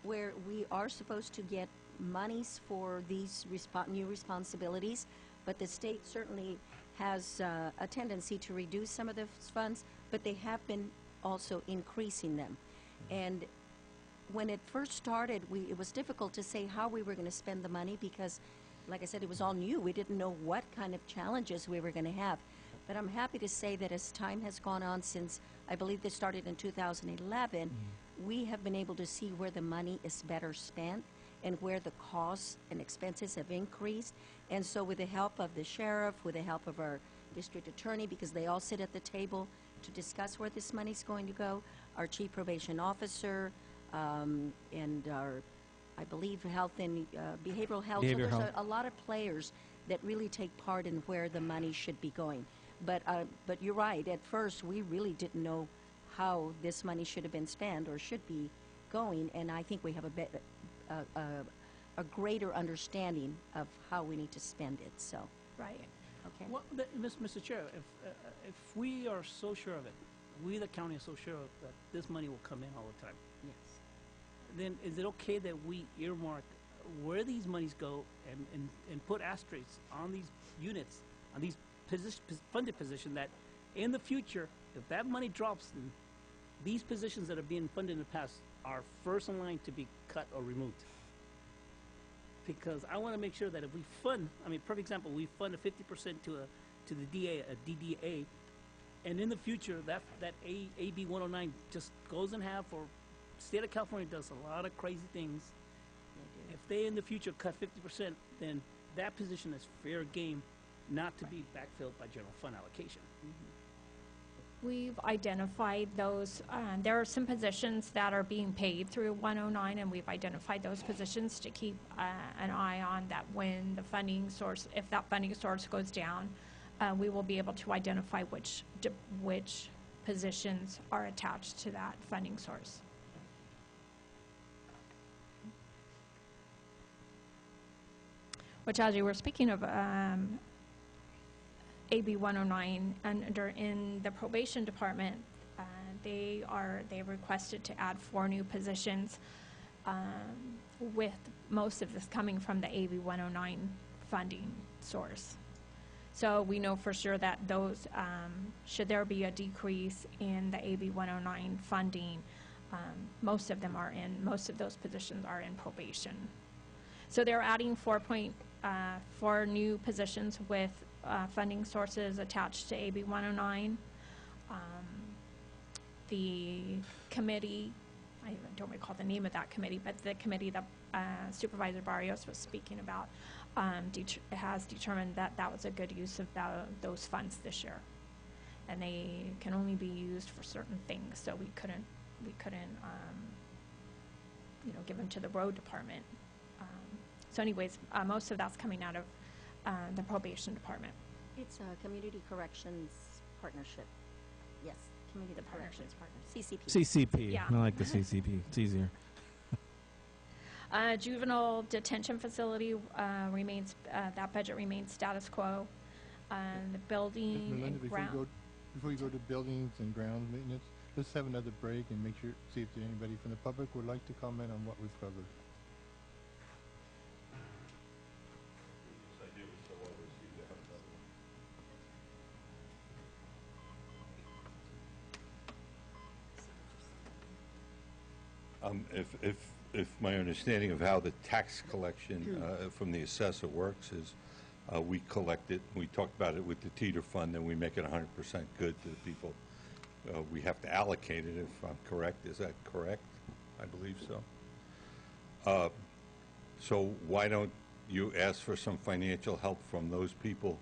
where we are supposed to get monies for these new responsibilities, but the state certainly has a tendency to reduce some of those funds, but they have been also increasing them. And when it first started, it was difficult to say how we were going to spend the money, because, like I said, it was all new. We didn't know what kind of challenges we were going to have. But I'm happy to say that as time has gone on, since I believe they started in 2011, we have been able to see where the money is better spent and where the costs and expenses have increased. And so with the help of the sheriff, with the help of our district attorney, because they all sit at the table to discuss where this money's going to go, our chief probation officer, and our, I believe, health and behavioral health. So there's a lot of players that really take part in where the money should be going. But you're right. At first, we really didn't know how this money should have been spent or should be going, and I think we have a greater understanding of how we need to spend it. So, Right. okay. Well, Mr. Chair, if we are so sure of it, we the county are so sure that this money will come in all the time, Yes. then is it okay that we earmark where these monies go and put asterisks on these units, on these funded positions, that in the future, if that money drops, then these positions that are being funded in the past are first in line to be cut or removed? Because I want to make sure that if we fund, I mean, perfect example, we fund a 50% to the DA, a DDA, and in the future that AB 109 just goes in half, or state of California does a lot of crazy things. If they in the future cut 50%, then that position is fair game, not to be backfilled by general fund allocation. We've identified those, there are some positions that are being paid through 109, and we've identified those positions to keep an eye on, that when the funding source, if that funding source goes down, we will be able to identify which positions are attached to that funding source. Which, as you were speaking of, AB 109, and in the probation department, they requested to add 4 new positions, with most of this coming from the AB 109 funding source. So we know for sure that those, should there be a decrease in the AB 109 funding, most of those positions are in probation. So they're adding 4 new positions with funding sources attached to AB 109. The committee, I don't recall the name of that committee, but the committee that Supervisor Barrios was speaking about has determined that that was a good use of those funds this year. And they can only be used for certain things, so we couldn't give them to the road department. So anyways, most of that's coming out of the probation department. It's a community corrections partnership. Yes, community corrections partnership. CCP. CCP. Yeah. I like the CCP. It's easier. Juvenile detention facility remains, that budget remains status quo. The building Melinda, and ground. before you go to buildings and ground maintenance, let's have another break and see if anybody from the public would like to comment on what we've covered. If my understanding of how the tax collection from the assessor works is, we collect it, we talk about it with the teeter fund, and we make it 100% good to the people. We have to allocate it, if I'm correct. Is that correct? I believe so. So why don't you ask for some financial help from those people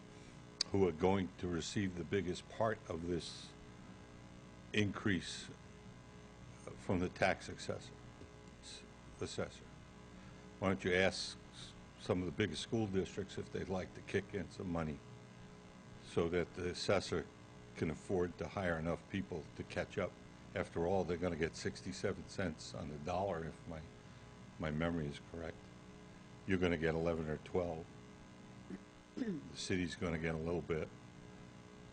who are going to receive the biggest part of this increase from the tax assessor. Why don't you ask some of the biggest school districts if they'd like to kick in some money so that the assessor can afford to hire enough people to catch up. After all, they're going to get 67 cents on the dollar if my memory is correct. You're going to get 11 or 12. The city's going to get a little bit.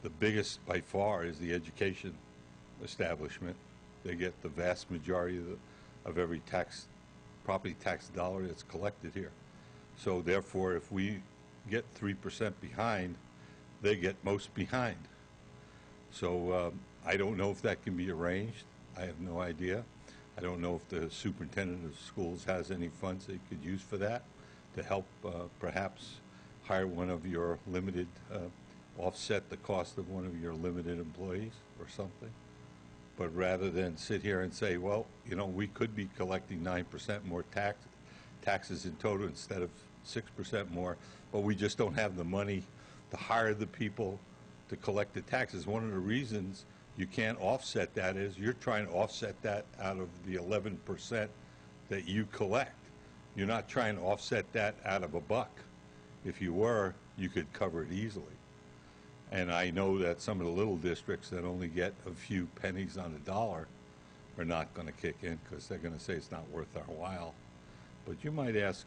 The biggest by far is the education establishment. They get the vast majority of every property tax dollar that's collected here. So therefore, if we get 3% behind, they get most behind. So I don't know if that can be arranged. I have no idea. I don't know if the superintendent of schools has any funds they could use for that to help perhaps hire one of your limited, offset the cost of one of your limited employees or something. But rather than sit here and say, well, you know, we could be collecting 9% more taxes in total instead of 6% more, but we just don't have the money to hire the people to collect the taxes. One of the reasons you can't offset that is you're trying to offset that out of the 11% that you collect. You're not trying to offset that out of a buck. If you were, you could cover it easily. And I know that some of the little districts that only get a few pennies on the dollar are not going to kick in because they're going to say it's not worth our while. But you might ask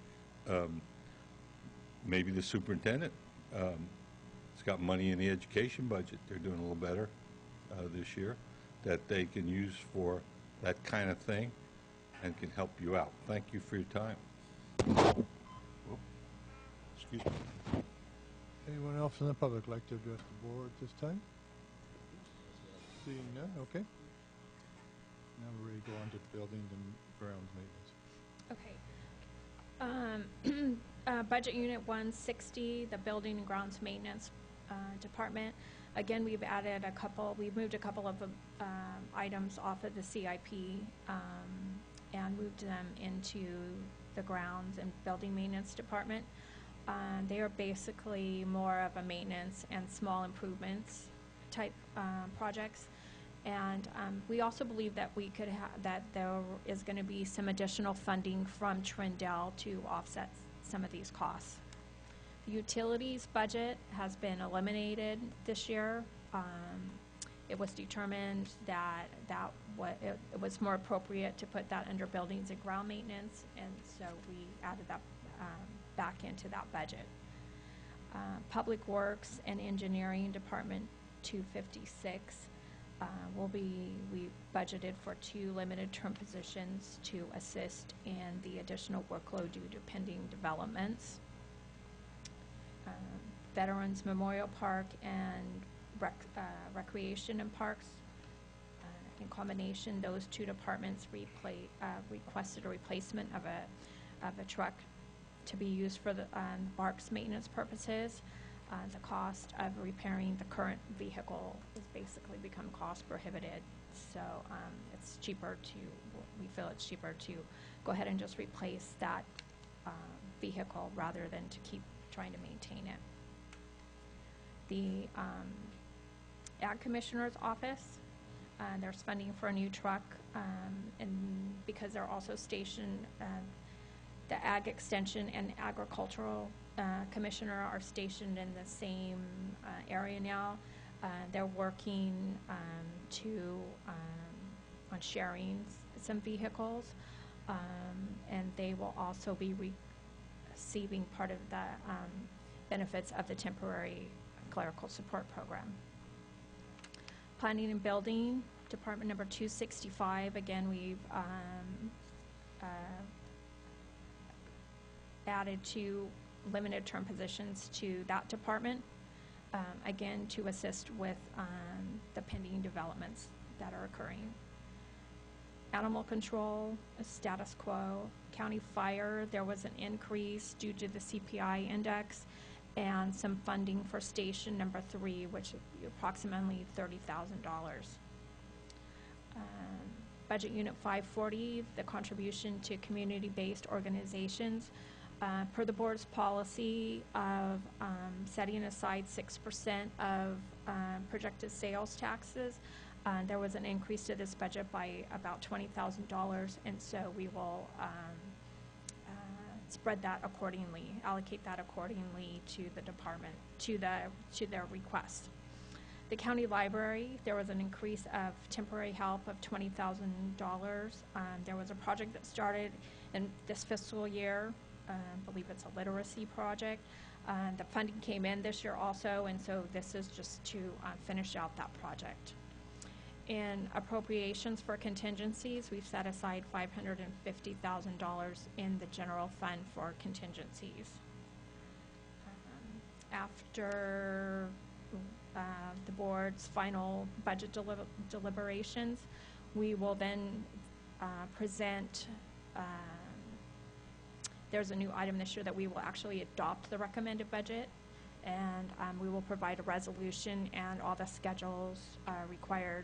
maybe the superintendent. It's got money in the education budget. They're doing a little better this year that they can use for that kind of thing and can help you out. Thank you for your time. Excuse me. Anyone else in the public like to address the board at this time? Seeing none, okay. Now we're ready to go on to buildings and grounds maintenance. Okay. Budget Unit 160, the Building and Grounds Maintenance Department. Again, we've moved a couple of items off of the CIP and moved them into the Grounds and Building Maintenance Department. They are basically more of a maintenance and small improvements type projects. And we also believe that that there is going to be some additional funding from Trindle to offset some of these costs. The utilities budget has been eliminated this year. It was determined that it was more appropriate to put that under buildings and ground maintenance, and so we added that back into that budget. Public Works and Engineering Department 256 we budgeted for 2 limited term positions to assist in the additional workload due to pending developments. Veterans Memorial Park and Recreation and Parks. In combination, those 2 departments requested a replacement of a truck to be used for the parks maintenance purposes. The cost of repairing the current vehicle has basically become cost prohibited. So we feel it's cheaper to go ahead and just replace that vehicle rather than to keep trying to maintain it. The Ag Commissioner's Office, there's funding for a new truck, and because they're also stationed, the Ag Extension and Agricultural Commissioner are stationed in the same area now. They're working on sharing some vehicles, and they will also be receiving part of the benefits of the temporary clerical support program. Planning and Building, Department number 265, again, we've added 2 limited term positions to that department, again, to assist with the pending developments that are occurring. Animal Control, status quo. County Fire, there was an increase due to the CPI index and some funding for station number 3, which is approximately $30,000. Budget Unit 540, the contribution to community-based organizations. Per the board's policy of setting aside 6% of projected sales taxes, There was an increase to this budget by about $20,000, and so we will spread that accordingly, allocate that accordingly to the department, to their request. The county library, there was an increase of temporary help of $20,000. There was a project that started in this fiscal year. I believe it's a literacy project. The funding came in this year also, and so this is just to finish out that project. In appropriations for contingencies, we've set aside $550,000 in the general fund for contingencies. After the board's final budget deliberations, we will then present, there's a new item this year that we will actually adopt the recommended budget, and we will provide a resolution and all the schedules required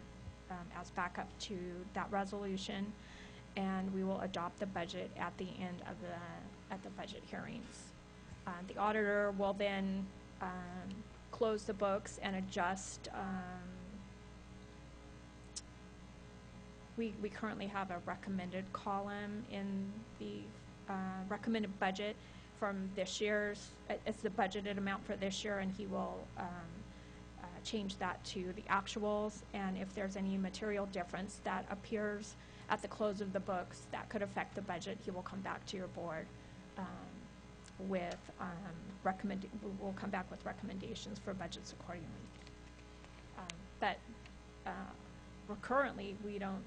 as backup to that resolution, and we will adopt the budget at the end of the budget hearings. The auditor will then close the books and adjust. We currently have a recommended column in the recommended budget from this year's. It's the budgeted amount for this year, and he will change that to the actuals, and if there's any material difference that appears at the close of the books that could affect the budget, he will come back to your board with we'll come back with recommendations for budgets accordingly. But currently, we don't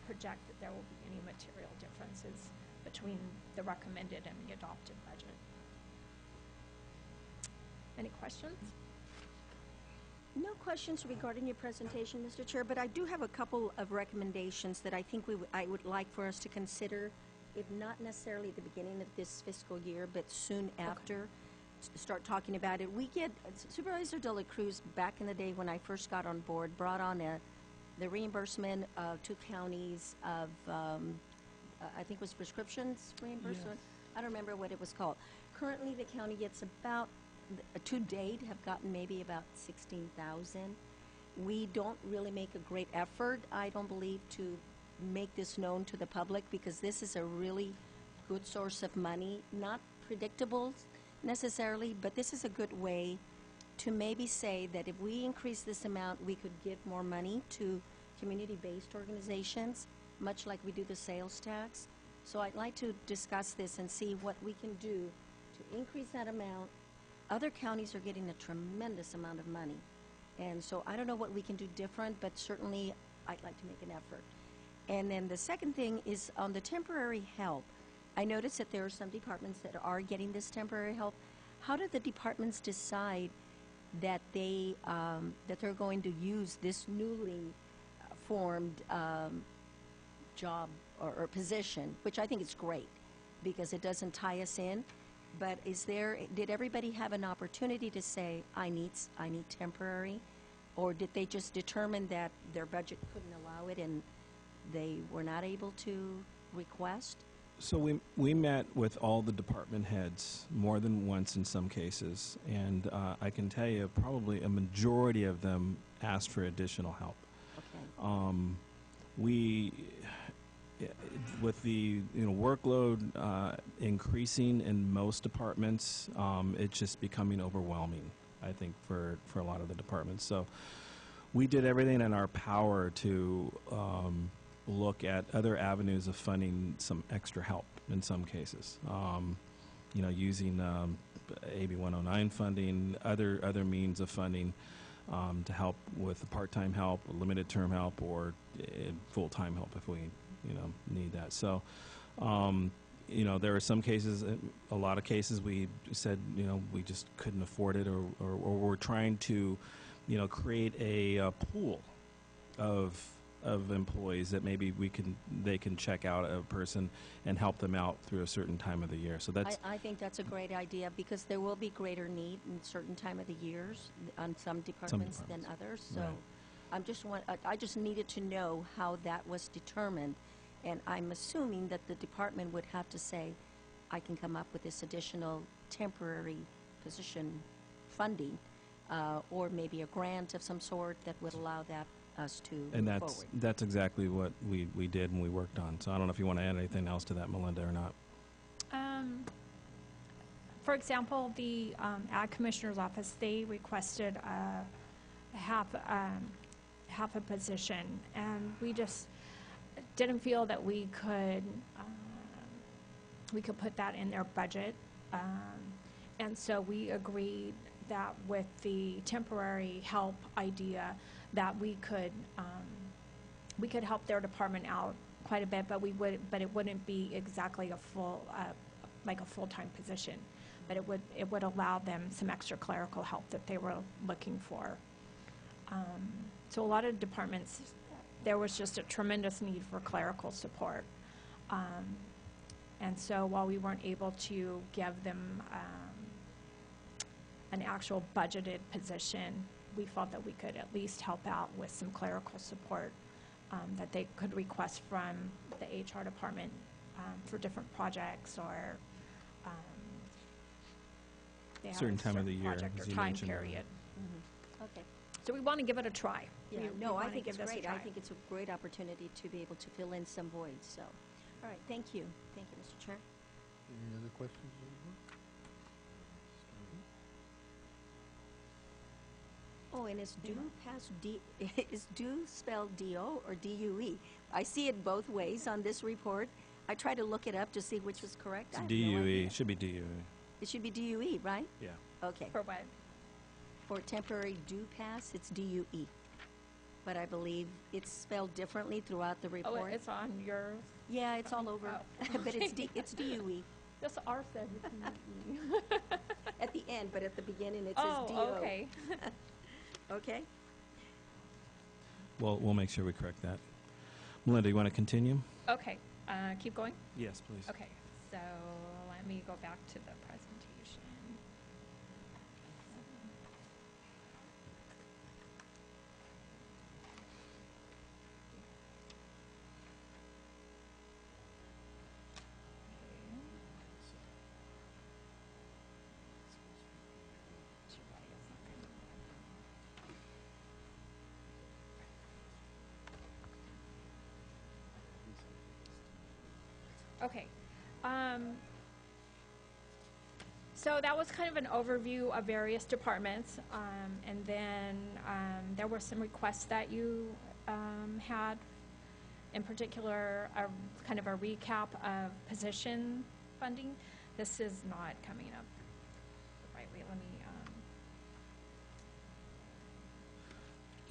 project that there will be any material differences between the recommended and the adopted budget. Any questions? No questions regarding your presentation, Mr. Chair, but I do have a couple of recommendations that I think I would like for us to consider, if not necessarily at the beginning of this fiscal year, but soon after, to start talking about it. We get, Supervisor De La Cruz, back in the day when I first got on board, brought on the reimbursement to counties of, I think it was prescriptions reimbursement. Yes. I don't remember what it was called. Currently, the county gets about, to date, have gotten maybe about 16,000. We don't really make a great effort, I don't believe, to make this known to the public, because this is a really good source of money, not predictable necessarily, but this is a good way to maybe say that if we increase this amount, we could give more money to community-based organizations, much like we do the sales tax. So I'd like to discuss this and see what we can do to increase that amount. Other counties are getting a tremendous amount of money, and so I don't know what we can do different, but certainly I'd like to make an effort. And then the second thing is on the temporary help. I noticed that there are some departments that are getting this temporary help. How do the departments decide that they're going to use this newly formed job or position, which I think is great because it doesn't tie us in? But did everybody have an opportunity to say, I need temporary? Or did they just determine that their budget couldn't allow it and they were not able to request? So we met with all the department heads more than once in some cases, and I can tell you probably a majority of them asked for additional help. Okay. With the workload increasing in most departments, it's just becoming overwhelming, I think, for a lot of the departments. So we did everything in our power to look at other avenues of funding some extra help in some cases. Using AB 109 funding, other means of funding to help with part-time help, limited term help, or full-time help if we need that. So, there are some cases, a lot of cases we said, we just couldn't afford it, or we're trying to, create a pool of employees that maybe they can check out a person and help them out through a certain time of the year. So that's. I think that's a great idea because there will be greater need in certain time of the years on some departments than others. So, right. I just needed to know how that was determined, and I'm assuming that the department would have to say, I can come up with this additional temporary position funding, or maybe a grant of some sort that would allow that us to And move forward. that's exactly what we did and we worked on. So I don't know if you want to add anything else to that, Melinda, or not. For example, the Ag Commissioner's Office, they requested half a position, and we just didn't feel that we could put that in their budget, and so we agreed that with the temporary help idea, that we could help their department out quite a bit, but it wouldn't be exactly a full-time position. But it would allow them some extra clerical help that they were looking for. So a lot of departments, there was just a tremendous need for clerical support. And so while we weren't able to give them an actual budgeted position, we felt that we could at least help out with some clerical support that they could request from the HR department for different projects, or they have Certain a time of the year, project as or you time mentioned period. Okay. So we want to give it a try. Yeah, We no, I wanna think give it's this a great. I try. think it's a great opportunity to be able to fill in some voids, so. All right, thank you. Thank you, Mr. Chair. Any other questions? Oh, and is due past D, is due spelled D-O or D-U-E? I see it both ways on this report. I try to look it up to see which was correct. I have no DUE, idea. it should be DUE. It should be D-U-E, right? Yeah. Okay. For what? For temporary due pass, it's D-U-E. But I believe it's spelled differently throughout the Oh, report. it's on yours? Yeah, it's all over, but it's D-U-E. This R says it's E. At the end, but at the beginning it says D-O. Oh, okay. Okay? Well, we'll make sure we correct that. Melinda, you want to continue? Okay, keep going? Yes, please. Okay, so let me go back to the presentation. Okay. So that was kind of an overview of various departments, and then there were some requests that you had, in particular, kind of a recap of position funding. This is not coming up the right way. Let me.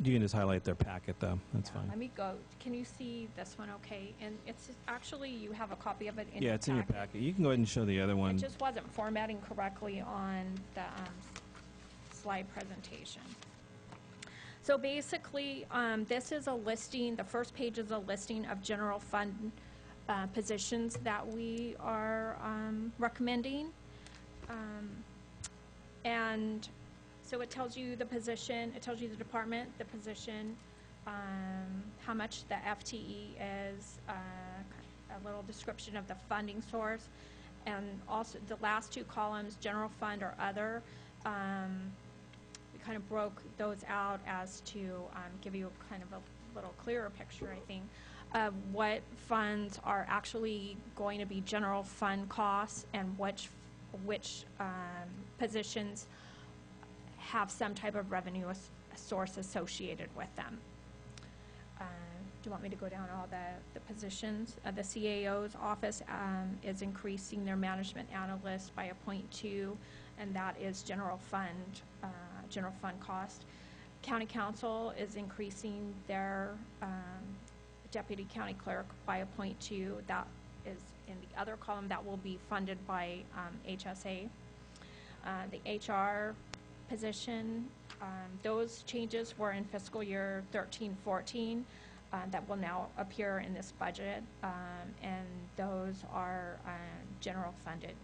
You can just highlight their packet, though. That's fine. Let me go. Can you see this one okay? And it's actually, you have a copy of it in Yeah, your it's in your packet. packet. You can go ahead and show the other one. It just wasn't formatting correctly on the slide presentation. So basically, this is a listing, the first page is a listing of general fund positions that we are recommending. And so it tells you the position, it tells you the department, the position, how much the FTE is, a little description of the funding source, and also the last two columns, general fund or other. We kind of broke those out as to give you kind of a little clearer picture, I think, of what funds are actually going to be general fund costs and which positions have some type of revenue source associated with them. Do you want me to go down all the positions? The CAO's office is increasing their management analyst by a 0.2, and that is general fund cost. County Council is increasing their deputy county clerk by a 0.2. That is in the other column. That will be funded by HSA. The HR position, those changes were in fiscal year 13-14 that will now appear in this budget, and those are general funded.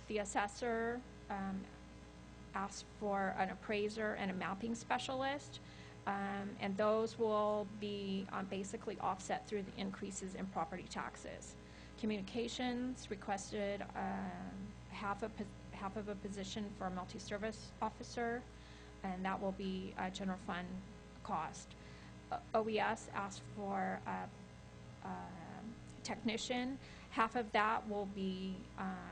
The assessor asked for an appraiser and a mapping specialist, and those will be basically offset through the increases in property taxes. Communications requested half of a position for a multi-service officer, and that will be a general fund cost. OES asked for a technician. Half of that will be,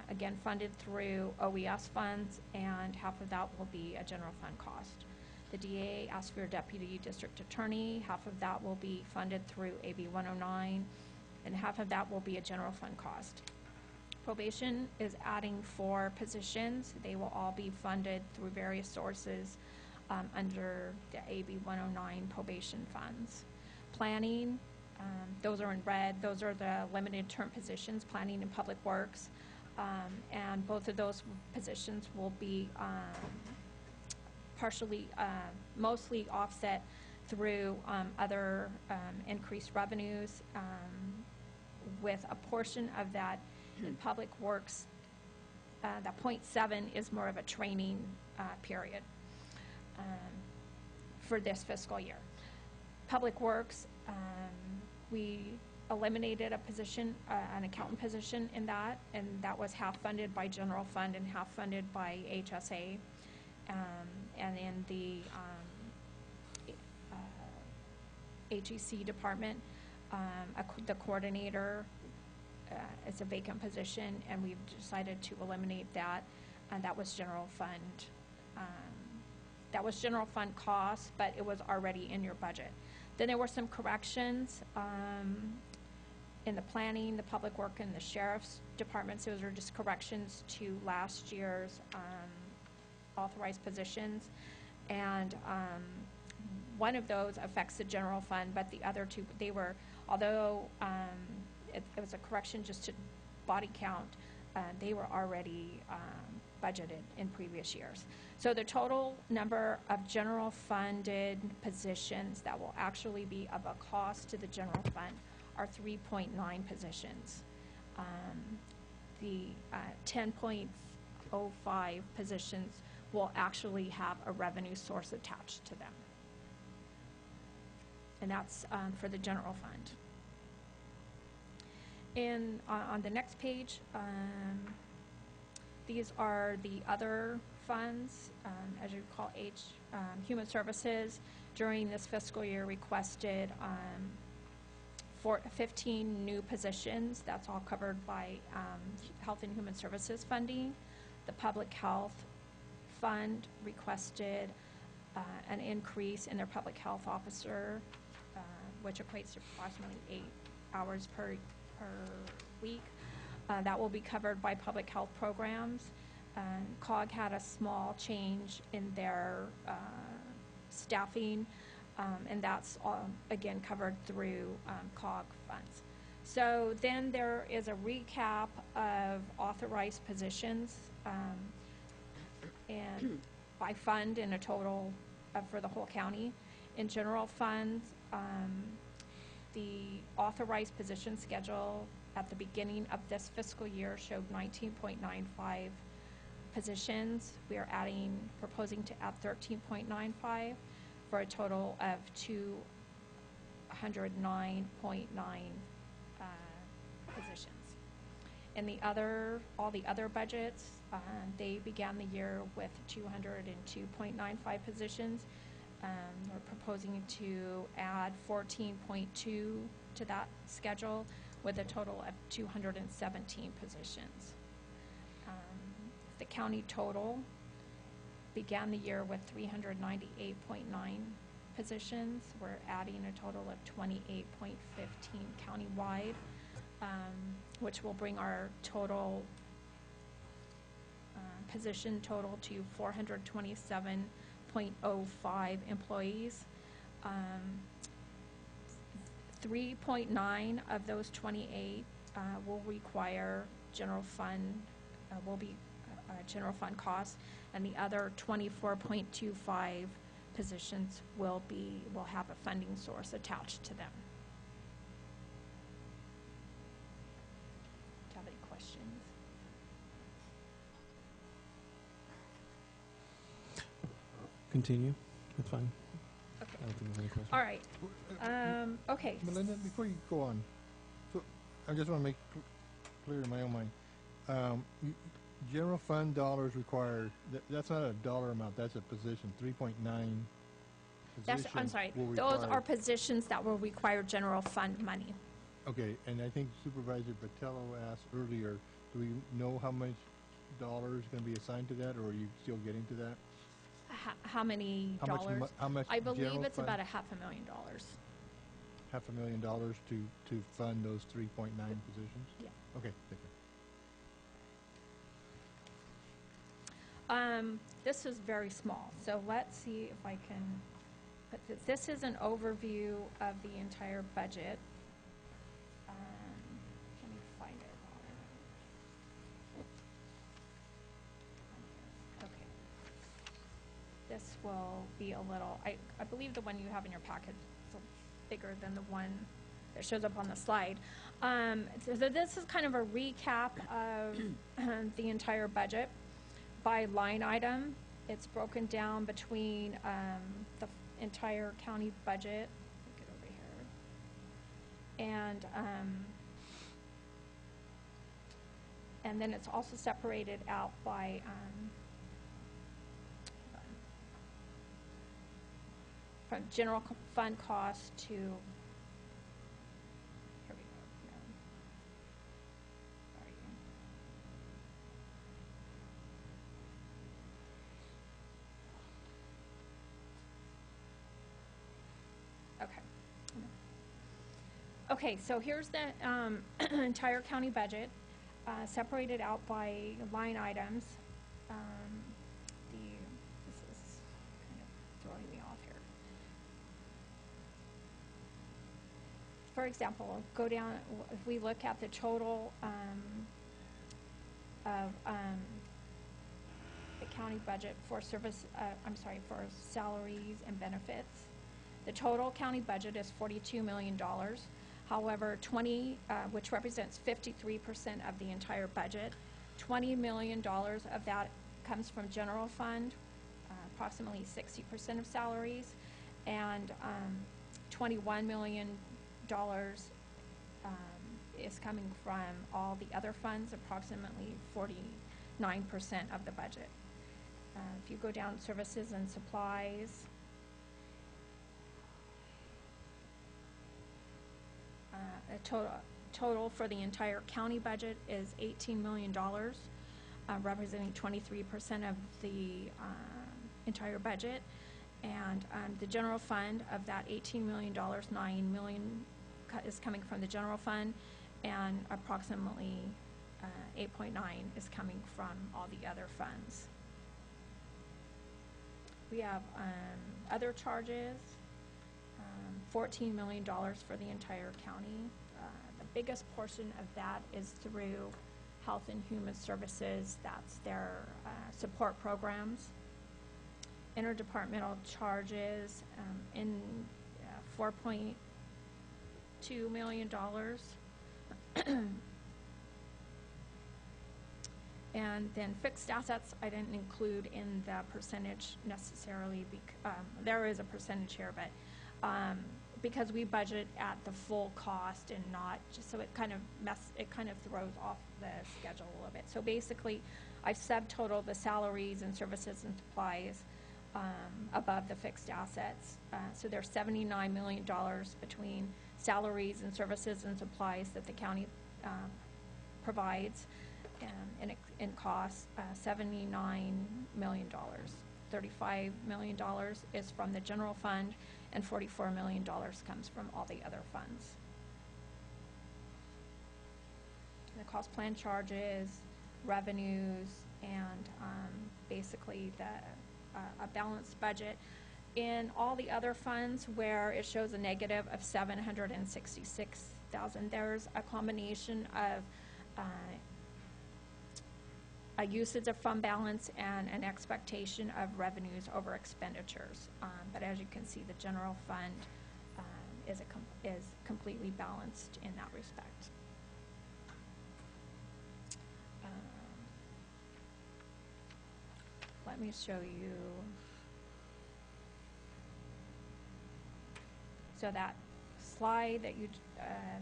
again, funded through OES funds, and half of that will be a general fund cost. The DA asked for a deputy district attorney. Half of that will be funded through AB 109, and half of that will be a general fund cost. Probation is adding 4 positions. They will all be funded through various sources under the AB 109 probation funds. Planning, those are in red. Those are the limited term positions, planning and public works. And both of those positions will be partially, mostly offset through other increased revenues, with a portion of that in public works. The 0.7 is more of a training period for this fiscal year. Public works, we eliminated a position, an accountant position in that, and that was half funded by general fund and half funded by HSA. And in the HEC department, the coordinator, it's a vacant position, and we've decided to eliminate that, and that was general fund. That was general fund costs, but it was already in your budget. Then there were some corrections in the planning, the public work, and the sheriff's departments. Those are just corrections to last year's authorized positions, and one of those affects the general fund, but the other 2, they were, although it was a correction just to body count, they were already budgeted in previous years. So the total number of general funded positions that will actually be of a cost to the general fund are 3.9 positions. The 10.05 positions will actually have a revenue source attached to them. And that's for the general fund. And on the next page, these are the other funds. As you recall, Human Services during this fiscal year requested 15 new positions. That's all covered by Health and Human Services funding. The Public Health Fund requested an increase in their public health officer, which equates to approximately 8 hours per week. That will be covered by public health programs. COG had a small change in their staffing, and that's again covered through COG funds. So then there is a recap of authorized positions and by fund in a total for the whole county. In general funds, the authorized position schedule at the beginning of this fiscal year showed 19.95 positions. We are proposing to add 13.95 for a total of 209.9 positions. And all the other budgets, they began the year with 202.95 positions. We're proposing to add 14.2 to that schedule with a total of 217 positions. The county total began the year with 398.9 positions. We're adding a total of 28.15 countywide, which will bring our total position total to 427.05 employees. 3.9 of those 28 will require general fund, will be general fund costs, and the other 24.25 positions will have a funding source attached to them. Do you have any questions? Continue. That's fine. Okay. I don't think there's any questions. All right. Okay. Melinda, before you go on, so I just want to make clear in my own mind. General fund dollars required, that's not a dollar amount, that's a position, 3.9. That's, I'm position sorry, will those require- are positions that will require general fund money. Okay, and I think Supervisor Patello asked earlier, do we know how much dollars going to be assigned to that, or are you still getting to that? How many How much dollars? mo- how much I believe general it's fund? about $500,000. $500,000 to fund those 3.9 positions? Yeah. Okay, thank you. This is very small, so let's see if I can put this. This is an overview of the entire budget. Let me find it. Okay. This will be a little, I believe the one you have in your packet is bigger than the one that shows up on the slide. So this is kind of a recap of the entire budget by line item. It's broken down between the entire county budget. Let me get over here. And then it's also separated out by from general fund cost to, here we go. No. Sorry. Okay. Okay, so here's the entire county budget, separated out by line items. This is kind of throwing me off here. For example, go down, if we look at the total of the county budget for service, for salaries and benefits, the total county budget is $42 million. However, which represents 53% of the entire budget, $20 million of that comes from general fund, approximately 60% of salaries, and $21 million is coming from all the other funds, approximately 49% of the budget. If you go down services and supplies, a total for the entire county budget is $18 million, representing 23% of the entire budget. And the general fund, of that $18 million, $9 million is coming from the general fund, and approximately 8.9 is coming from all the other funds. We have other charges, $14 million for the entire county. The biggest portion of that is through Health and Human Services. That's their support programs. Interdepartmental charges in $4.2 million. And then fixed assets, I didn't include in the percentage necessarily. There is a percentage here, but because we budget at the full cost and not just, so it kind of throws off the schedule a little bit. So basically, I've subtotaled the salaries and services and supplies above the fixed assets. So there's $79 million between salaries and services and supplies that the county provides, and in costs, $79 million. $35 million is from the general fund, and $44 million comes from all the other funds. The cost plan charges, revenues, and basically a balanced budget. In all the other funds where it shows a negative of $766,000, there's a combination of a usage of fund balance and an expectation of revenues over expenditures. But as you can see, the general fund is completely balanced in that respect. Let me show you. So that slide that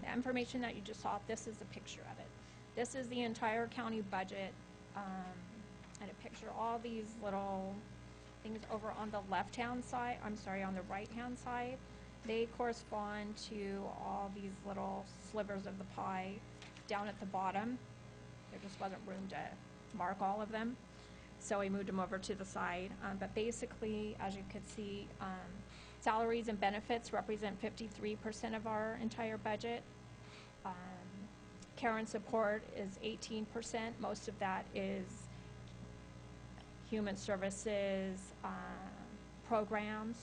the information that you just saw, this is a picture of it. This is the entire county budget, and it pictures all these little things over on the left-hand side, I'm sorry, on the right-hand side, they correspond to all these little slivers of the pie down at the bottom. There just wasn't room to mark all of them, so we moved them over to the side. But basically, as you could see, salaries and benefits represent 53% of our entire budget. Care and support is 18%. Most of that is human services programs,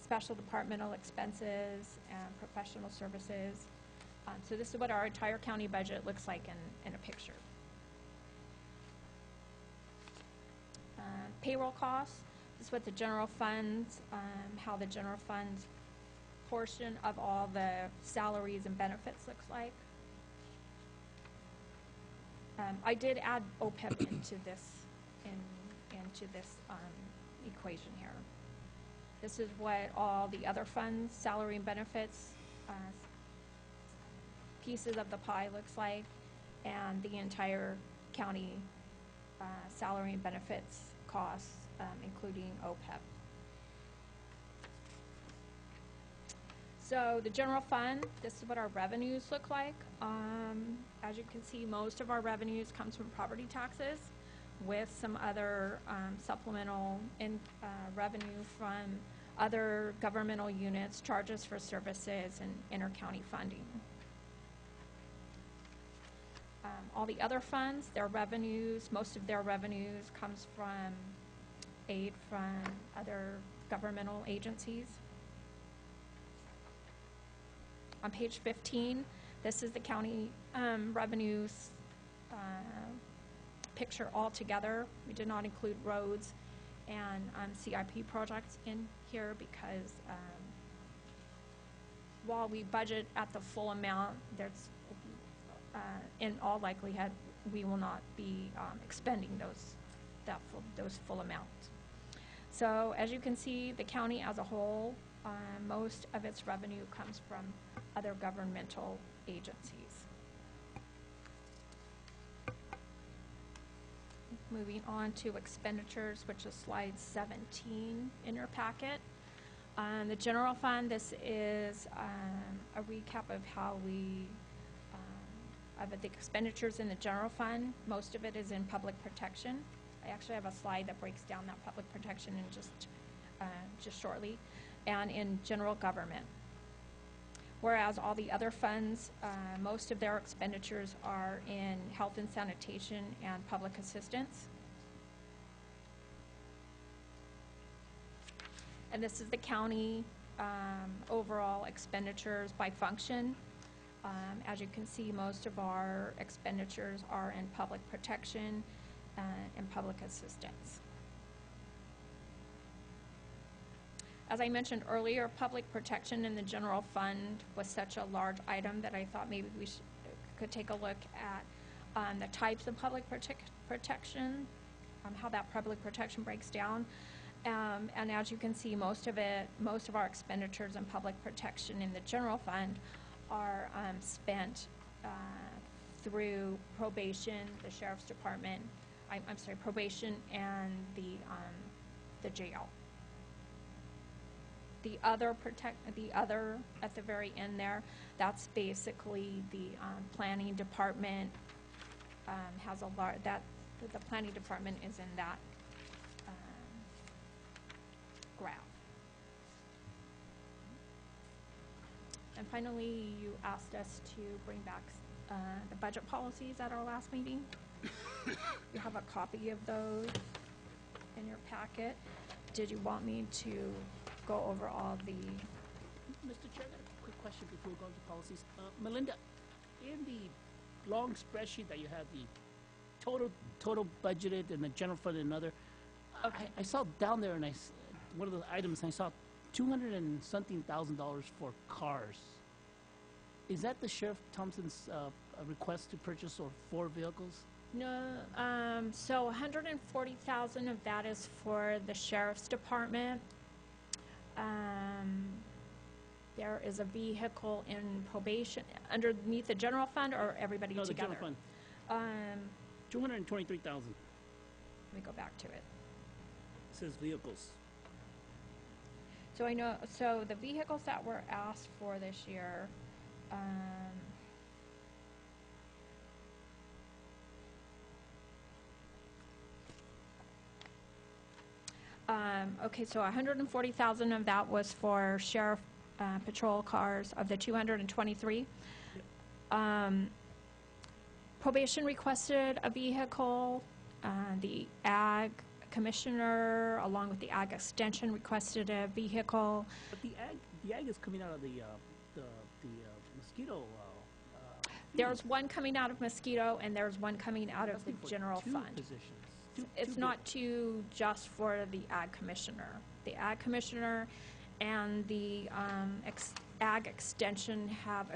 special departmental expenses, and professional services. So this is what our entire county budget looks like in a picture. Payroll costs, this is what the general funds, how the general funds portion of all the salaries and benefits looks like. I did add OPEB into this equation here. This is what all the other funds, salary and benefits, pieces of the pie looks like, and the entire county salary and benefits costs, including OPEB. So the general fund, this is what our revenues look like. As you can see, most of our revenues comes from property taxes, with some other supplemental revenue from other governmental units, charges for services, and inter-county funding. All the other funds, their revenues, most of their revenues comes from aid from other governmental agencies. On page 15, this is the county revenues picture altogether. We did not include roads and CIP projects in here because while we budget at the full amount, there's in all likelihood we will not be expending those full amounts. So as you can see, the county as a whole, most of its revenue comes from other governmental agencies. Moving on to expenditures, which is slide 17 in your packet. The general fund, this is a recap of how we, of the expenditures in the general fund. Most of it is in public protection. I actually have a slide that breaks down that public protection in just shortly, and in general government. Whereas all the other funds, most of their expenditures are in health and sanitation and public assistance. And this is the county overall expenditures by function. As you can see, most of our expenditures are in public protection and public assistance. As I mentioned earlier, public protection in the general fund was such a large item that I thought maybe we could take a look at the types of public protection, how that public protection breaks down. And as you can see, most of our expenditures in public protection in the general fund are spent through probation, the sheriff's department, I'm sorry, probation and the jail. The other at the very end there, that's basically the planning department has a large, the planning department is in that graph. And finally, you asked us to bring back the budget policies at our last meeting. You have a copy of those in your packet. Did you want me to go over all the... Mr. Chair, I got a quick question before we go into policies. Melinda, in the long spreadsheet that you have, the total budgeted and the general fund and another, okay. I saw down there, and one of the items, I saw $200 and something thousand for cars. Is that the Sheriff Thompson's request to purchase 4 vehicles? No, so $140,000 of that is for the Sheriff's Department. There is a vehicle in probation underneath the general fund, or everybody no, together? No, the general fund. $223,000. Let me go back to it. It says vehicles. So I know, so the vehicles that were asked for this year, okay, so 140,000 of that was for sheriff patrol cars of the 223. Probation requested a vehicle. The ag commissioner, along with the ag extension, requested a vehicle. But the ag is coming out of the mosquito. There's one coming out of mosquito, and there's one coming out of the general fund. Positions. It's not two just for the ag commissioner. The ag commissioner and the ag extension have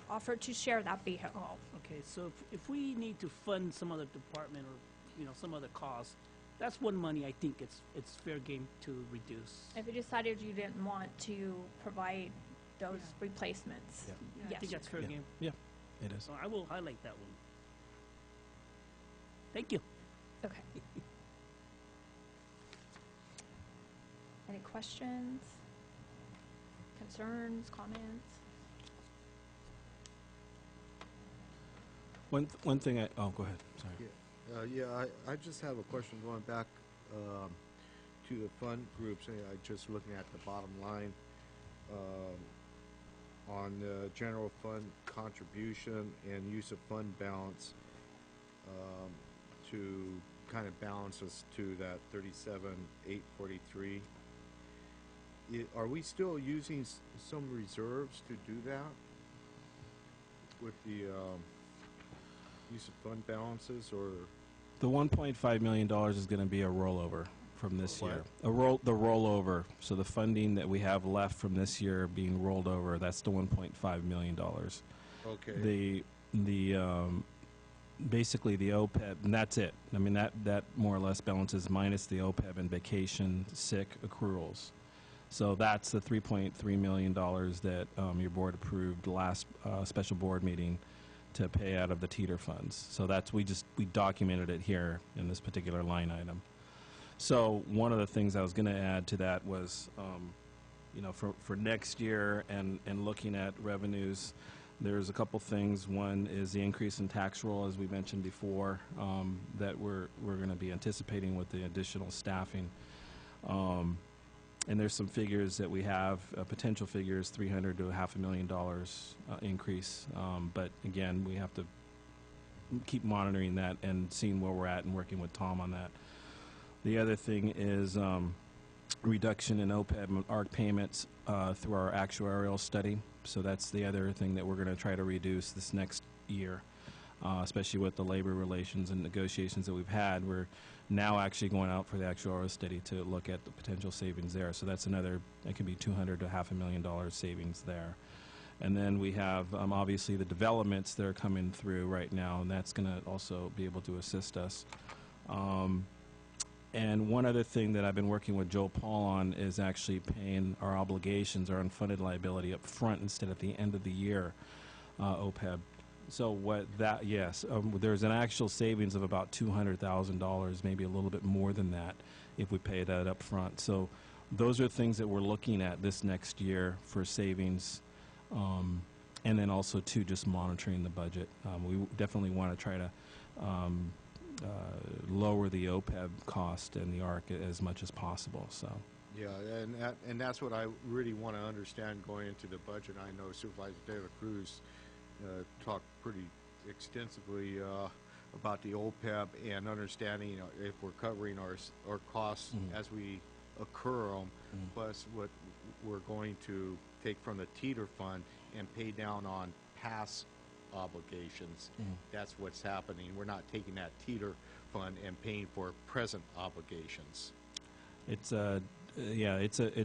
offered to share that vehicle. Okay, so if we need to fund some other department or some other cost, that's one money I think it's fair game to reduce. If you decided you didn't want to provide those replacements, I yes. think that's fair game. Yeah, it is. So I will highlight that one. Thank you. Okay. Any questions, concerns, comments? One thing go ahead, sorry. I just have a question going back to the fund groups. I just looking at the bottom line on the general fund contribution and use of fund balance to kind of balance us to that 37,843. Are we still using some reserves to do that with the use of fund balances, or? The $1.5 million is going to be a rollover from this What? year. The rollover. So the funding that we have left from this year being rolled over, that's the $1.5 million. Okay. Basically the OPEB, and that's it. I mean, that more or less balances minus the OPEB and vacation, sick accruals. So that's the $3.3 million that your board approved last special board meeting to pay out of the teeter funds. So that's, we documented it here in this particular line item. So one of the things I was going to add to that was, for next year and looking at revenues, there's a couple things. One is the increase in tax roll, as we mentioned before, that we're going to be anticipating with the additional staffing. And there's some figures that we have, potential figures, $300,000 to $500,000 increase. But again, we have to keep monitoring that and seeing where we're at and working with Tom on that. The other thing is reduction in OPEB and ARC payments through our actuarial study. So that's the other thing that we're going to try to reduce this next year, especially with the labor relations and negotiations that we've had. We're now actually going out for the actuarial study to look at the potential savings there. So that's another, that could be $200,000 to $500,000 savings there. And then we have obviously the developments that are coming through right now, and that's going to also be able to assist us. And one other thing that I've been working with Joe Paul on is actually paying our obligations, our unfunded liability up front instead of at the end of the year, OPEB. So there's an actual savings of about $200,000, maybe a little bit more than that if we pay that up front. So those are things that we're looking at this next year for savings. And then also, too, just monitoring the budget. We definitely want to try to lower the OPEB cost and the ARC as much as possible. So. Yeah, and that's what I really want to understand going into the budget. I know Supervisor De La Cruz talked pretty extensively about the OPEB and understanding if we're covering our costs as we occur them, plus what we're going to take from the teeter fund and pay down on past obligations. That's what's happening. We're not taking that teeter fund and paying for present obligations. It's a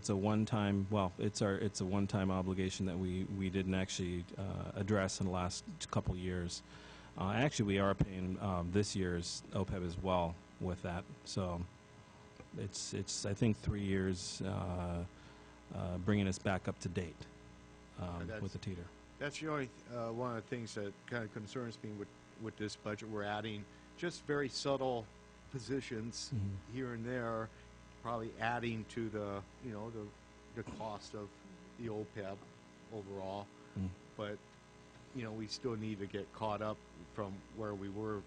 one-time. Well, it's a one-time obligation that we didn't actually address in the last couple years. Actually, we are paying this year's OPEB as well with that. So it's I think 3 years bringing us back up to date with the teeter. That's the only one of the things that kind of concerns me with this budget. We're adding just very subtle positions here and there, probably adding to the, you know, the cost of the OPEB overall. But, you know, we still need to get caught up from where we were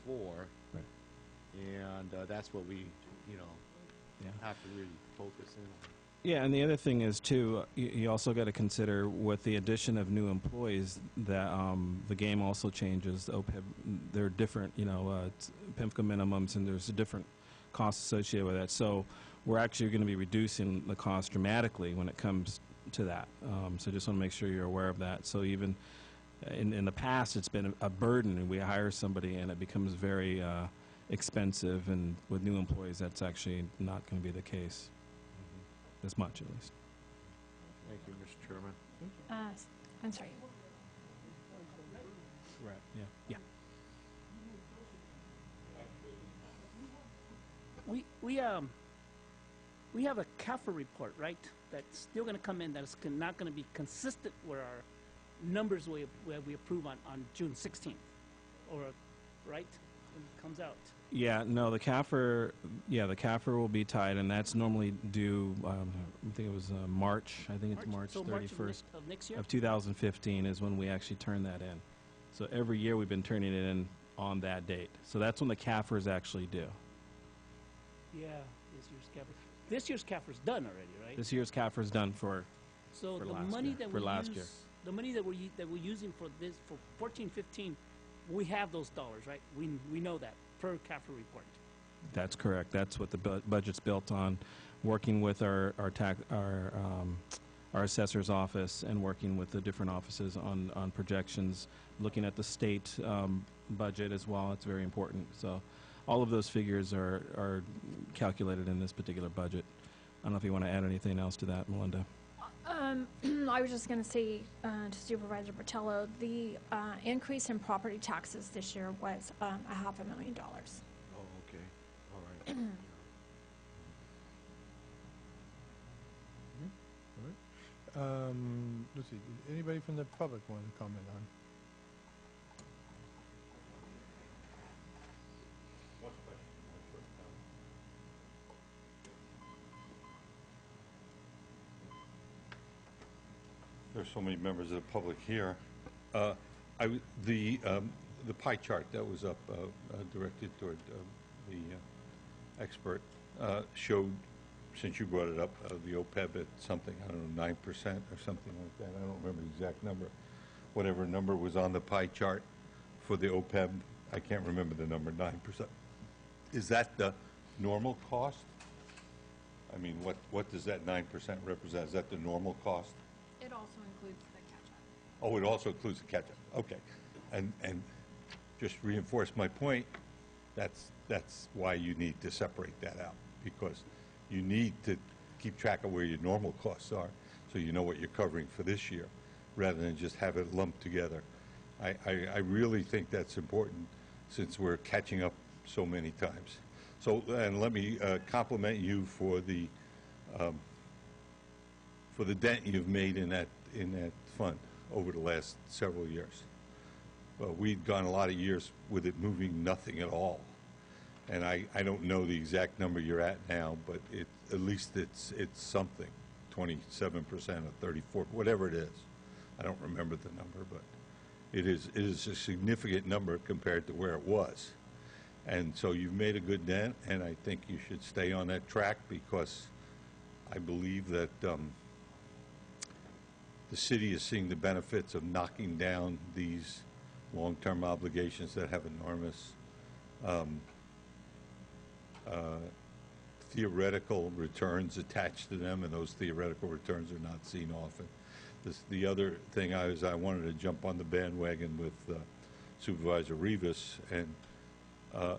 before. Right. And that's what we, you know, have to really focus in on. Yeah, and the other thing is, too, you also got to consider with the addition of new employees that the game also changes. The OPEB, there are different, you know, PIMFCA minimums, and there's a different cost associated with that. So we're actually going to be reducing the cost dramatically when it comes to that. So just want to make sure you're aware of that. So even in the past, it's been a burden, and we hire somebody, and it becomes very expensive. And with new employees, that's actually not going to be the case. As much, at least. Thank you, Mr. Chairman. I'm sorry. Right. Yeah. Yeah. We have a CAFR report, right? That's still going to come in. That's not going to be consistent with our numbers we approve on June 16th, or right when it comes out. Yeah, no, the CAFR will be tied, and that's normally due, I think it was March, I think it's March So 31st March of next year? of 2015 is when we actually turn that in. So every year we've been turning it in on that date. So that's when the CAFR is actually due. Yeah, this year's CAFR is done already, right? This year's CAFR is done for So the last money year, that for we last use, year. the money that we're using for this for 14-15, we have those dollars, right? We know that per CAFR report. That's correct. That's what the budget's built on, working with our assessor's office and working with the different offices on projections, looking at the state budget as well. It's very important. So all of those figures are calculated in this particular budget. I don't know if you want to add anything else to that, Melinda. I was just going to say to Supervisor Botello, the increase in property taxes this year was $500,000. Oh, okay. All right. All right. Let's see, did anybody from the public want to comment on? There's so many members of the public here. The pie chart that was up, directed toward the expert, showed, since you brought it up, the OPEB at something, I don't know, 9% or something like that. I don't remember the exact number. Whatever number was on the pie chart for the OPEB, I can't remember the number, 9%. Is that the normal cost? I mean, what does that 9% represent? Is that the normal cost? It also includes the catch-up. Oh, it also includes the catch-up. Okay. And just reinforce my point, that's why you need to separate that out, because you need to keep track of where your normal costs are so you know what you're covering for this year, rather than just have it lumped together. I really think that's important, since we're catching up so many times. So, and let me compliment you for the dent you've made in that fund over the last several years. We'd gone a lot of years with it moving nothing at all, and I don't know the exact number you're at now, but at least it's something, 27% or 34, whatever it is. I don't remember the number, but it is a significant number compared to where it was. And so you've made a good dent, and I think you should stay on that track, because I believe that the city is seeing the benefits of knocking down these long-term obligations that have enormous theoretical returns attached to them, and those theoretical returns are not seen often. The other thing I wanted to jump on the bandwagon with Supervisor Rivas and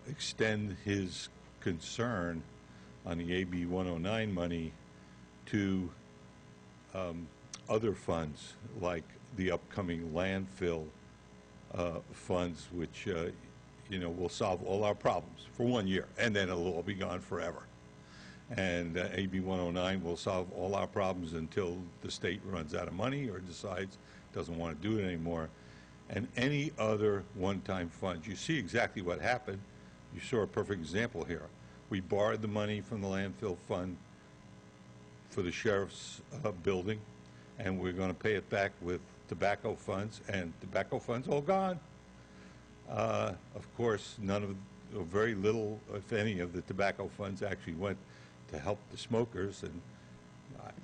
extend his concern on the AB 109 money to other funds, like the upcoming landfill funds, which will solve all our problems for 1 year, and then it'll all be gone forever. And AB 109 will solve all our problems until the state runs out of money or decides it doesn't want to do it anymore. And any other one-time funds, you see exactly what happened You saw a perfect example here. We borrowed the money from the landfill fund for the sheriff's building, and we're going to pay it back with tobacco funds, and tobacco funds all gone. Of course, none of, or very little, if any, of the tobacco funds actually went to help the smokers, and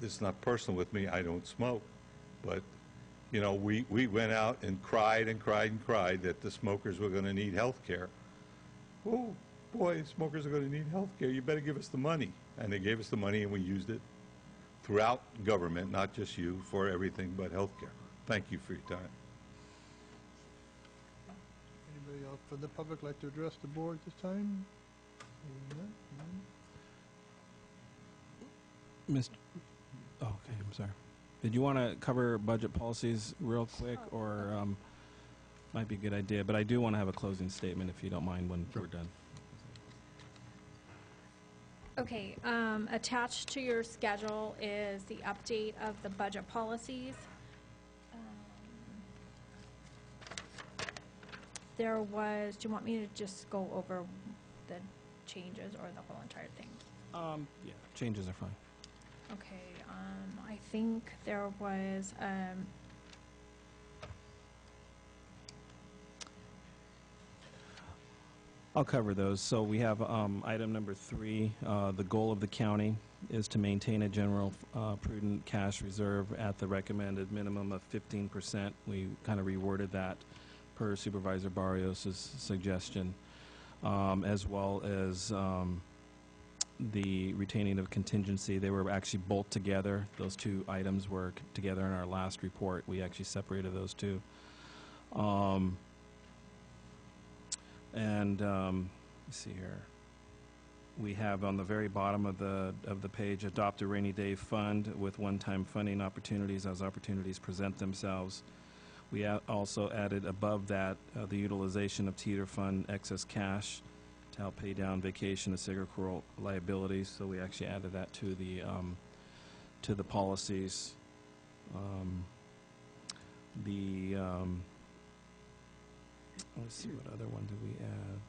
this is not personal with me, I don't smoke, but, you know, we went out and cried and cried and cried that the smokers were going to need health care. Oh, boy, smokers are going to need health care. You better give us the money. And they gave us the money, and we used it throughout government, not just you, for everything but health care. Thank you for your time. Anybody else from the public like to address the board this time? None? Mr. Oh, okay, I'm sorry. Did you want to cover budget policies real quick, or might be a good idea? But I do want to have a closing statement, if you don't mind, when we're done. Okay, attached to your schedule is the update of the budget policies. There was, do you want me to just go over the changes or the whole entire thing? Yeah, changes are fine. Okay, I think there was, I'll cover those. So we have item number 3. The goal of the county is to maintain a general prudent cash reserve at the recommended minimum of 15%. We kind of reworded that per Supervisor Barrios' suggestion, as well as the retaining of contingency. They were actually both together. Those two items were together in our last report. We actually separated those two. Let's see here. We have on the very bottom of the page, adopt a rainy day fund with one-time funding opportunities as opportunities present themselves. We also added above that the utilization of Teeter Fund excess cash to help pay down vacation and sick accrual liabilities. So we actually added that to the policies. Let's see, what other one did we add?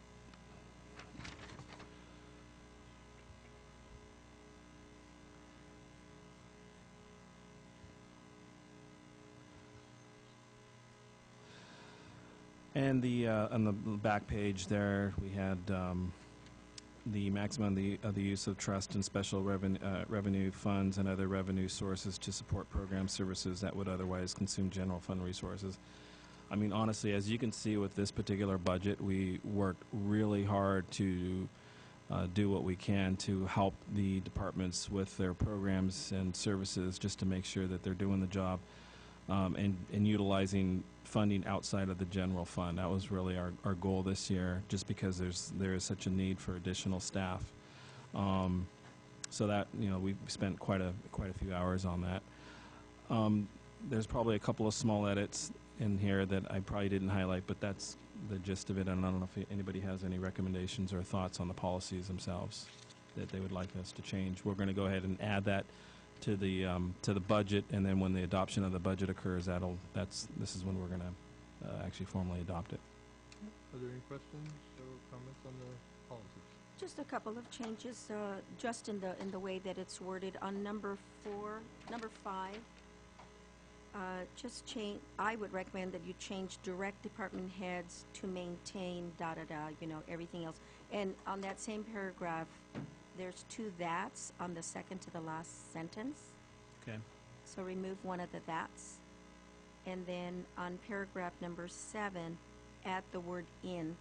And on the back page there, we had the maximum of the use of trust and special revenue funds and other revenue sources to support program services that would otherwise consume general fund resources. I mean, honestly, as you can see with this particular budget, we worked really hard to do what we can to help the departments with their programs and services, just to make sure that they're doing the job and utilizing funding outside of the general fund. That was really our goal this year, just because there is such a need for additional staff. So that, you know, we spent quite a few hours on that. There's probably a couple of small edits in here that I probably didn't highlight, but that's the gist of it. And I don't know if anybody has any recommendations or thoughts on the policies themselves that they would like us to change. We're going to go ahead and add that to the budget, and then when the adoption of the budget occurs, this is when we're going to actually formally adopt it. Are there any questions or comments on the policies? Just a couple of changes, just in the way that it's worded on number 5. Just change. I would recommend that you change direct department heads to maintain you know, everything else. And on that same paragraph, there's 2 that's on the second to the last sentence. Okay. So remove one of the that's. And then on paragraph number 7, add the word in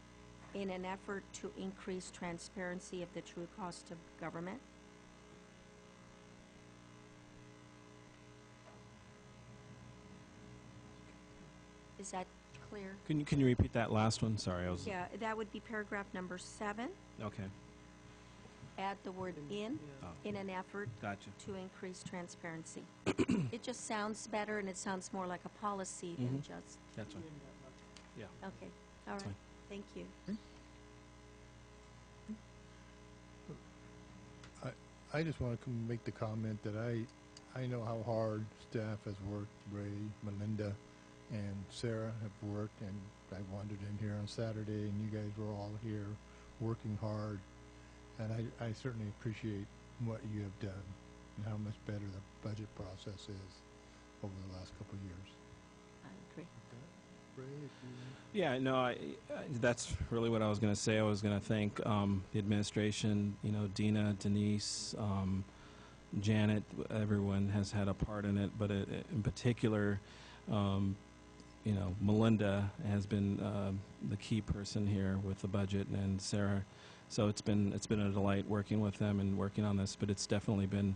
an effort to increase transparency of the true cost of government. Is that clear? Can you repeat that last one? Sorry, I was. Yeah, that would be paragraph number 7. Okay. Add the word in an effort Gotcha. to increase transparency. It just sounds better, and it sounds more like a policy than just. That's fine. Yeah. Okay. All right. Fine. Thank you. I just want to make the comment that I know how hard staff has worked. Ray, Melinda, and Sarah have worked, and I wandered in here on Saturday, and you guys were all here working hard, and I certainly appreciate what you have done and how much better the budget process is over the last couple of years. I agree. Ray, if you... Yeah, no, that's really what I was going to say. I was going to thank the administration, you know, Dina, Denise, Janet, everyone has had a part in it, but in particular, you know, Melinda has been the key person here with the budget, and Sarah. So it's been a delight working with them and working on this, but it's definitely been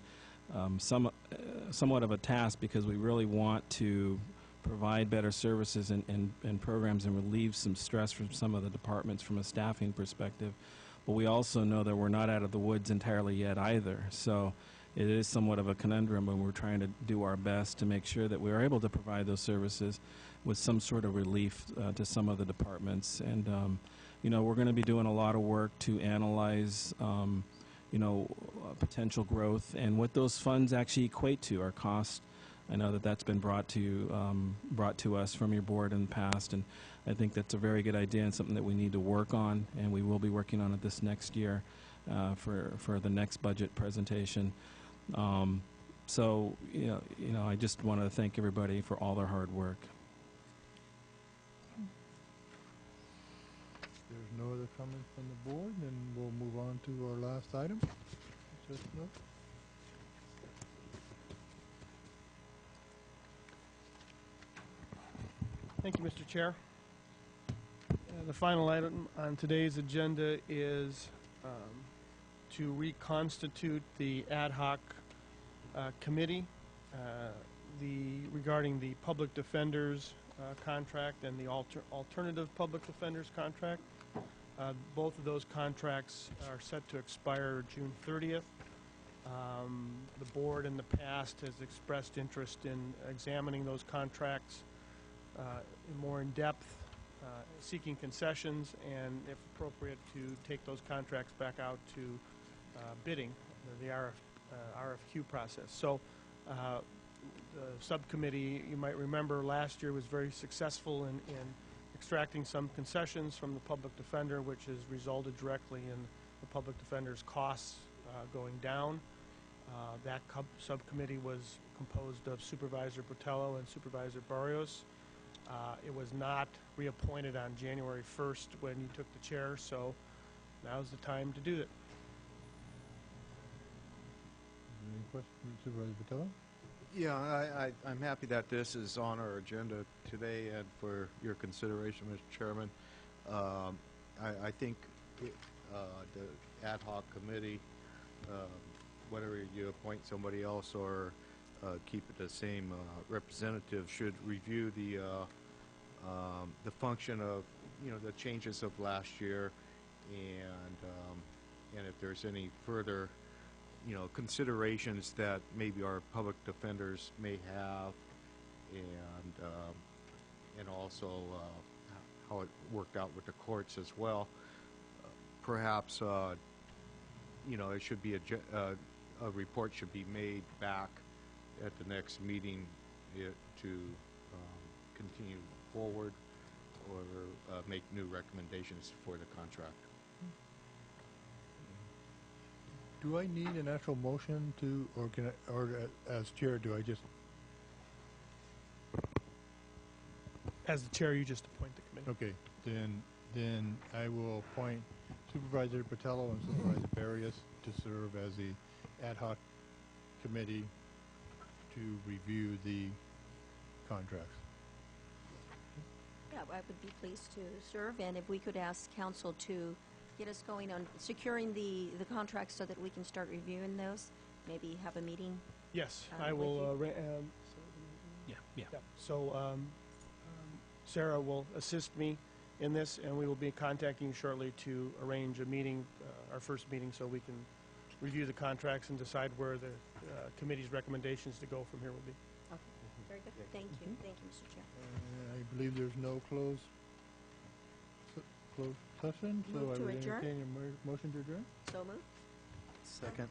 somewhat of a task because we really want to provide better services and programs and relieve some stress from some of the departments from a staffing perspective. But we also know that we're not out of the woods entirely yet either. So it is somewhat of a conundrum, and we're trying to do our best to make sure that we are able to provide those services with some sort of relief to some of the departments. And, you know, we're going to be doing a lot of work to analyze, you know, potential growth and what those funds actually equate to, our cost. I know that that's been brought to us from your board in the past, and I think that's a very good idea and something that we need to work on, and we will be working on it this next year for the next budget presentation. So, you know, I just want to thank everybody for all their hard work. If there's no other comments from the board, then we'll move on to our last item. Just no. Thank you, Mr. Chair. The final item on today's agenda is to reconstitute the ad hoc committee regarding the public defenders contract and the alternative public defenders contract. Both of those contracts are set to expire June 30th. The board in the past has expressed interest in examining those contracts more in depth, seeking concessions, and if appropriate to take those contracts back out to bidding, the RFQ process. So the subcommittee, you might remember, last year was very successful in extracting some concessions from the public defender, which has resulted directly in the public defender's costs going down. That subcommittee was composed of Supervisor Botello and Supervisor Barrios. It was not reappointed on January 1st when you took the chair, so now's the time to do it. Any questions, Supervisor Botello? Yeah, I'm happy that this is on our agenda today and for your consideration, Mr. Chairman. I think the ad hoc committee, whether you appoint somebody else or keep it the same representative, should review the function of, you know, the changes of last year, and if there's any further, you know, considerations that maybe our public defenders may have, and also how it worked out with the courts as well. Perhaps you know, it should be a report should be made back at the next meeting to continue forward or make new recommendations for the contract. Do I need an actual motion to, or can I, or as chair, do I just? As the chair, you just appoint the committee. Okay, then I will appoint Supervisor Botello and Supervisor Barrios to serve as the ad hoc committee to review the contracts. Yeah, I would be pleased to serve, and if we could ask council to get us going on securing the contracts so that we can start reviewing those, maybe have a meeting. Yes, I will. Yeah. So Sarah will assist me in this, and we will be contacting you shortly to arrange a meeting, our first meeting, so we can review the contracts and decide where the committee's recommendations to go from here will be. Okay, very good. Thank you. Thank you, Mr. Chair. I believe there's no closed session, so Move I to would adjourn. entertain a motion to adjourn. So moved. Second.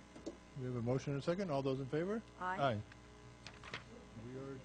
We have a motion and a second. All those in favor? Aye. Aye. We are